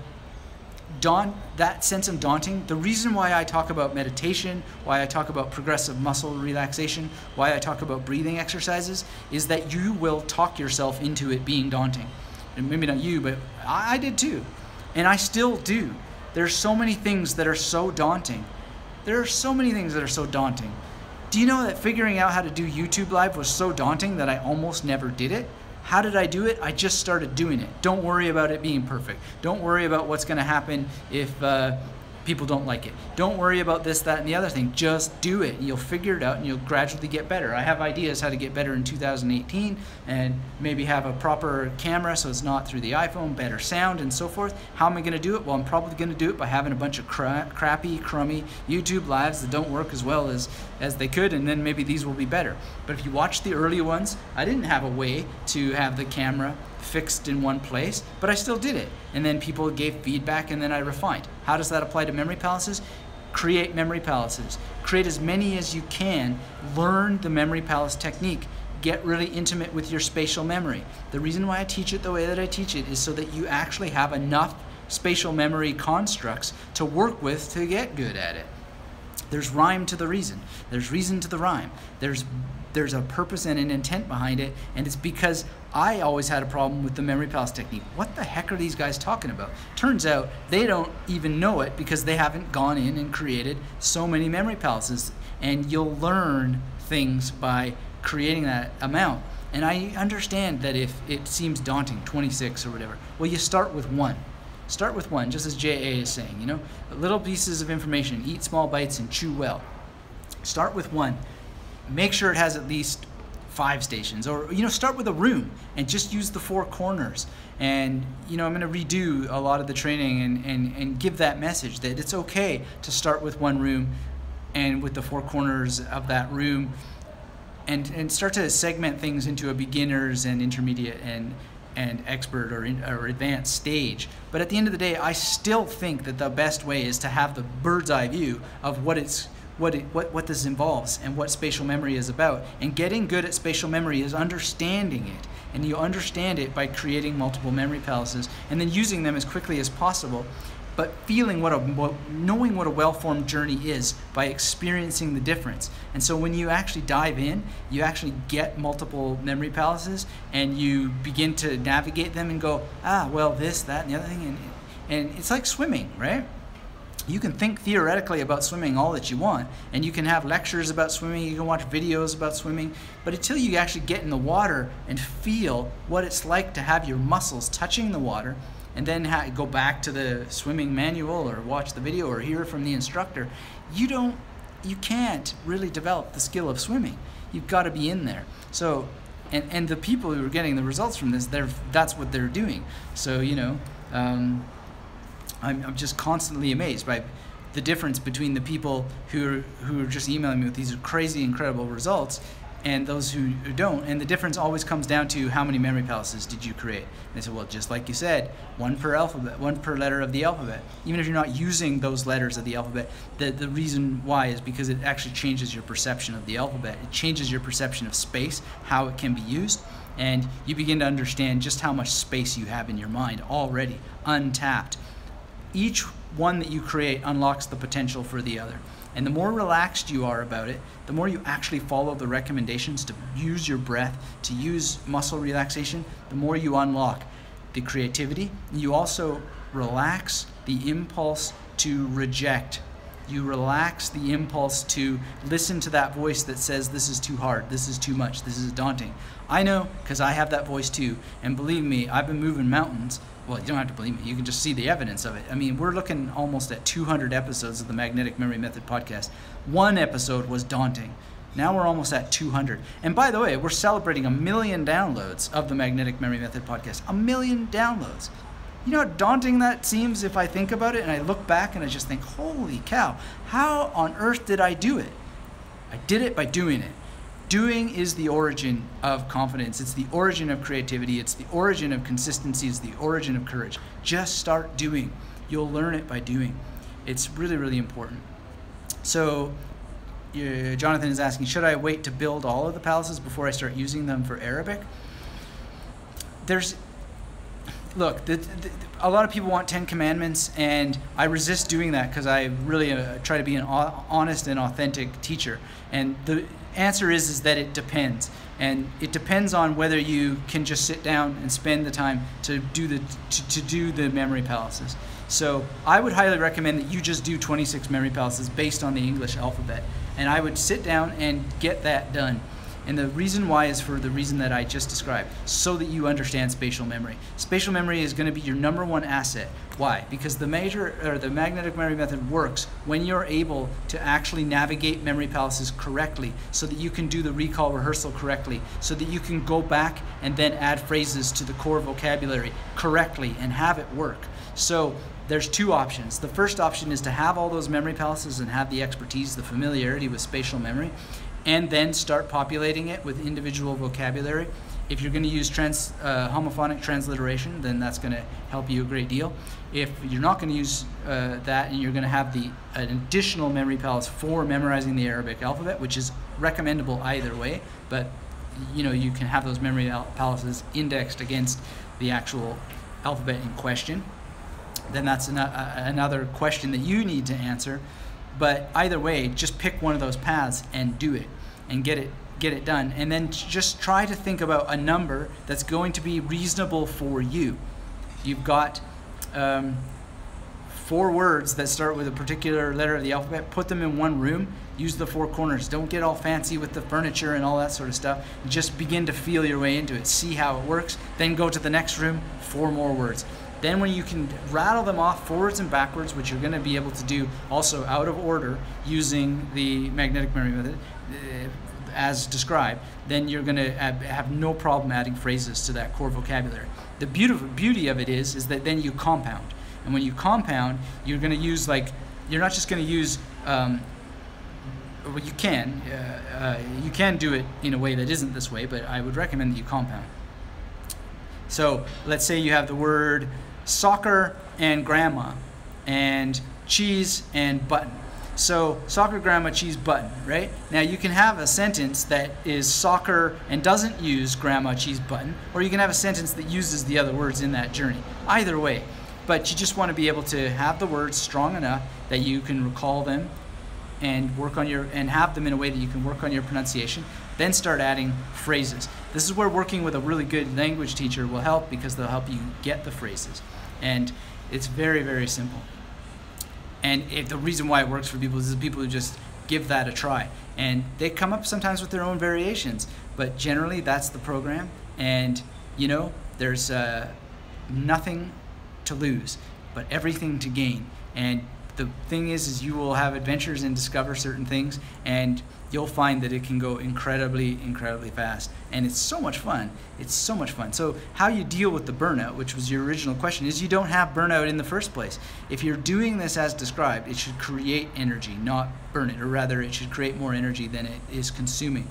that sense of daunting, the reason why I talk about meditation, why I talk about progressive muscle relaxation, why I talk about breathing exercises, is that you will talk yourself into it being daunting. And maybe not you, but I did too. And I still do. There's so many things that are so daunting. There are so many things that are so daunting. Do you know that figuring out how to do YouTube Live was so daunting that I almost never did it? How did I do it? I just started doing it. Don't worry about it being perfect. Don't worry about what's going to happen if people don't like it. Don't worry about this, that, and the other thing. Just do it. You'll figure it out and you'll gradually get better. I have ideas how to get better in 2018 and maybe have a proper camera so it's not through the iPhone, better sound and so forth. How am I going to do it? Well, I'm probably going to do it by having a bunch of crappy, crummy YouTube lives that don't work as well as they could, and then maybe these will be better. But if you watch the early ones, I didn't have a way to have the camera fixed in one place, but I still did it. And then people gave feedback and then I refined. How does that apply to memory palaces? Create memory palaces. Create as many as you can. Learn the memory palace technique. Get really intimate with your spatial memory. The reason why I teach it the way that I teach it is so that you actually have enough spatial memory constructs to work with to get good at it. There's rhyme to the reason. There's reason to the rhyme. There's a purpose and an intent behind it, and it's because I always had a problem with the memory palace technique. What the heck are these guys talking about? Turns out they don't even know it because they haven't gone in and created so many memory palaces, and you'll learn things by creating that amount. And I understand that if it seems daunting, 26 or whatever, well, you start with one. Start with one, just as J.A. is saying, you know, little pieces of information, eat small bites and chew well. Start with one. Make sure it has at least 5 stations, or, you know, start with a room and just use the 4 corners. And, you know, I'm going to redo a lot of the training and give that message that it's okay to start with one room and with the 4 corners of that room, and start to segment things into a beginners and intermediate and expert or advanced stage. But at the end of the day, I still think that the best way is to have the bird's eye view of what this involves and what spatial memory is about. And getting good at spatial memory is understanding it. And you understand it by creating multiple memory palaces and then using them as quickly as possible, but feeling knowing what a well-formed journey is by experiencing the difference. And so when you actually dive in, you actually get multiple memory palaces and you begin to navigate them and go, well, this, that, and the other thing. And it's like swimming, right? You can think theoretically about swimming all that you want, and you can have lectures about swimming, you can watch videos about swimming, but until you actually get in the water and feel what it's like to have your muscles touching the water, and then go back to the swimming manual or watch the video or hear from the instructor, you can't really develop the skill of swimming. You've got to be in there. So, and the people who are getting the results from this, that's what they're doing. So, you know, I'm just constantly amazed by the difference between the people who are just emailing me with these crazy, incredible results and those who don't. And the difference always comes down to how many memory palaces did you create. And they said, well, just like you said, one per letter of the alphabet. Even if you're not using those letters of the alphabet, the reason why is because it actually changes your perception of the alphabet. It changes your perception of space, how it can be used, and you begin to understand just how much space you have in your mind already, untapped. Each one that you create unlocks the potential for the other. And the more relaxed you are about it, the more you actually follow the recommendations to use your breath, to use muscle relaxation, the more you unlock the creativity. You also relax the impulse to reject. You relax the impulse to listen to that voice that says, this is too hard, this is too much, this is daunting. I know, because I have that voice too. And believe me, I've been moving mountains. Well, you don't have to believe me. You can just see the evidence of it. I mean, we're looking almost at 200 episodes of the Magnetic Memory Method podcast. One episode was daunting. Now we're almost at 200. And by the way, we're celebrating 1 million downloads of the Magnetic Memory Method podcast. 1 million downloads. You know how daunting that seems if I think about it and I look back and I just think, holy cow, how on earth did I do it? I did it by doing it. Doing is the origin of confidence. It's the origin of creativity. It's the origin of consistency. It's the origin of courage. Just start doing. You'll learn it by doing. It's really, really important. So Jonathan is asking, should I wait to build all of the palaces before I start using them for Arabic? Look, a lot of people want 10 commandments, and I resist doing that because I really try to be an honest and authentic teacher. And the answer is that it depends. And it depends on whether you can just sit down and spend the time to do the memory palaces. So I would highly recommend that you just do 26 memory palaces based on the English alphabet. And I would sit down and get that done. And the reason why is for the reason that I just described, so that you understand spatial memory. Spatial memory is going to be your #1 asset. Why? Because the magnetic memory method works when you're able to actually navigate memory palaces correctly, so that you can do the recall rehearsal correctly, so that you can go back and then add phrases to the core vocabulary correctly and have it work. So there's 2 options. The first option is to have all those memory palaces and have the expertise, the familiarity with spatial memory, and then start populating it with individual vocabulary. If you're going to use homophonic transliteration, then that's going to help you a great deal. If you're not going to use that, and you're going to have an additional memory palace for memorizing the Arabic alphabet, which is recommendable either way, but you can have those memory palaces indexed against the actual alphabet in question. Then that's another question that you need to answer. But either way, just pick one of those paths and do it, and get it done. And then just try to think about a number that's going to be reasonable for you. You've got 4 words that start with a particular letter of the alphabet. Put them in one room. Use the 4 corners. Don't get all fancy with the furniture and all that sort of stuff. Just begin to feel your way into it. See how it works. Then go to the next room. 4 more words. Then when you can rattle them off forwards and backwards, which you're going to be able to do also out of order using the magnetic memory method as described, then you're going to have no problem adding phrases to that core vocabulary. The beauty of it is that then you compound. And when you compound, you're going to use, you're not just going to use, well, you can do it in a way that isn't this way, but I would recommend that you compound. So let's say you have the word soccer and grandma, and cheese and button. So soccer, grandma, cheese, button, right? Now you can have a sentence that is soccer and doesn't use grandma, cheese, button, or you can have a sentence that uses the other words in that journey. Either way, but you just want to be able to have the words strong enough that you can recall them and have them in a way that you can work on your pronunciation. Then start adding phrases. This is where working with a really good language teacher will help, because they'll help you get the phrases. And it's very, very simple. And the reason why it works for people is the people who just give that a try. And they come up sometimes with their own variations, but generally that's the program. And there's nothing to lose, but everything to gain. And the thing is you will have adventures and discover certain things, and you'll find that it can go incredibly, incredibly fast. And it's so much fun. It's so much fun. So how you deal with the burnout, which was your original question, is you don't have burnout in the first place. If you're doing this as described, it should create energy, not burn it, or rather it should create more energy than it is consuming.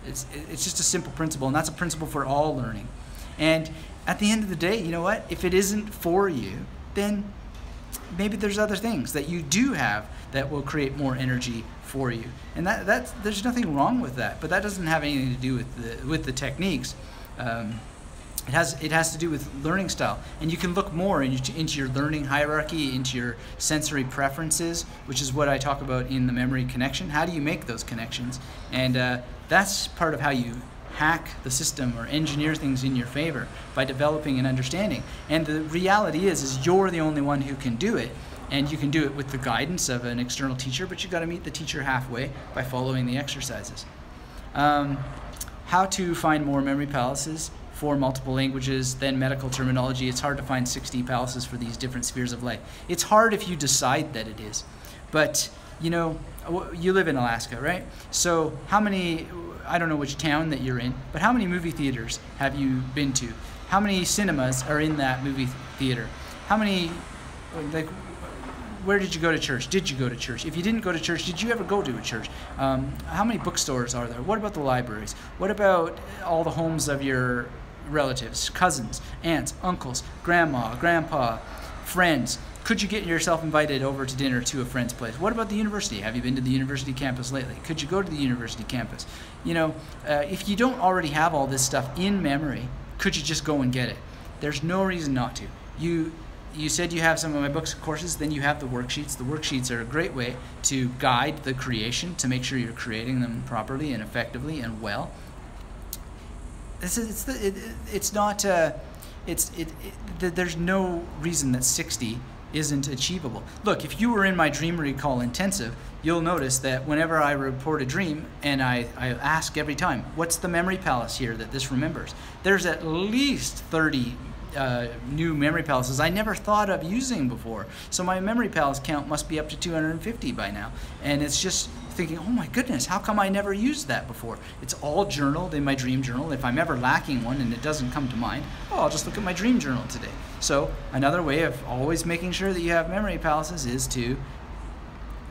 It's just a simple principle, and that's a principle for all learning. And at the end of the day, you know what? If it isn't for you, then maybe there's other things that you do have that will create more energy for you, and there's nothing wrong with that. But that doesn't have anything to do with the techniques. It has to do with learning style, and you can look more into your learning hierarchy, into your sensory preferences, which is what I talk about in the memory connection. How do you make those connections? And that's part of how you hack the system or engineer things in your favor, by developing an understanding. And the reality is you're the only one who can do it, and you can do it with the guidance of an external teacher, but you've got to meet the teacher halfway by following the exercises. How to find more memory palaces for multiple languages, then medical terminology. It's hard to find 60 palaces for these different spheres of life. It's hard if you decide that it is. But you live in Alaska, right? So how many, I don't know which town that you're in, but how many movie theaters have you been to? How many cinemas are in that movie theater? How many, where did you go to church? Did you go to church? If you didn't go to church, did you ever go to a church? How many bookstores are there? What about the libraries? What about all the homes of your relatives, cousins, aunts, uncles, grandma, grandpa, friends? Could you get yourself invited over to dinner to a friend's place? What about the university? Have you been to the university campus lately? Could you go to the university campus? If you don't already have all this stuff in memory, could you just go and get it? There's no reason not to. You said you have some of my books and courses, then you have the worksheets. The worksheets are a great way to guide the creation, to make sure you're creating them properly and effectively and well. There's no reason that 60 isn't achievable. Look, if you were in my dream recall intensive, you'll notice that whenever I report a dream and I ask every time, what's the memory palace here that this remembers? There's at least 30 new memory palaces I never thought of using before. So my memory palace count must be up to 250 by now. And it's just thinking, oh my goodness, how come I never used that before? It's all journaled in my dream journal. If I'm ever lacking one and it doesn't come to mind, oh, I'll just look at my dream journal today. So another way of always making sure that you have memory palaces is to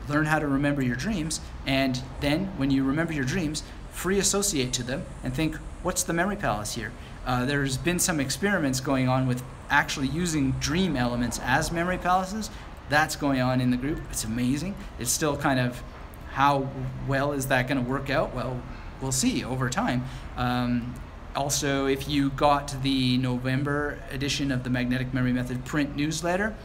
learn how to remember your dreams, and then when you remember your dreams, free associate to them and think, what's the memory palace here? There's been some experiments going on with actually using dream elements as memory palaces. That's going on in the group. It's amazing. It's still kind of, how well is that going to work out? Well, we'll see over time. Also, if you got the November edition of the Magnetic Memory Method print newsletter,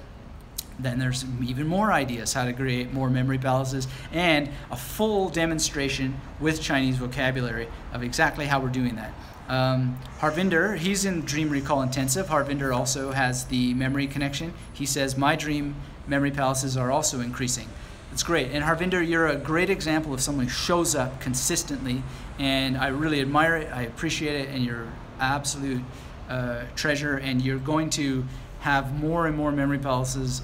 then there's even more ideas how to create more memory palaces and a full demonstration with Chinese vocabulary of exactly how we're doing that. Harvinder, he's in Dream Recall Intensive. Harvinder also has the memory connection. He says, my dream memory palaces are also increasing. It's great. And Harvinder, you're a great example of someone who shows up consistently, and I really admire it, I appreciate it, and you're absolute treasure, and you're going to have more and more memory palaces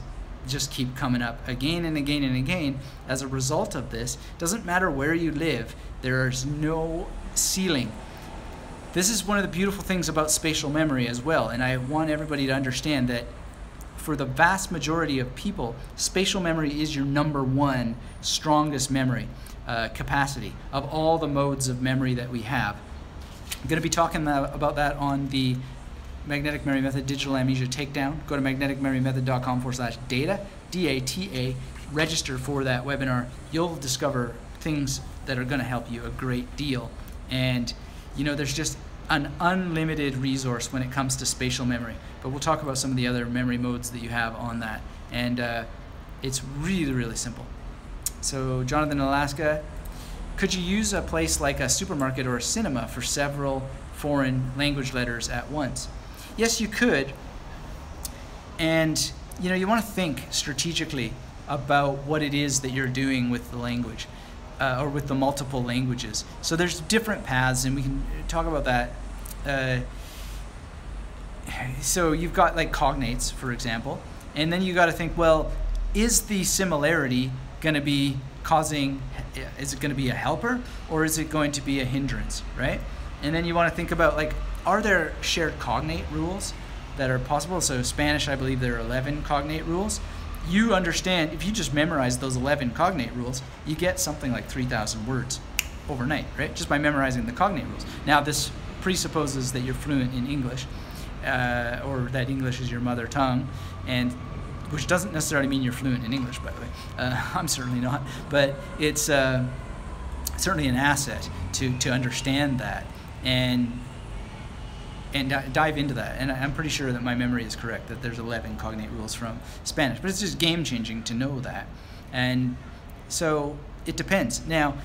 just keep coming up again and again and again as a result of this. Doesn't matter where you live, there's no ceiling. This is one of the beautiful things about spatial memory as well, and I want everybody to understand that for the vast majority of people, spatial memory is your #1 strongest memory capacity of all the modes of memory that we have. I'm going to be talking about that on the Magnetic Memory Method Digital Amnesia Takedown. Go to magneticmemorymethod.com/data, D-A-T-A, register for that webinar. You'll discover things that are going to help you a great deal. And you know, there's just an unlimited resource when it comes to spatial memory. But we'll talk about some of the other memory modes that you have on that. And it's really, really simple. So Jonathan in Alaska, could you use a place like a supermarket or a cinema for several foreign language letters at once? Yes, you could. And you know, you want to think strategically about what it is that you're doing with the language or with the multiple languages. So there's different paths, and we can talk about that. So you've got like cognates, for example, and then you got to think, well, is the similarity going to be causing, is it going to be a helper or is it going to be a hindrance, right? And then you want to think about, like, are there shared cognate rules that are possible? So Spanish, I believe there are 11 cognate rules. You understand, if you just memorize those 11 cognate rules, you get something like 3,000 words overnight, right? Just by memorizing the cognate rules. Now, this presupposes that you're fluent in English, or that English is your mother tongue, and which doesn't necessarily mean you're fluent in English, by the way. I'm certainly not, but it's certainly an asset to understand that and dive into that. And I'm pretty sure that my memory is correct, that there's 11 cognate rules from Spanish, but it's just game-changing to know that. And so it depends. Now,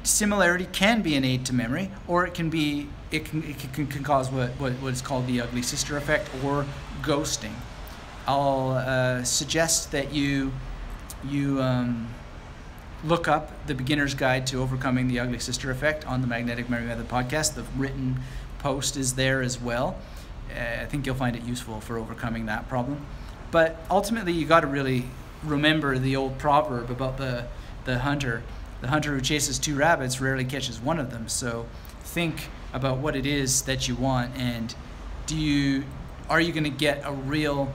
similarity can be an aid to memory, or it can be, it can cause what is called the ugly sister effect or ghosting. I'll suggest that you look up the Beginner's Guide to Overcoming the Ugly Sister Effect on the Magnetic Memory Method podcast. The written post is there as well. I think you'll find it useful for overcoming that problem. But ultimately, you got to really remember the old proverb about the hunter. The hunter who chases 2 rabbits rarely catches one of them. So think about what it is that you want, and are you going to get a real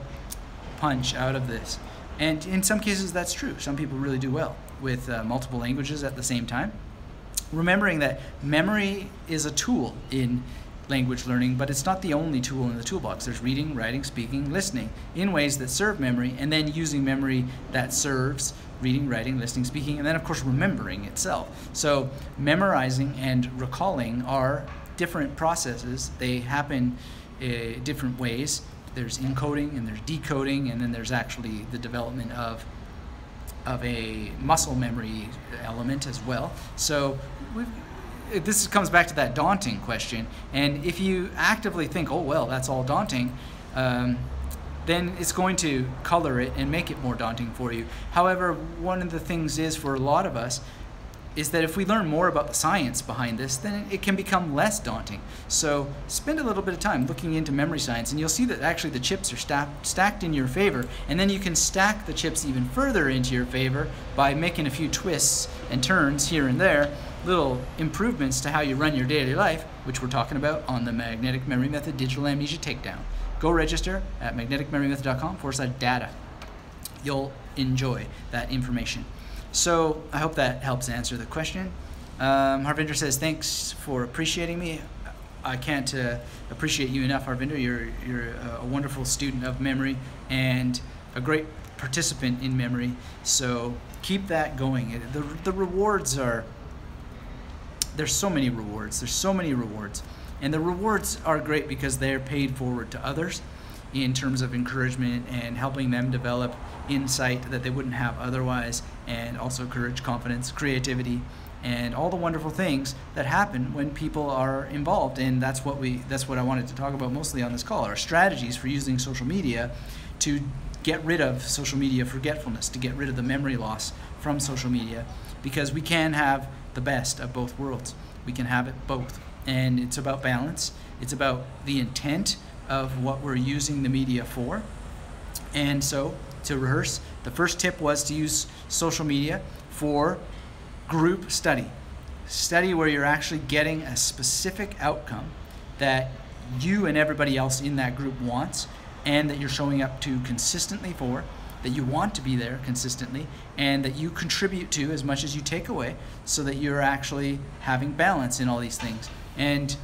punch out of this? And in some cases, that's true. Some people really do well with multiple languages at the same time. Remembering that memory is a tool in language learning, but it's not the only tool in the toolbox. There's reading, writing, speaking, listening in ways that serve memory, and then using memory that serves reading, writing, listening, speaking, and then of course remembering itself. So memorizing and recalling are different processes. They happen different ways. There's encoding and there's decoding, and then there's actually the development of a muscle memory element as well. So this comes back to that daunting question, and if you actively think, oh well, that's all daunting, then it's going to color it and make it more daunting for you. However, one of the things is for a lot of us is that if we learn more about the science behind this, then it can become less daunting. So spend a little bit of time looking into memory science, and you'll see that actually the chips are stacked in your favor, and then you can stack the chips even further into your favor by making a few twists and turns here and there, little improvements to how you run your daily life, which we're talking about on the Magnetic Memory Method Digital Amnesia Takedown. Go register at magneticmemorymethod.com/data. You'll enjoy that information. So I hope that helps answer the question. Harvinder says, thanks for appreciating me. I can't appreciate you enough, Harvinder. You're a wonderful student of memory and a great participant in memory. So keep that going. The rewards are, there's so many rewards. There's so many rewards. And the rewards are great because they're paid forward to others in terms of encouragement and helping them develop insight that they wouldn't have otherwise, and also courage, confidence, creativity, and all the wonderful things that happen when people are involved. And that's what I wanted to talk about mostly on this call, our strategies for using social media to get rid of social media forgetfulness, to get rid of the memory loss from social media, because we can have the best of both worlds. We can have it both. And it's about balance. It's about the intent of what we're using the media for. And so, to rehearse, the first tip was to use social media for group study. Study where you're actually getting a specific outcome that you and everybody else in that group wants, and that you're showing up to consistently for, that you want to be there consistently, and that you contribute to as much as you take away, so that you're actually having balance in all these things. And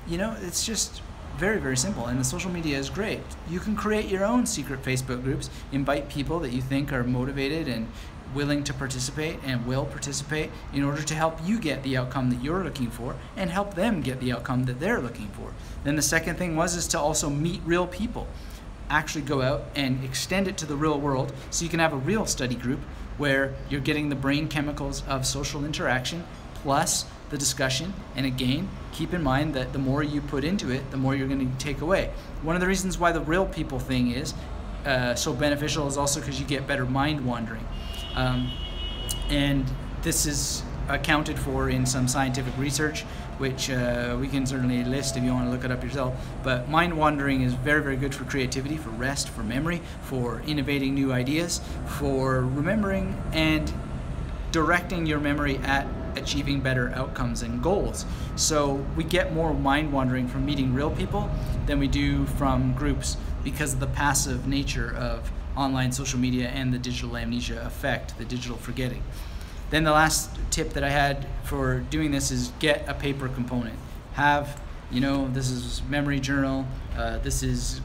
you know, it's just very, very simple, and the social media is great. You can create your own secret Facebook groups, invite people that you think are motivated and willing to participate and will participate in order to help you get the outcome that you're looking for and help them get the outcome that they're looking for. Then the second thing is to also meet real people. Actually go out and extend it to the real world, so you can have a real study group where you're getting the brain chemicals of social interaction plus the discussion. And again, keep in mind that the more you put into it, the more you're going to take away. One of the reasons why the real people thing is so beneficial is also because you get better mind wandering. And this is accounted for in some scientific research, which we can certainly list if you want to look it up yourself. But mind wandering is very, very good for creativity, for rest, for memory, for innovating new ideas, for remembering and directing your memory at achieving better outcomes and goals. So we get more mind wandering from meeting real people than we do from groups, because of the passive nature of online social media and the digital amnesia effect, the digital forgetting. Then the last tip that I had for doing this is get a paper component. Have, you know, this is memory journal, this is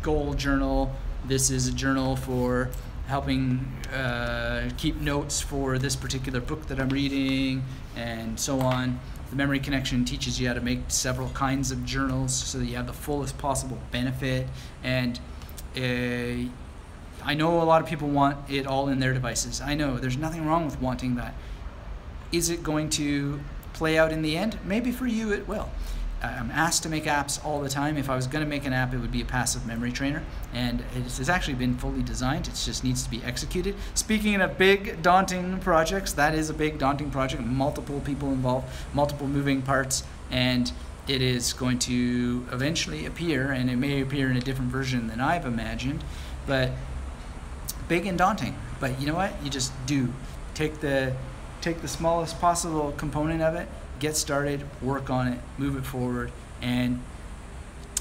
goal journal, this is a journal for helping keep notes for this particular book that I'm reading, and so on. The Memory Connection teaches you how to make several kinds of journals so that you have the fullest possible benefit. And I know a lot of people want it all in their devices. I know, there's nothing wrong with wanting that. Is it going to play out in the end? Maybe for you it will. I'm asked to make apps all the time. If I was going to make an app, it would be a passive memory trainer, and it's actually been fully designed. It just needs to be executed. Speaking of big, daunting projects, that is a big, daunting project. Multiple people involved, multiple moving parts, and it is going to eventually appear, and it may appear in a different version than I've imagined, but big and daunting. But you know what? You just do. Take the smallest possible component of it, get started, work on it, move it forward. And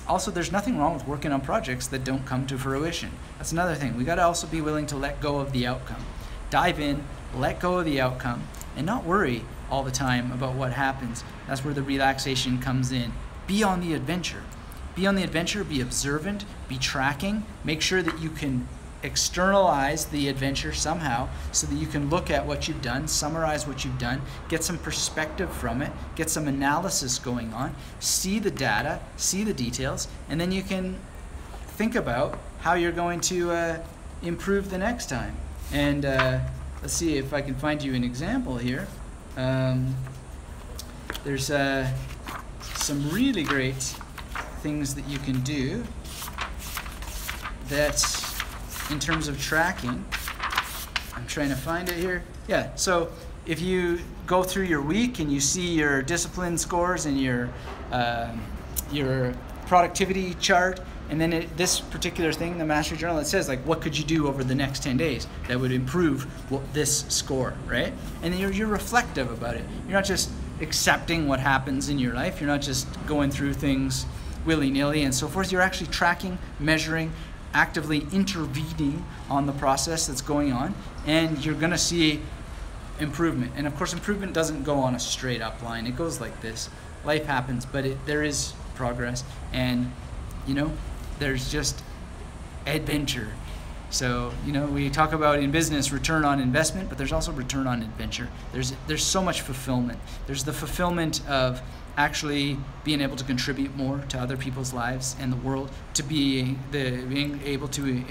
also, there's nothing wrong with working on projects that don't come to fruition. That's another thing. We got to also be willing to let go of the outcome. Dive in, let go of the outcome, and not worry all the time about what happens. That's where the relaxation comes in. Be on the adventure. Be on the adventure, be observant, be tracking. Make sure that you can externalize the adventure somehow so that you can look at what you've done, summarize what you've done, get some perspective from it, get some analysis going on, see the data, see the details, and then you can think about how you're going to improve the next time. And let's see if I can find you an example here. There's some really great things that you can do that's in terms of tracking. I'm trying to find it here. Yeah, so if you go through your week and you see your discipline scores and your productivity chart, and then this particular thing, the Mastery Journal, it says like, what could you do over the next 10 days that would improve this score, right? And then you're reflective about it. You're not just accepting what happens in your life. You're not just going through things willy-nilly and so forth. You're actually tracking, measuring, actively intervening on the process that's going on, and you're going to see improvement. And of course, improvement doesn't go on a straight up line. It goes like this. Life happens, but there is progress, and there's just adventure. So we talk about in business return on investment, but there's also return on adventure. There's so much fulfillment. There's the fulfillment of actually being able to contribute more to other people's lives and the world, to being able to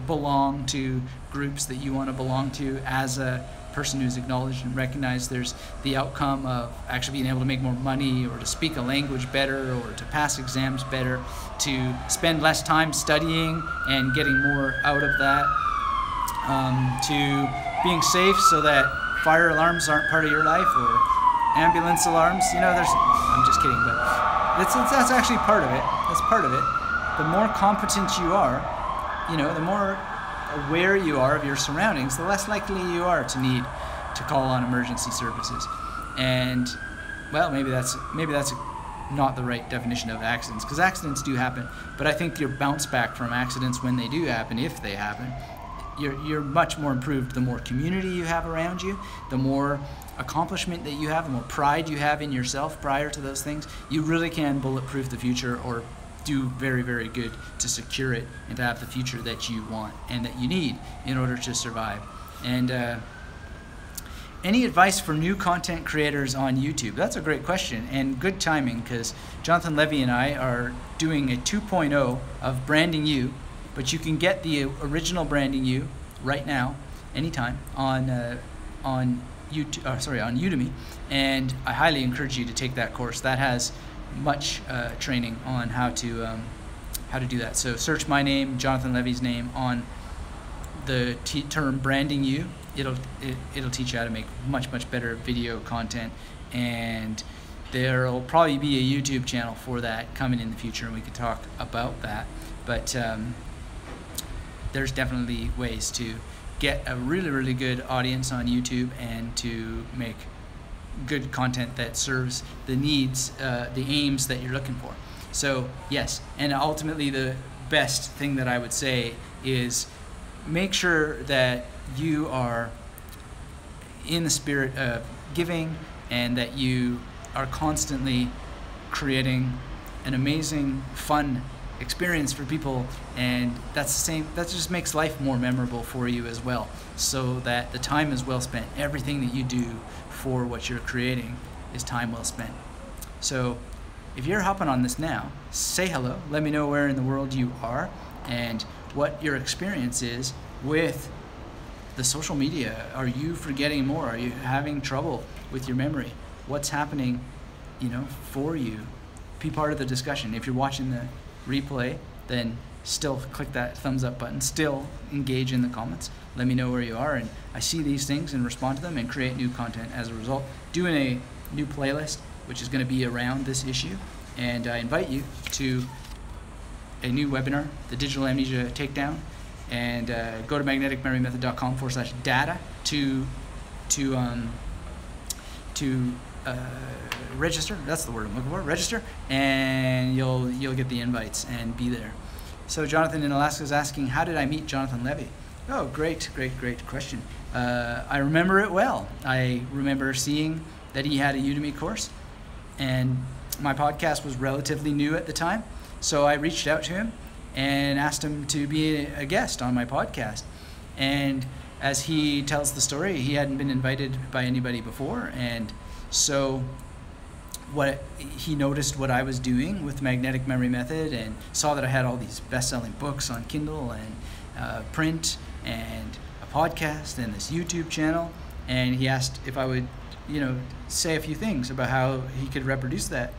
belong to groups that you want to belong to as a person who's acknowledged and recognized. There's the outcome of actually being able to make more money, or to speak a language better, or to pass exams better, to spend less time studying and getting more out of that, to being safe so that fire alarms aren't part of your life, or ambulance alarms. I'm just kidding, but that's actually part of it. That's part of it. The more competent you are, the more aware you are of your surroundings, the less likely you are to need to call on emergency services. And well, maybe that's not the right definition of accidents, because accidents do happen, but I think your bounce back from accidents, when they do happen, if they happen, you're much more improved the more community you have around you, the more accomplishment that you have, the more pride you have in yourself prior to those things. You really can bulletproof the future, or do very, very good to secure it and to have the future that you want and that you need in order to survive. And any advice for new content creators on YouTube? That's a great question, and good timing, because Jonathan Levy and I are doing a 2.0 of Branding You, but you can get the original Branding You right now, anytime, on YouTube, on Udemy, and I highly encourage you to take that course. That has much training on how to do that. So search my name, Jonathan Levy's name, on the term Branding You. It'll teach you how to make much better video content, and there'll probably be a YouTube channel for that coming in the future, and we could talk about that. But there's definitely ways to get a really good audience on YouTube and to make good content that serves the needs, the aims that you're looking for. So yes, and ultimately the best thing that I would say is make sure that you are in the spirit of giving, and that you are constantly creating an amazing, fun experience for people, and that just makes life more memorable for you as well, so that the time is well spent. Everything that you do for what you're creating is time well spent. So if you're hopping on this now, say hello. Let me know where in the world you are and what your experience is with the social media. Are you forgetting more? Are you having trouble with your memory? What's happening, for you? Be part of the discussion. If you're watching the replay, then still click that thumbs up button, still engage in the comments. Let me know where you are, and I see these things and respond to them and create new content as a result. Doing a new playlist, which is going to be around this issue, and I invite you to a new webinar, the Digital Amnesia Takedown, and go to magneticmemorymethod.com/data to register. That's the word I'm looking for. Register, and you'll get the invites and be there. So Jonathan in Alaska is asking, how did I meet Jonathan Levy? Oh, great question. I remember it well. I remember seeing that he had a Udemy course, and my podcast was relatively new at the time, so I reached out to him and asked him to be a guest on my podcast. And as he tells the story, he hadn't been invited by anybody before, and so he noticed what I was doing with Magnetic Memory Method, and saw that I had all these best-selling books on Kindle and print, and a podcast, and this YouTube channel, and he asked if I would, say a few things about how he could reproduce that.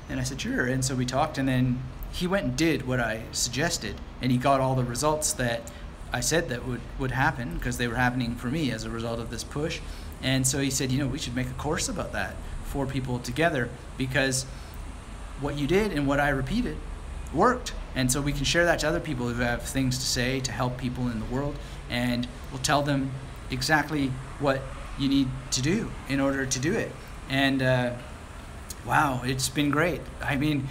And I said sure, and so we talked, and then he went and did what I suggested, and he got all the results that I said that would happen, because they were happening for me as a result of this push. And so he said, we should make a course about that for people together, because what you did and what I repeated worked. And so we can share that to other people who have things to say to help people in the world, and we'll tell them exactly what you need to do in order to do it. And wow, it's been great. I mean,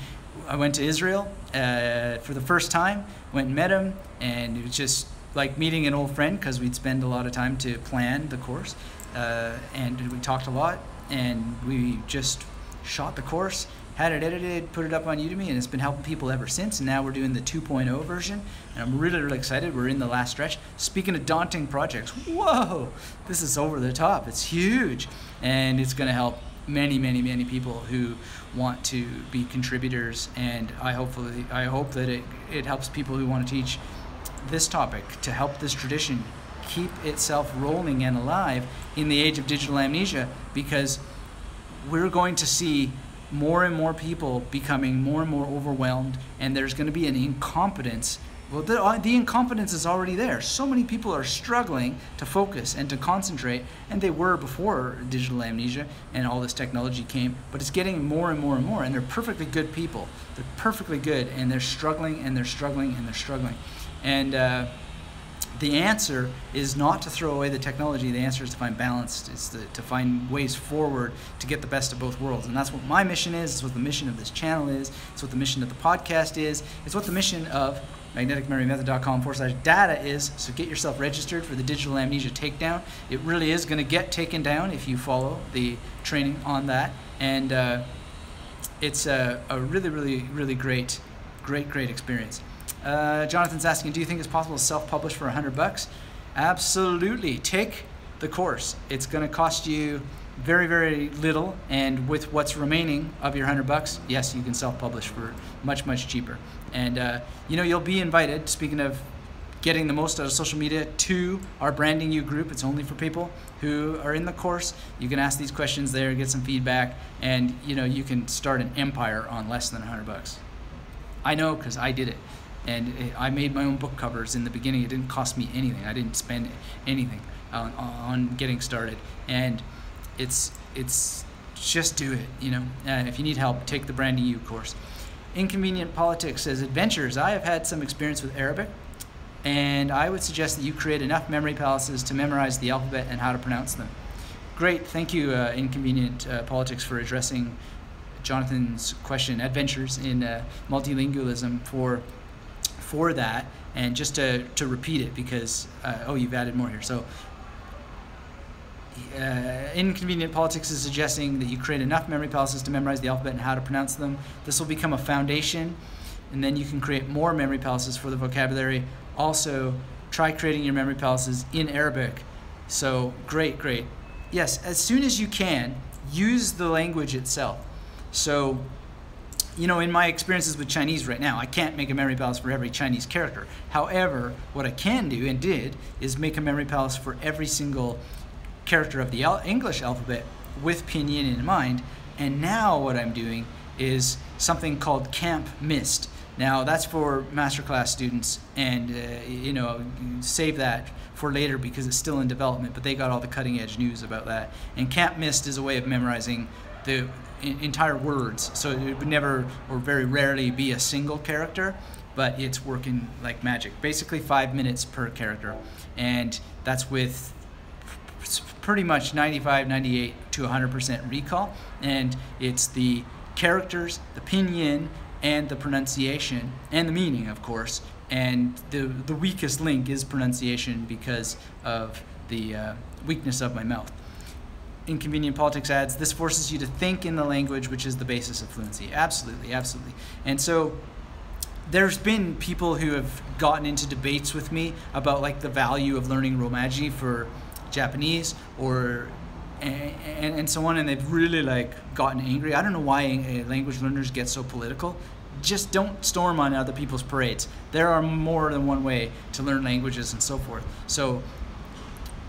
I went to Israel for the first time, went and met him, and it was just like meeting an old friend, because we'd spend a lot of time to plan the course, and we talked a lot, and we just shot the course, had it edited, put it up on Udemy, and it's been helping people ever since. And now we're doing the 2.0 version, and I'm really, really excited. We're in the last stretch. Speaking of daunting projects, whoa, this is over the top. It's huge, and it's going to help many, many, many people who want to be contributors. And I hope that it helps people who want to teach this topic, to help this tradition keep itself rolling and alive in the age of digital amnesia, because we're going to see more and more people becoming more and more overwhelmed, and there's going to be an incompetence. Well, the incompetence is already there. So many people are struggling to focus and to concentrate, and they were before digital amnesia and all this technology came, but it's getting more and more and more, and they're perfectly good people. They're perfectly good, and they're struggling, and they're struggling, and they're struggling. And the answer is not to throw away the technology. The answer is to find balance. It's to find ways forward to get the best of both worlds. And that's what my mission is. It's what the mission of this channel is. It's what the mission of the podcast is. It's what the mission of magneticmemorymethod.com/data is. So get yourself registered for the Digital Amnesia Takedown. It really is going to get taken down if you follow the training on that. And it's a really, really, really great experience. Jonathan's asking, do you think it's possible to self-publish for $100? Absolutely. Take the course. It's going to cost you very, very little, and with what's remaining of your $100, yes, you can self-publish for much, much cheaper. And you'll be invited, speaking of getting the most out of social media, to our Branding You group. It's only for people who are in the course. You can ask these questions there, get some feedback, and you can start an empire on less than $100. I know, because I did it. And I made my own book covers in the beginning. It didn't cost me anything. I didn't spend anything on getting started. And it's just do it, And if you need help, take the Branding You course. Inconvenient Politics says, adventures. I have had some experience with Arabic, and I would suggest that you create enough memory palaces to memorize the alphabet and how to pronounce them. Great. Thank you, Inconvenient Politics, for addressing Jonathan's question. Adventures in multilingualism for that, and just to repeat it, because you've added more here. So Inconvenient Politics is suggesting that you create enough memory palaces to memorize the alphabet and how to pronounce them. This will become a foundation, and then you can create more memory palaces for the vocabulary. Also, try creating your memory palaces in Arabic. So great. Yes, as soon as you can, use the language itself. So in my experiences with Chinese right now, I can't make a memory palace for every Chinese character. However, what I can do, and did, is make a memory palace for every single character of the English alphabet with pinyin in mind. And now what I'm doing is something called Camp Mist. Now that's for masterclass students, and save that for later because it's still in development, but they got all the cutting edge news about that. And Camp Mist is a way of memorizing the entire words, so it would never or very rarely be a single character, but it's working like magic. Basically 5 minutes per character, and that's with pretty much 95, 98 to 100% recall, and it's the characters, the pinyin, and the pronunciation, and the meaning, of course, and the weakest link is pronunciation because of the weakness of my mouth. Inconvenient Politics adds, this forces you to think in the language, which is the basis of fluency. Absolutely. And so there's been people who have gotten into debates with me about like the value of learning Romaji for Japanese and so on, and they've really gotten angry. I don't know why language learners get so political. Just don't storm on other people's parades. There are more than one way to learn languages and so forth. So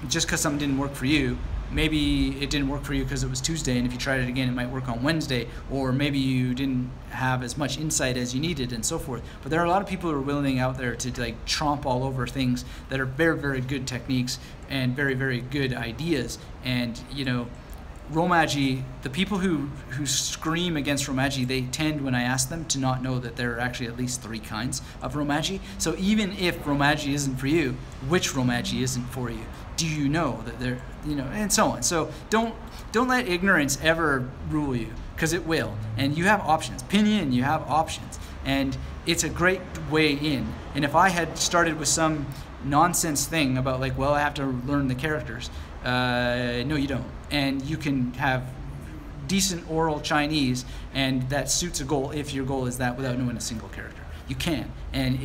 just because something didn't work for you maybe it didn't work for you because it was Tuesday, and if you tried it again, it might work on Wednesday, or maybe you didn't have as much insight as you needed, and so forth. But there are a lot of people who are willing out there to like tromp all over things that are very, very good techniques and very, very good ideas. And you know, Romaji, the people who scream against Romaji, they tend, when I ask them, to not know that there are actually at least 3 kinds of Romaji. So even if Romaji isn't for you, which Romaji isn't for you? Do you know that they're, you know, and so on. So don't let ignorance ever rule you, because it will. And you have options. Pinyin, you have options. And it's a great way in. And if I had started with some nonsense thing about like, well, I have to learn the characters, no, you don't. And you can have decent oral Chinese, and that suits a goal if your goal is that, without knowing a single character. You can, and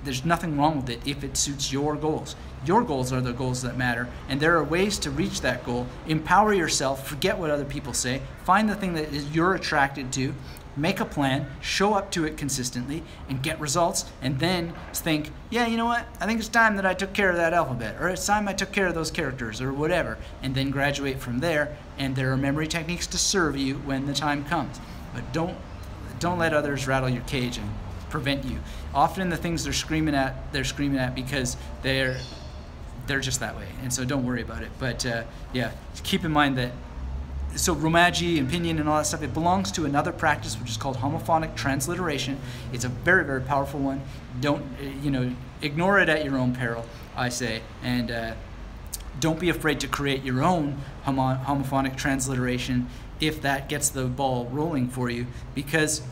there's nothing wrong with it if it suits your goals. Your goals are the goals that matter, and there are ways to reach that goal. Empower yourself, forget what other people say, find the thing that you're attracted to, make a plan, show up to it consistently, and get results, and then think, yeah, you know what, I think it's time that I took care of that alphabet, or it's time I took care of those characters, or whatever, and then graduate from there. And there are memory techniques to serve you when the time comes. But don't let others rattle your cage and prevent you. Often the things they're screaming at because they're just that way, and so don't worry about it. But yeah, keep in mind that, so Romaji and Pinyin and all that stuff, it belongs to another practice which is called homophonic transliteration. It's a very, very powerful one. Don't, you know, ignore it at your own peril, I say, and don't be afraid to create your own homophonic transliteration if that gets the ball rolling for you, because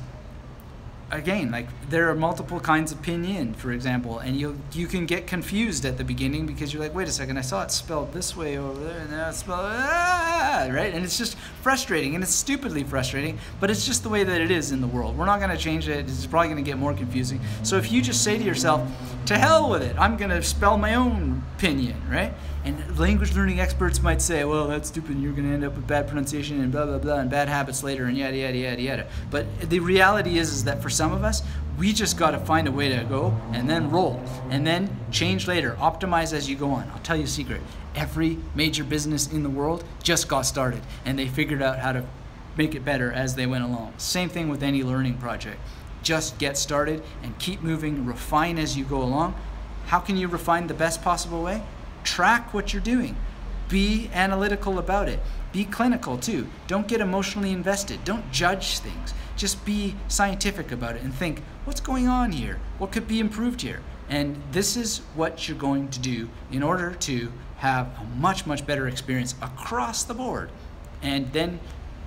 again, like, there are multiple kinds of pinyin, for example, and you can get confused at the beginning because you're like, wait a second, I saw it spelled this way over there, and now it's spelled right? And it's just frustrating, and it's stupidly frustrating, but it's just the way that it is in the world. We're not going to change it. It's probably going to get more confusing. So if you just say to yourself, to hell with it, I'm going to spell my own pinyin, right? And language learning experts might say, well, that's stupid, and you're going to end up with bad pronunciation and blah, blah, blah, and bad habits later, and yada, yada, yada, yada. But the reality is that for some of us, we just got to find a way to go and then roll, and then change later, optimize as you go on. I'll tell you a secret. Every major business in the world just got started, and they figured out how to make it better as they went along. Same thing with any learning project. Just get started and keep moving, refine as you go along. How can you refine the best possible way? Track what you're doing. Be analytical about it. Be clinical too. Don't get emotionally invested. Don't judge things. Just be scientific about it and think, what's going on here? What could be improved here? And this is what you're going to do in order to have a much, much better experience across the board. And then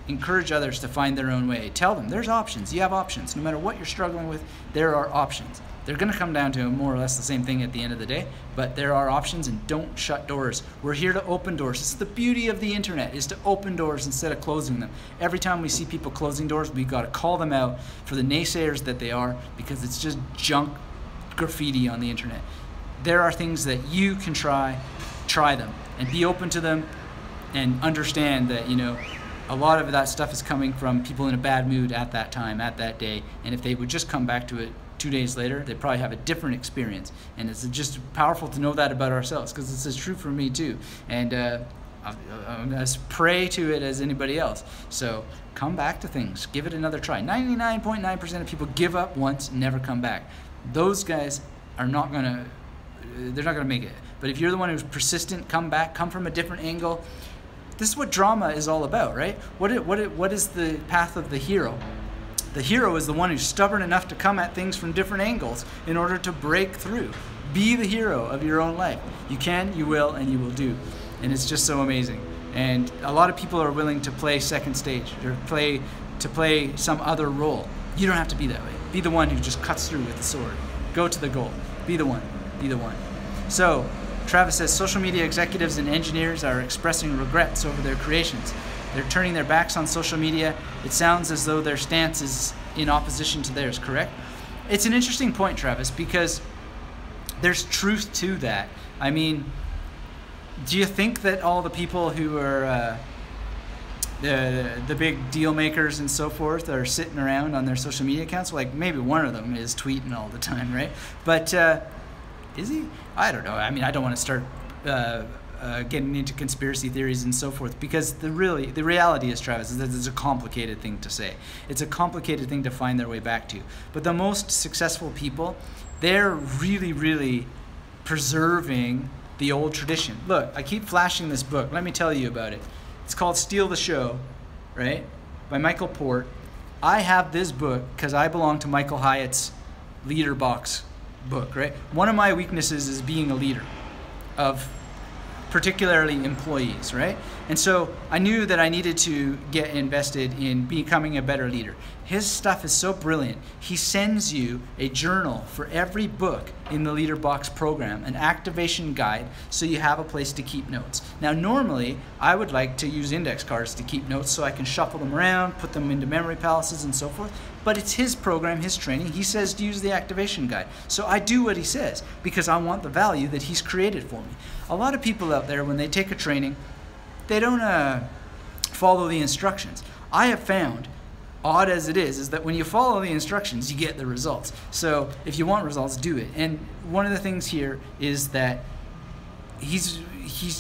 encourage others to find their own way. Tell them there's options. You have options. No matter what you're struggling with, there are options. They're going to come down to more or less the same thing at the end of the day, but there are options, and don't shut doors. We're here to open doors. This is the beauty of the internet, is to open doors instead of closing them. Every time we see people closing doors, we've got to call them out for the naysayers that they are, because it's just junk graffiti on the internet. There are things that you can try them, and be open to them, and understand that, you know, a lot of that stuff is coming from people in a bad mood at that time, at that day, and if they would just come back to it 2 days later, they'd probably have a different experience. And it's just powerful to know that about ourselves, because it's as true for me too. And I'm as prey to it as anybody else. So come back to things. Give it another try. 99.9% of people give up once, never come back. Those guys are not going to, they're not going to make it. But if you're the one who's persistent, come back, come from a different angle. This is what drama is all about, right? What is the path of the hero? The hero is the one who's stubborn enough to come at things from different angles in order to break through. Be the hero of your own life. You can, you will, and you will do. And it's just so amazing. And a lot of people are willing to play second stage, or play some other role. You don't have to be that way. Be the one who just cuts through with the sword. Go to the goal. Be the one. Be the one. So, Travis says, social media executives and engineers are expressing regrets over their creations. They're turning their backs on social media. It sounds as though their stance is in opposition to theirs, correct? It's an interesting point, Travis, because there's truth to that. I mean, do you think that all the people who are the big deal makers and so forth are sitting around on their social media accounts? Like, maybe one of them is tweeting all the time, right? But is he? I don't know. I mean, I don't want to start getting into conspiracy theories and so forth, because the reality is, Travis, is that it's a complicated thing to say. It's a complicated thing to find their way back to. But the most successful people, they're really, really preserving the old tradition. Look, I keep flashing this book. Let me tell you about it. It's called Steal the Show, right? By Michael Port. I have this book because I belong to Michael Hyatt's Leader Box book, right? One of my weaknesses is being a leader of particularly employees, right? And so I knew that I needed to get invested in becoming a better leader. His stuff is so brilliant. He sends you a journal for every book in the Leader Box program, an activation guide, so you have a place to keep notes. Now, normally, I would like to use index cards to keep notes so I can shuffle them around, put them into memory palaces and so forth, but it's his program, his training. He says to use the activation guide. So I do what he says because I want the value that he's created for me. A lot of people out there, when they take a training, they don't follow the instructions. I have found, odd as it is that when you follow the instructions, you get the results. So if you want results, do it. And one of the things here is that he's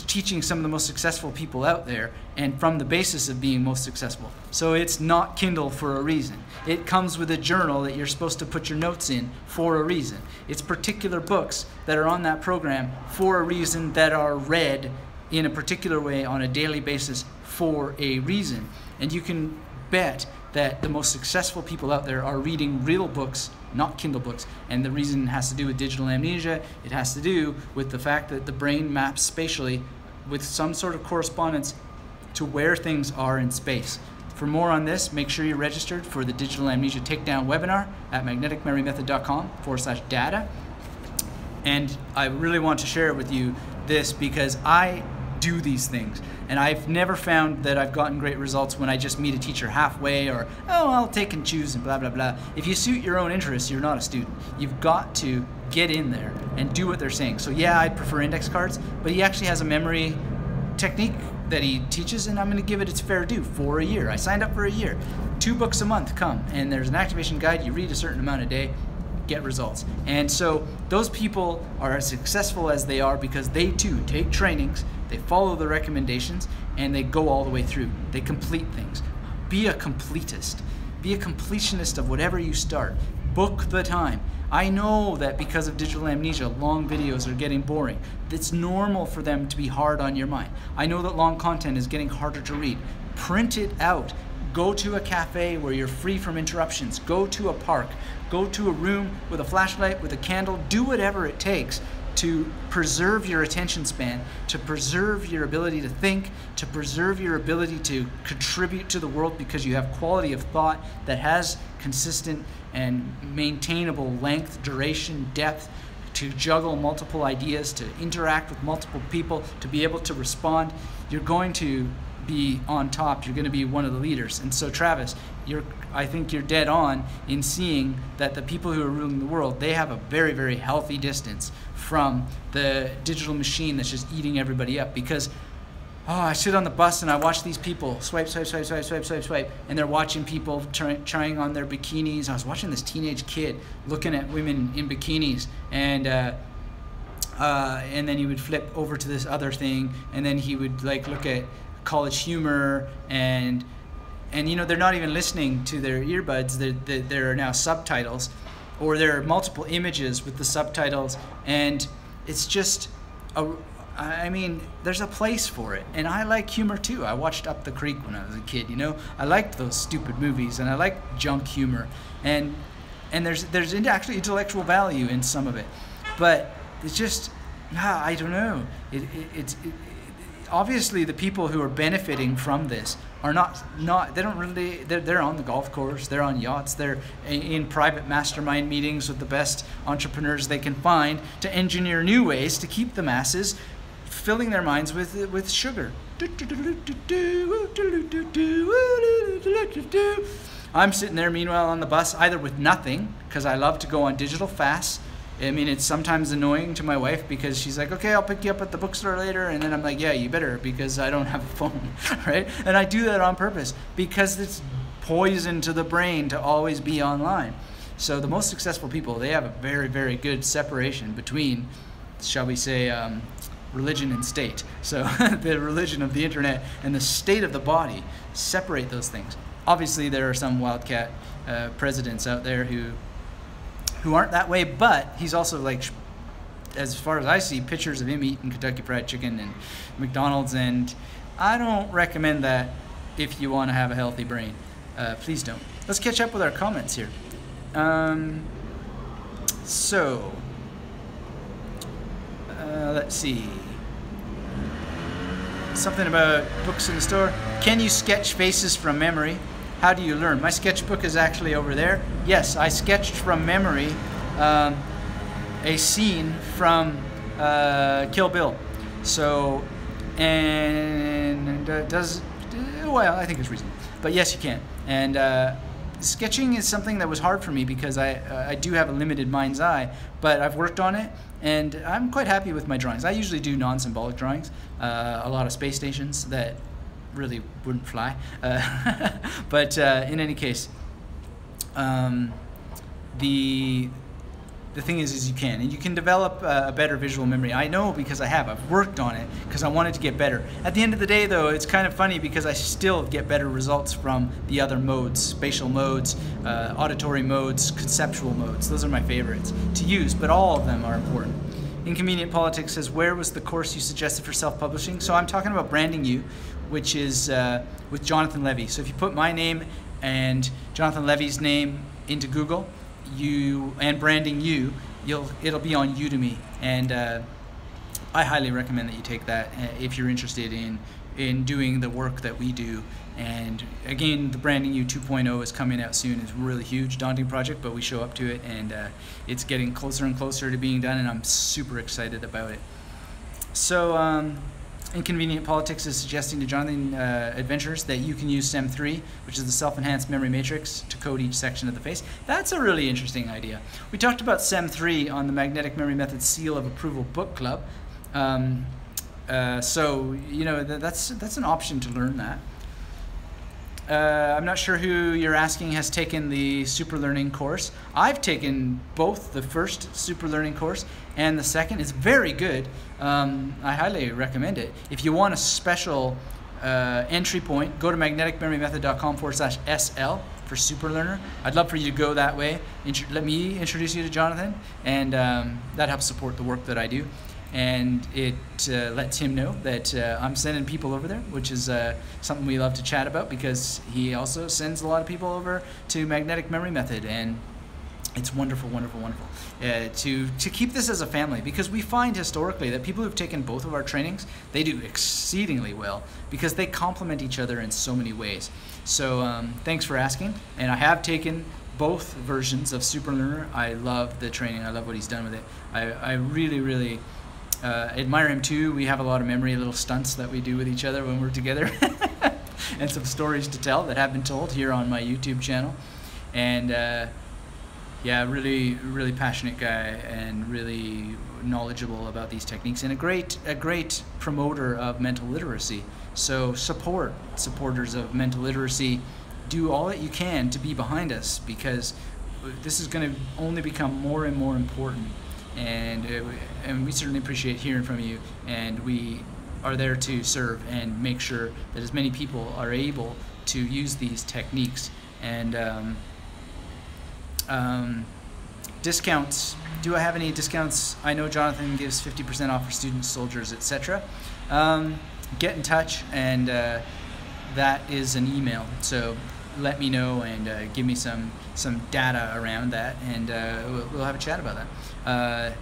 teaching some of the most successful people out there, and from the basis of being most successful. So it's not Kindle for a reason. It comes with a journal that you're supposed to put your notes in for a reason. It's particular books that are on that program for a reason, that are read in a particular way on a daily basis for a reason. And you can bet that the most successful people out there are reading real books, not Kindle books. And the reason has to do with digital amnesia. It has to do with the fact that the brain maps spatially with some sort of correspondence to where things are in space. For more on this, make sure you're registered for the Digital Amnesia Takedown webinar at magneticmemorymethod.com/data. And I really want to share with you this because I do these things, and I've never found that I've gotten great results when I just meet a teacher halfway, or I'll take and choose and blah blah blah. If you suit your own interests, you're not a student. You've got to get in there and do what they're saying. So yeah, I prefer index cards, but he actually has a memory technique that he teaches, and I'm going to give it its fair due for a year. I signed up for a year. 2 books a month come, and there's an activation guide. You read a certain amount a day, get results. And so those people are as successful as they are because they too take trainings, they follow the recommendations, and they go all the way through. They complete things. Be a completist. Be a completionist of whatever you start. Book the time. I know that because of digital amnesia, long videos are getting boring. It's normal for them to be hard on your mind. I know that long content is getting harder to read. Print it out. Go to a cafe where you're free from interruptions. Go to a park. Go to a room with a flashlight, with a candle. Do whatever it takes to preserve your attention span, to preserve your ability to think, to preserve your ability to contribute to the world, because you have quality of thought that has consistent and maintainable length, duration, depth, to juggle multiple ideas, to interact with multiple people, to be able to respond. You're going to be on top. You're going to be one of the leaders. And so Travis, I think you're dead on in seeing that the people who are ruling the world, they have a very, very healthy distance from the digital machine that's just eating everybody up. Because I sit on the bus and I watch these people swipe, swipe, swipe, swipe, swipe, swipe, swipe, and they're watching people trying on their bikinis. I was watching this teenage kid looking at women in bikinis, and then he would flip over to this other thing, and then he would look at college humor, and they're not even listening to their earbuds. There are now subtitles, or there are multiple images with the subtitles, and it's just there's a place for it. And I like humor too. I watched Up the Creek when I was a kid, I liked those stupid movies, and I like junk humor, and there's actually intellectual value in some of it, but it's just I don't know. It's obviously the people who are benefiting from this are they're on the golf course, they're on yachts, they're in private mastermind meetings with the best entrepreneurs they can find to engineer new ways to keep the masses filling their minds with sugar. I'm sitting there meanwhile on the bus, either with nothing, because I love to go on digital fasts. It's sometimes annoying to my wife because she's like, okay, I'll pick you up at the bookstore later. And then I'm like, yeah, you better, because I don't have a phone, right? And I do that on purpose because it's poison to the brain to always be online. So the most successful people, they have a very, very good separation between, shall we say, religion and state. So the religion of the internet and the state of the body, separate those things. Obviously, there are some wildcat presidents out there who aren't that way, but he's also, like, as far as I see, pictures of him eating Kentucky Fried Chicken and McDonald's, and I don't recommend that if you want to have a healthy brain. Please don't. Let's catch up with our comments here. Let's see. Something about books in the store. Can you sketch faces from memory? How do you learn? My sketchbook is actually over there. Yes, I sketched from memory a scene from Kill Bill. So, and well, I think it's reasonable. But yes, you can. And sketching is something that was hard for me because I do have a limited mind's eye, but I've worked on it, and I'm quite happy with my drawings. I usually do non-symbolic drawings, a lot of space stations that really wouldn't fly. But in any case, the thing is you can, and you can develop a better visual memory. I know because I've worked on it because I wanted to get better. At the end of the day, though, it's kind of funny because I still get better results from the other modes, spatial modes, auditory modes, conceptual modes. Those are my favorites to use, but all of them are important. Inconvenient Politics says, where was the course you suggested for self-publishing? So I'm talking about Branding You, which is with Jonathan Levy. So if you put my name and Jonathan Levy's name into Google, and Branding You, it'll be on Udemy, and I highly recommend that you take that if you're interested in doing the work that we do. And again, the Branding You 2.0 is coming out soon. It's a really huge, daunting project, but we show up to it, and it's getting closer and closer to being done, and I'm super excited about it. So Inconvenient Politics is suggesting to Jonathan Adventures that you can use SEM3, which is the self-enhanced memory matrix, to code each section of the face. That's a really interesting idea. We talked about SEM3 on the Magnetic Memory Method Seal of Approval book club. So, you know, that's an option to learn that. I'm not sure who you're asking has taken the Super Learning course. I've taken both the first Super Learning course and the second. It's very good. I highly recommend it. If you want a special entry point, go to magneticmemorymethod.com/SL for Super Learner. I'd love for you to go that way. Let me introduce you to Jonathan, and that helps support the work that I do. And it lets him know that I'm sending people over there, which is something we love to chat about, because he also sends a lot of people over to Magnetic Memory Method, and it's wonderful, wonderful, wonderful to keep this as a family, because we find historically that people who've taken both of our trainings, they do exceedingly well because they complement each other in so many ways. So thanks for asking, and I have taken both versions of Super Learner. I love the training. I love what he's done with it. I really, really admire him too. We have a lot of memory, little stunts that we do with each other when we're together, and some stories to tell that have been told here on my YouTube channel. And yeah, really, really passionate guy, and really knowledgeable about these techniques, and a great promoter of mental literacy. So supporters of mental literacy. Do all that you can to be behind us, because this is going to only become more and more important. And we certainly appreciate hearing from you, and we are there to serve and make sure that as many people are able to use these techniques. And discounts, do I have any discounts? I know Jonathan gives 50% off for students, soldiers, etc. Get in touch, and that is an email, so let me know and give me some data around that, and we'll have a chat about that.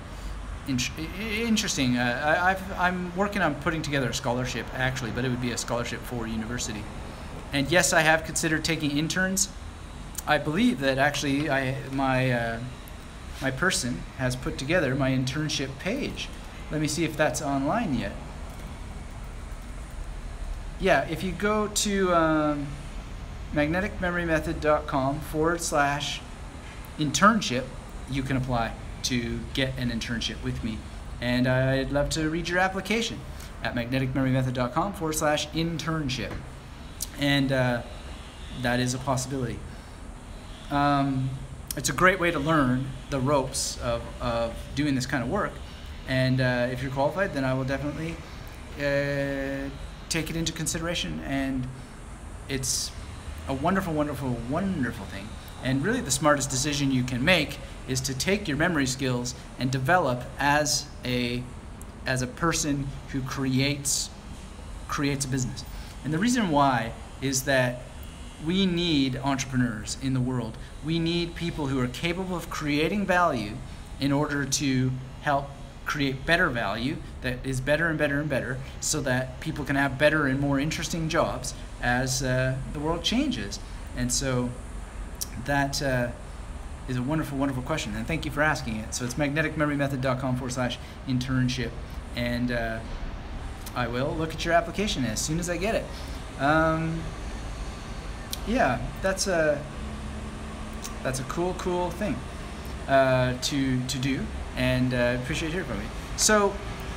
Interesting. I'm working on putting together a scholarship, actually, but it would be a scholarship for university. And yes, I have considered taking interns. I believe that actually my person has put together my internship page. Let me see if that's online yet. Yeah, if you go to magneticmemorymethod.com/internship, you can apply to get an internship with me. And I'd love to read your application at magneticmemorymethod.com/internship. And that is a possibility. It's a great way to learn the ropes of doing this kind of work. And if you're qualified, then I will definitely take it into consideration. And it's a wonderful, wonderful, wonderful thing. And really the smartest decision you can make is to take your memory skills and develop as a person who creates a business. And the reason why is that we need entrepreneurs in the world. We need people who are capable of creating value in order to help create better value that is better and better and better, so that people can have better and more interesting jobs as the world changes. And so that is a wonderful, wonderful question, and thank you for asking it. So it's magneticmemorymethod.com/internship, and I will look at your application as soon as I get it. Yeah, that's a cool thing to do, and appreciate hearing from you. So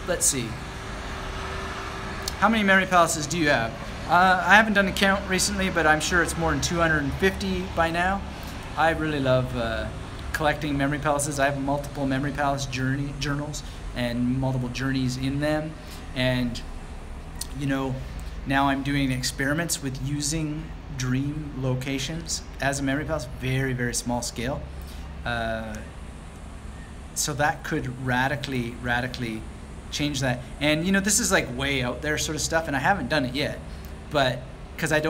let's see. How many memory palaces do you have? I haven't done a count recently, but I'm sure it's more than 250 by now. I really love collecting memory palaces. I have multiple memory palace journals and multiple journeys in them. And, you know, now I'm doing experiments with using dream locations as a memory palace, very, very small scale. So that could radically change that. And, you know, this is like way out there sort of stuff, and I haven't done it yet. But because I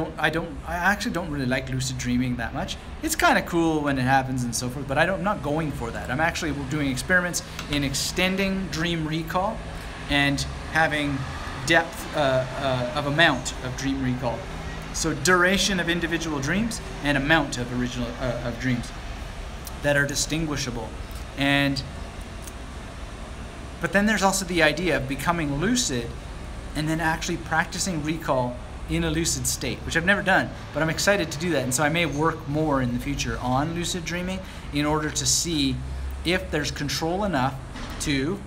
actually don't really like lucid dreaming that much. It's kind of cool when it happens and so forth, but I'm not going for that. I'm actually doing experiments in extending dream recall and having depth of amount of dream recall. So duration of individual dreams and amount of of dreams that are distinguishable. But then there's also the idea of becoming lucid and then actually practicing recall in a lucid state, which I've never done, but I'm excited to do that. And so I may work more in the future on lucid dreaming in order to see if there's control enough to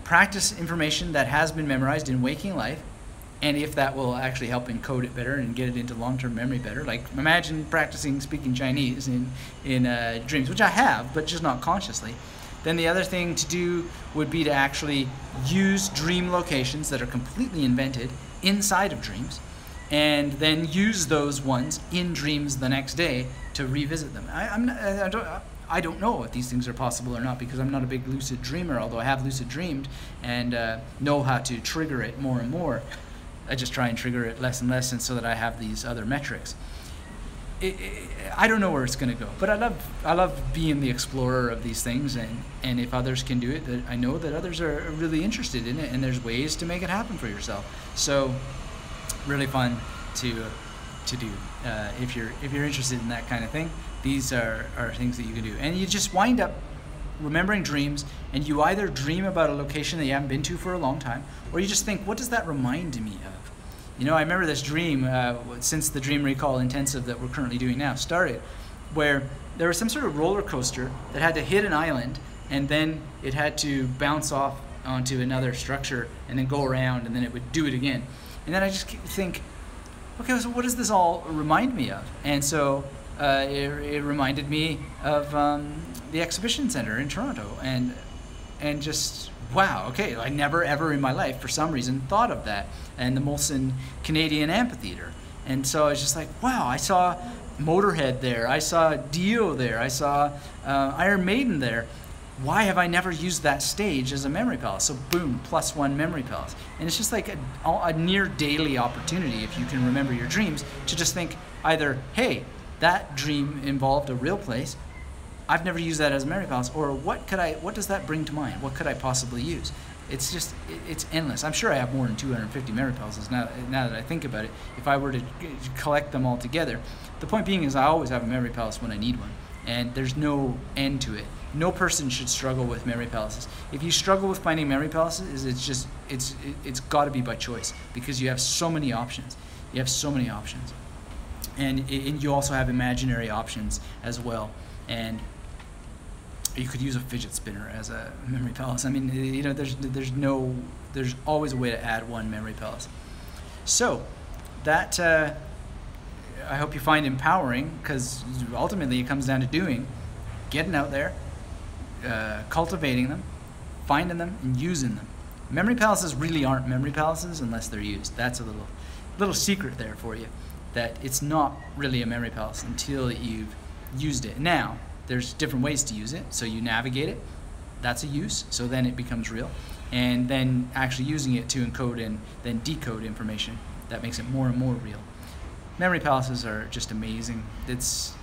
practice information that has been memorized in waking life, and if that will actually help encode it better and get it into long-term memory better. Like, imagine practicing speaking Chinese in dreams, which I have, but just not consciously. Then the other thing to do would be to actually use dream locations that are completely invented inside of dreams, and then use those ones in dreams the next day to revisit them. I don't know if these things are possible or not, because I'm not a big lucid dreamer, although I have lucid dreamed and know how to trigger it more and more. I just try and trigger it less and less, and so that I have these other metrics. I don't know where it's going to go, but I love being the explorer of these things, and if others can do it, I know that others are really interested in it, and there's ways to make it happen for yourself. So really fun to do. If you're interested in that kind of thing, these are things that you can do, and you just wind up remembering dreams, and you either dream about a location that you haven't been to for a long time, or you just think, what does that remind me of? You know, I remember this dream since the Dream Recall Intensive that we're currently doing now started, where there was some sort of roller coaster that had to hit an island, and then it had to bounce off onto another structure and then go around, and then it would do it again. And then I just think, okay, so what does this all remind me of? And so it reminded me of the exhibition center in Toronto, and just, wow, okay, I never ever in my life for some reason thought of that, and the Molson Canadian Amphitheater. And so I was just like, wow, I saw Motorhead there, I saw Dio there, I saw Iron Maiden there. Why have I never used that stage as a memory palace? So boom, +1 memory palace. And it's just like a near daily opportunity, if you can remember your dreams, to just think either, hey, that dream involved a real place, I've never used that as a memory palace, or what does that bring to mind? What could I possibly use? It's just, it's endless. I'm sure I have more than 250 memory palaces now that I think about it, if I were to collect them all together. The point being is I always have a memory palace when I need one, and there's no end to it. No person should struggle with memory palaces. If you struggle with finding memory palaces, it's got to be by choice, because you have so many options. You have so many options, and you also have imaginary options as well. And you could use a fidget spinner as a memory palace. I mean, you know, there's always a way to add one memory palace. So that I hope you find empowering, because ultimately it comes down to getting out there, cultivating them, finding them and using them. Memory palaces really aren't memory palaces unless they're used. That's a little secret there for you, that it's not really a memory palace until you've used it. Now, there's different ways to use it. So you navigate it, that's a use, so then it becomes real. And then actually using it to encode and then decode information, that makes it more and more real. Memory palaces are just amazing. It's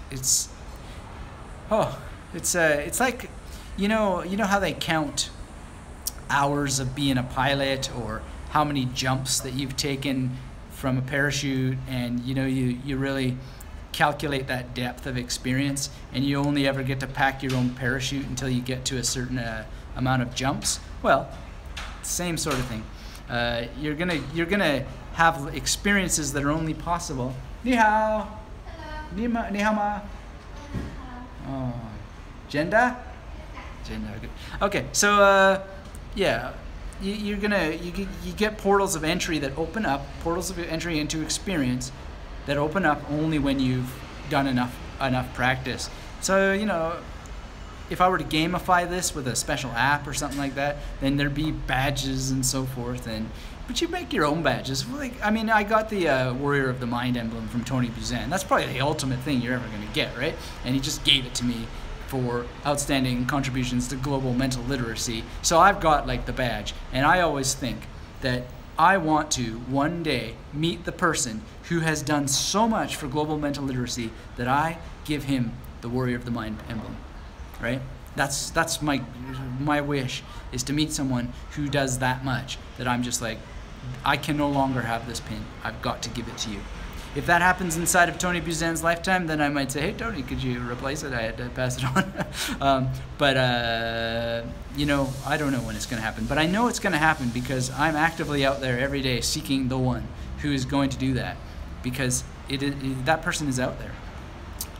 like, you know how they count hours of being a pilot, or how many jumps that you've taken from a parachute, and you really calculate that depth of experience, and you only ever get to pack your own parachute until you get to a certain amount of jumps. Well, same sort of thing. You're gonna have experiences that are only possible. Ni hao. Ni hao ma. Oh, Jenda. Good. Okay, so yeah, you get portals of entry that open up, portals of entry into experience that open up only when you've done enough practice. So if I were to gamify this with a special app or something like that, then there'd be badges and so forth. But you make your own badges. Like, I mean, I got the Warrior of the Mind emblem from Tony Buzan. That's probably the ultimate thing you're ever going to get, right? And he just gave it to me for outstanding contributions to global mental literacy. So I've got like the badge, and I always think that I want to one day meet the person who has done so much for global mental literacy that I give him the Warrior of the Mind emblem, right? That's my wish, is to meet someone who does that much, that I'm just like, I can no longer have this pin. I've got to give it to you. If that happens inside of Tony Buzan's lifetime, then I might say, hey, Tony, could you replace it? I had to pass it on. But I don't know when it's going to happen. But I know it's going to happen because I'm actively out there every day seeking the one who is going to do that, because that person is out there.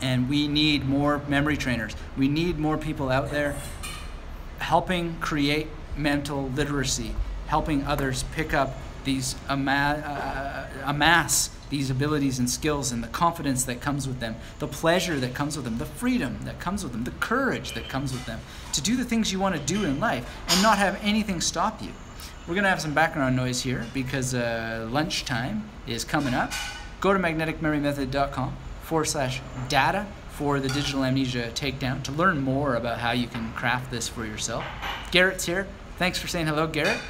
And we need more memory trainers. We need more people out there helping create mental literacy, helping others pick up these, amass these abilities and skills, and the confidence that comes with them, the pleasure that comes with them, the freedom that comes with them, the courage that comes with them, to do the things you want to do in life and not have anything stop you. We're going to have some background noise here because lunchtime is coming up. Go to magneticmemorymethod.com/data for the Digital Amnesia Takedown to learn more about how you can craft this for yourself. Garrett's here. Thanks for saying hello, Garrett.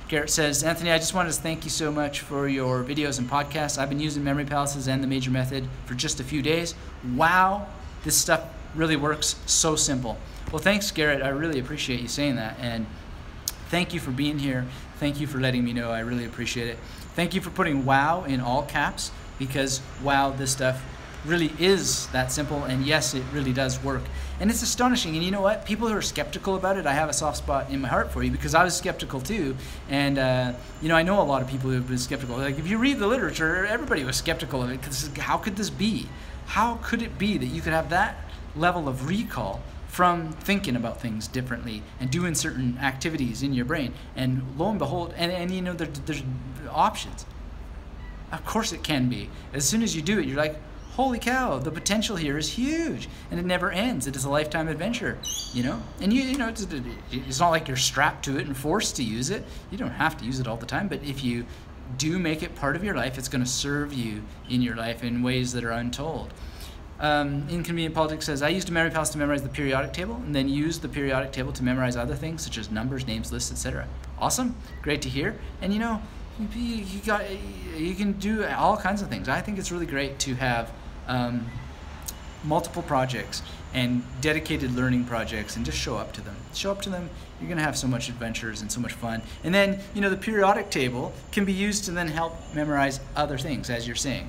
Garrett says, Anthony, I just wanted to thank you so much for your videos and podcasts. I've been using memory palaces and the major method for just a few days. Wow, this stuff really works. So simple. Well, thanks, Garrett. I really appreciate you saying that. And thank you for being here. Thank you for letting me know. I really appreciate it. Thank you for putting wow in all caps, because wow, this stuff really is that simple. And yes, it really does work. And it's astonishing. And you know what? People who are skeptical about it, I have a soft spot in my heart for you, because I was skeptical too. And I know a lot of people who have been skeptical. Like, if you read the literature, everybody was skeptical of it, because how could this be? How could it be that you could have that level of recall from thinking about things differently and doing certain activities in your brain? And lo and behold, there's options. Of course it can be. As soon as you do it, you're like, holy cow, the potential here is huge, and it never ends. It is a lifetime adventure, and it's not like you're strapped to it and forced to use it. You don't have to use it all the time, but if you do make it part of your life, it's going to serve you in your life in ways that are untold. Inconvenient Politics says, I used a memory palace to memorize the periodic table, and then used the periodic table to memorize other things such as numbers, names, lists, etc. Awesome, great to hear. And you can do all kinds of things. I think it's really great to have multiple projects and dedicated learning projects, and just show up to them. Show up to them. You're going to have so much adventures and so much fun. And then, the periodic table can be used to then help memorize other things, as you're saying.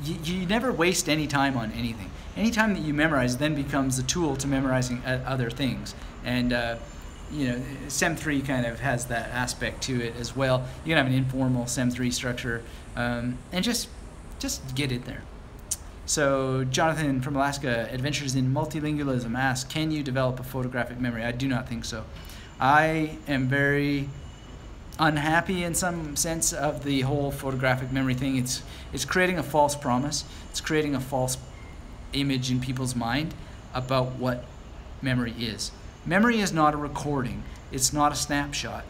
You never waste any time on anything. Any time that you memorize then becomes a tool to memorizing other things. And Sem 3 kind of has that aspect to it as well. You can have an informal Sem 3 structure, and just get it there. So Jonathan from Alaska, Adventures in Multilingualism, asks, can you develop a photographic memory? I do not think so. I am very unhappy in some sense of the whole photographic memory thing. It's creating a false promise. It's creating a false image in people's mind about what memory is. Memory is not a recording. It's not a snapshot.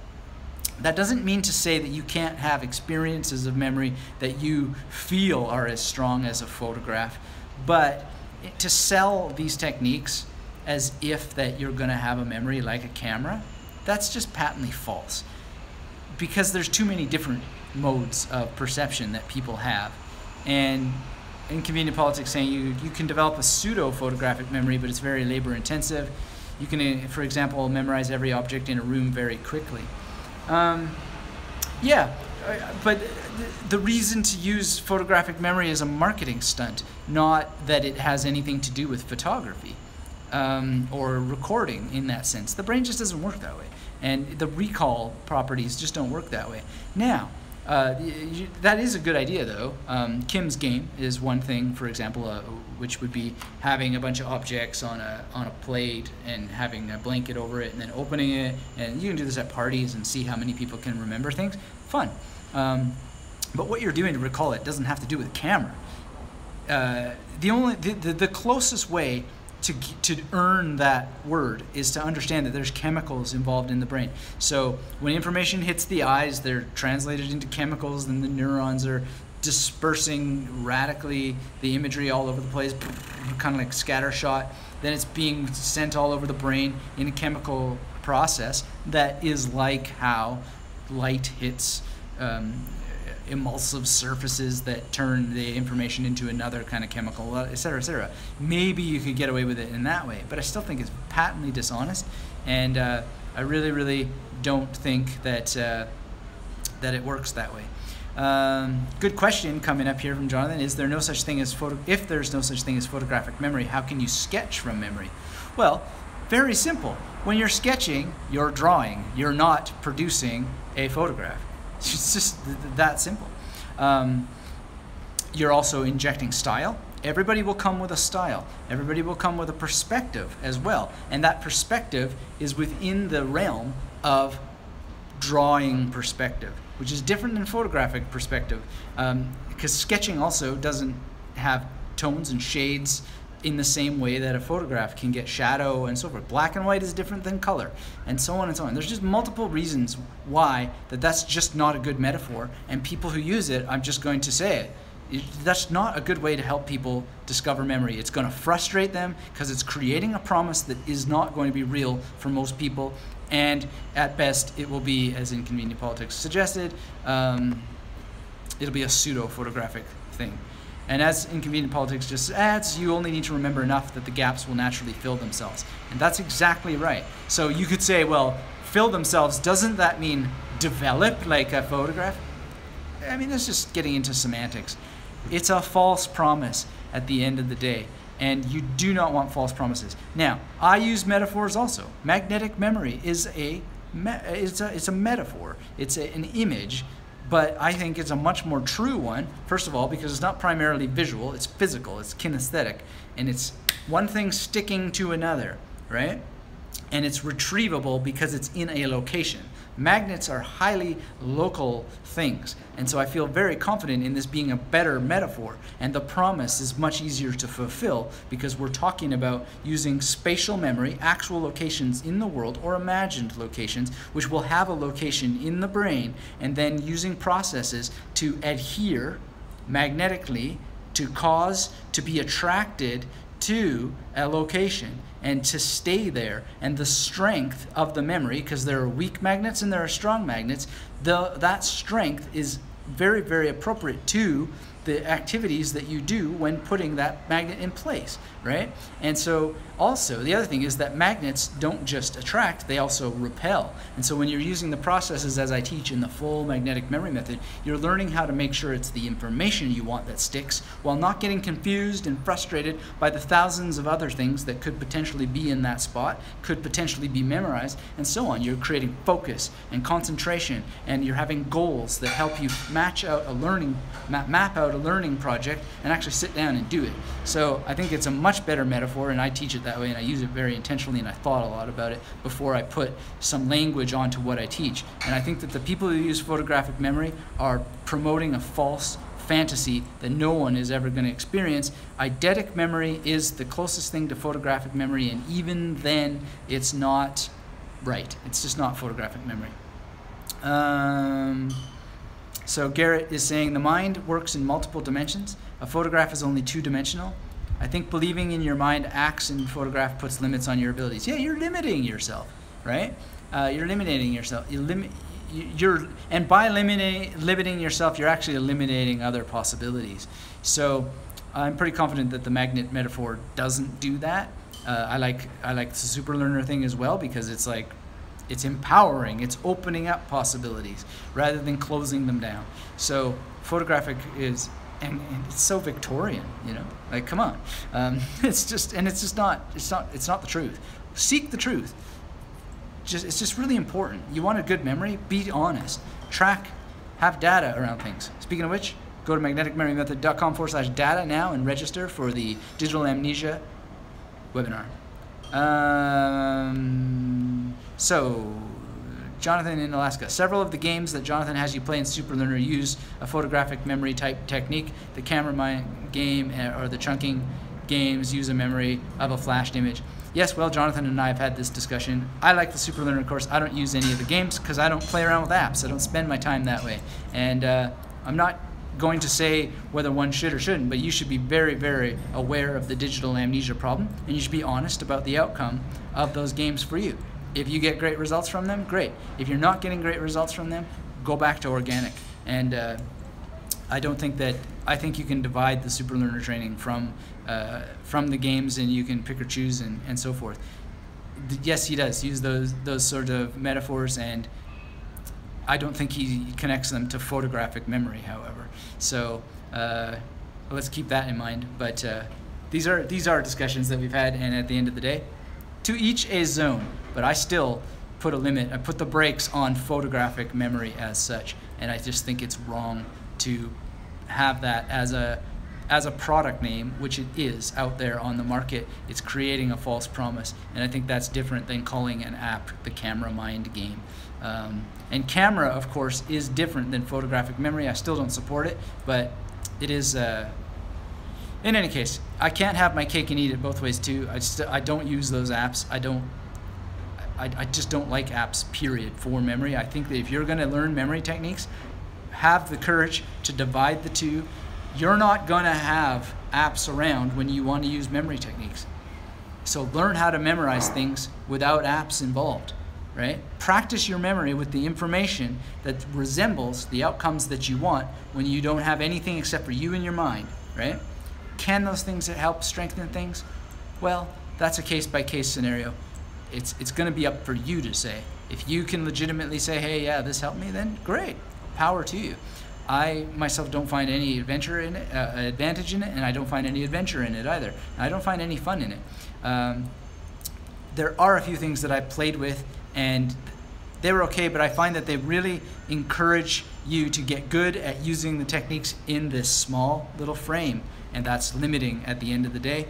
That doesn't mean to say that you can't have experiences of memory that you feel are as strong as a photograph, but to sell these techniques as if that you're going to have a memory like a camera, that's just patently false, because there's too many different modes of perception that people have. And Inconvenient Politics saying you can develop a pseudo-photographic memory, but it's very labor-intensive. You can, for example, memorize every object in a room very quickly. Yeah, but the reason to use photographic memory is a marketing stunt, not that it has anything to do with photography or recording in that sense. The brain just doesn't work that way, and the recall properties just don't work that way. Now, that is a good idea, though. Kim's game is one thing, for example, which would be having a bunch of objects on a plate and having a blanket over it and then opening it. And you can do this at parties and see how many people can remember things. Fun. But what you're doing to recall it doesn't have to do with a camera. The closest way to earn that word is to understand that there's chemicals involved in the brain. So when information hits the eyes, they're translated into chemicals, and the neurons are dispersing radically the imagery all over the place, kind of like scattershot. Then it's being sent all over the brain in a chemical process that is like how light hits emulsive surfaces that turn the information into another kind of chemical, et cetera, et cetera. Maybe you could get away with it in that way, but I still think it's patently dishonest, and I really, really don't think that that it works that way. Good question coming up here from Jonathan. Is there no such thing as if there's no such thing as photographic memory, how can you sketch from memory? Well, very simple. When you're sketching, you're drawing. You're not producing a photograph. It's just that simple. You're also injecting style. Everybody will come with a style. Everybody will come with a perspective as well. And that perspective is within the realm of drawing perspective, which is different than photographic perspective, because sketching also doesn't have tones and shades in the same way that a photograph can get shadow and so forth. Black and white is different than color, and so on and so on. There's just multiple reasons why that's just not a good metaphor, and people who use it, I'm just going to say it, that's not a good way to help people discover memory. It's going to frustrate them because it's creating a promise that is not going to be real for most people, and at best it will be, as Inconvenient Politics suggested, it'll be a pseudo-photographic thing. And as Inconvenient Politics just adds, you only need to remember enough that the gaps will naturally fill themselves. And that's exactly right. So you could say, well, fill themselves, doesn't that mean develop like a photograph? I mean, that's just getting into semantics. It's a false promise at the end of the day, and you do not want false promises. Now, I use metaphors also. Magnetic memory is it's a metaphor. It's an image. But I think it's a much more true one, first of all, because it's not primarily visual, it's physical, it's kinesthetic, and it's one thing sticking to another, right? And it's retrievable because it's in a location. Magnets are highly local things, and so I feel very confident in this being a better metaphor, and the promise is much easier to fulfill because we're talking about using spatial memory, actual locations in the world, or imagined locations, which will have a location in the brain, and then using processes to adhere magnetically to cause to be attracted to a location and to stay there. And the strength of the memory, because there are weak magnets and there are strong magnets, that strength is very, very appropriate to the activities that you do when putting that magnet in place, right? And so also, the other thing is that magnets don't just attract, they also repel. And so when you're using the processes as I teach in the full magnetic memory method, you're learning how to make sure it's the information you want that sticks while not getting confused and frustrated by the thousands of other things that could potentially be in that spot, could potentially be memorized, and so on. You're creating focus and concentration, and you're having goals that help you match out a learning, map out a learning project and actually sit down and do it. So I think it's a much better metaphor, and I teach it that way, and I use it very intentionally, and I thought a lot about it before I put some language onto what I teach. And I think that the people who use photographic memory are promoting a false fantasy that no one is ever going to experience. Eidetic memory is the closest thing to photographic memory, and even then it's not right. It's just not photographic memory. So Garrett is saying the mind works in multiple dimensions. A photograph is only two-dimensional. I think believing in your mind acts in photograph puts limits on your abilities. Yeah, you're limiting yourself, right? You're eliminating yourself. And by limiting yourself, you're actually eliminating other possibilities. So I'm pretty confident that the magnet metaphor doesn't do that. I like the super learner thing as well, because it's like, it's empowering, it's opening up possibilities rather than closing them down. So photographic is, and it's so Victorian, you know, like, come on. It's not the truth. Seek the truth. It's just really important. You want a good memory? Be honest. Track, have data around things. Speaking of which, go to magneticmemorymethod.com/data now and register for the Digital Amnesia webinar. So, Jonathan in Alaska. Several of the games that Jonathan has you play in Superlearner use a photographic memory type technique. The camera mind game or the chunking games use a memory of a flashed image. Yes, well, Jonathan and I have had this discussion. I like the Superlearner course. I don't use any of the games because I don't play around with apps. I don't spend my time that way. And I'm not going to say whether one should or shouldn't, but you should be very, very aware of the digital amnesia problem, and you should be honest about the outcome of those games for you. If you get great results from them, great. If you're not getting great results from them, go back to organic. And I think you can divide the Superlearner training from the games, and you can pick or choose and so forth. Yes, he does use those sort of metaphors, and I don't think he connects them to photographic memory, however. So let's keep that in mind. But these are discussions that we've had, and at the end of the day, to each a zone. But I still put a limit. I put the brakes on photographic memory as such, and I just think it's wrong to have that as a product name, which it is out there on the market. It's creating a false promise, and I think that's different than calling an app the camera mind game. And camera, of course, is different than photographic memory. I still don't support it, but it is. In any case, I can't have my cake and eat it both ways too. I don't use those apps. I just don't like apps, period, for memory. I think that if you're going to learn memory techniques, have the courage to divide the two. You're not going to have apps around when you want to use memory techniques. So learn how to memorize things without apps involved, right? Practice your memory with the information that resembles the outcomes that you want when you don't have anything except for you and your mind, right? Can those things help strengthen things? Well, that's a case-by-case scenario. It's going to be up for you to say. If you can legitimately say, hey, yeah, this helped me, then great. Power to you. I myself don't find any advantage in it, and I don't find any adventure in it either. And I don't find any fun in it. There are a few things that I played with, and they were okay, but I find that they really encourage you to get good at using the techniques in this small little frame, and that's limiting at the end of the day.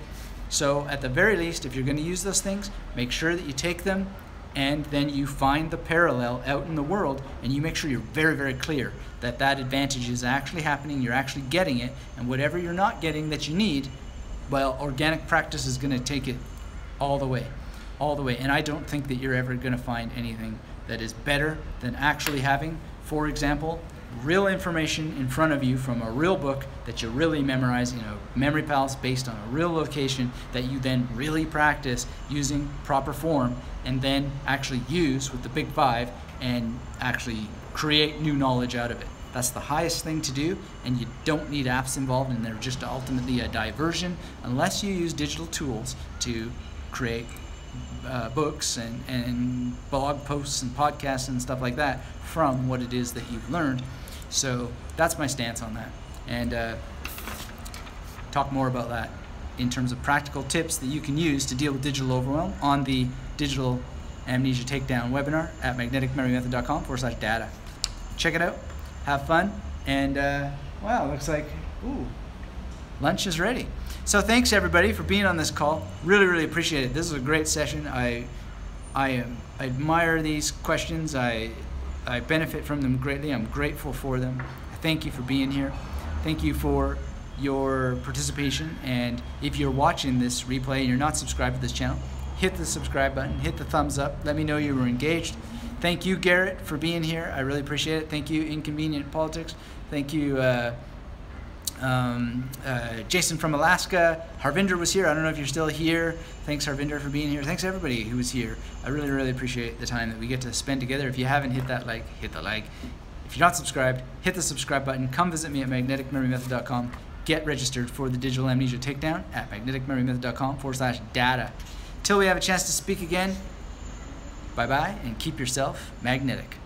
So at the very least, if you're going to use those things, make sure that you take them and then you find the parallel out in the world, and you make sure you're very, very clear that that advantage is actually happening, you're actually getting it, and whatever you're not getting that you need, well, organic practice is going to take it all the way. And I don't think that you're ever going to find anything that is better than actually having, for example, real information in front of you from a real book that you really memorize, memory palace based on a real location that you then really practice using proper form, and then actually use with the big five and actually create new knowledge out of it. That's the highest thing to do, and you don't need apps involved, and they're just ultimately a diversion unless you use digital tools to create books and blog posts and podcasts and stuff like that from what it is that you've learned. So that's my stance on that, and talk more about that in terms of practical tips that you can use to deal with digital overwhelm on the Digital Amnesia Takedown webinar at magneticmemorymethod.com/data. Check it out, have fun, and wow, looks like lunch is ready. So thanks everybody for being on this call. Really, really appreciate it. This is a great session. I admire these questions. I benefit from them greatly. I'm grateful for them. Thank you for being here. Thank you for your participation, and if you're watching this replay and you're not subscribed to this channel, hit the subscribe button, hit the thumbs up, let me know you were engaged. Thank you, Garrett, for being here. I really appreciate it. Thank you, Inconvenient Politics. Thank you, Jason from Alaska. Harvinder was here. I don't know if you're still here. Thanks, Harvinder, for being here. Thanks, everybody who was here. I really, really appreciate the time that we get to spend together. If you haven't hit that like, hit the like. If you're not subscribed, hit the subscribe button. Come visit me at magneticmemorymethod.com. Get registered for the Digital Amnesia Takedown at magneticmemorymethod.com/data. Till we have a chance to speak again, bye-bye, and keep yourself magnetic.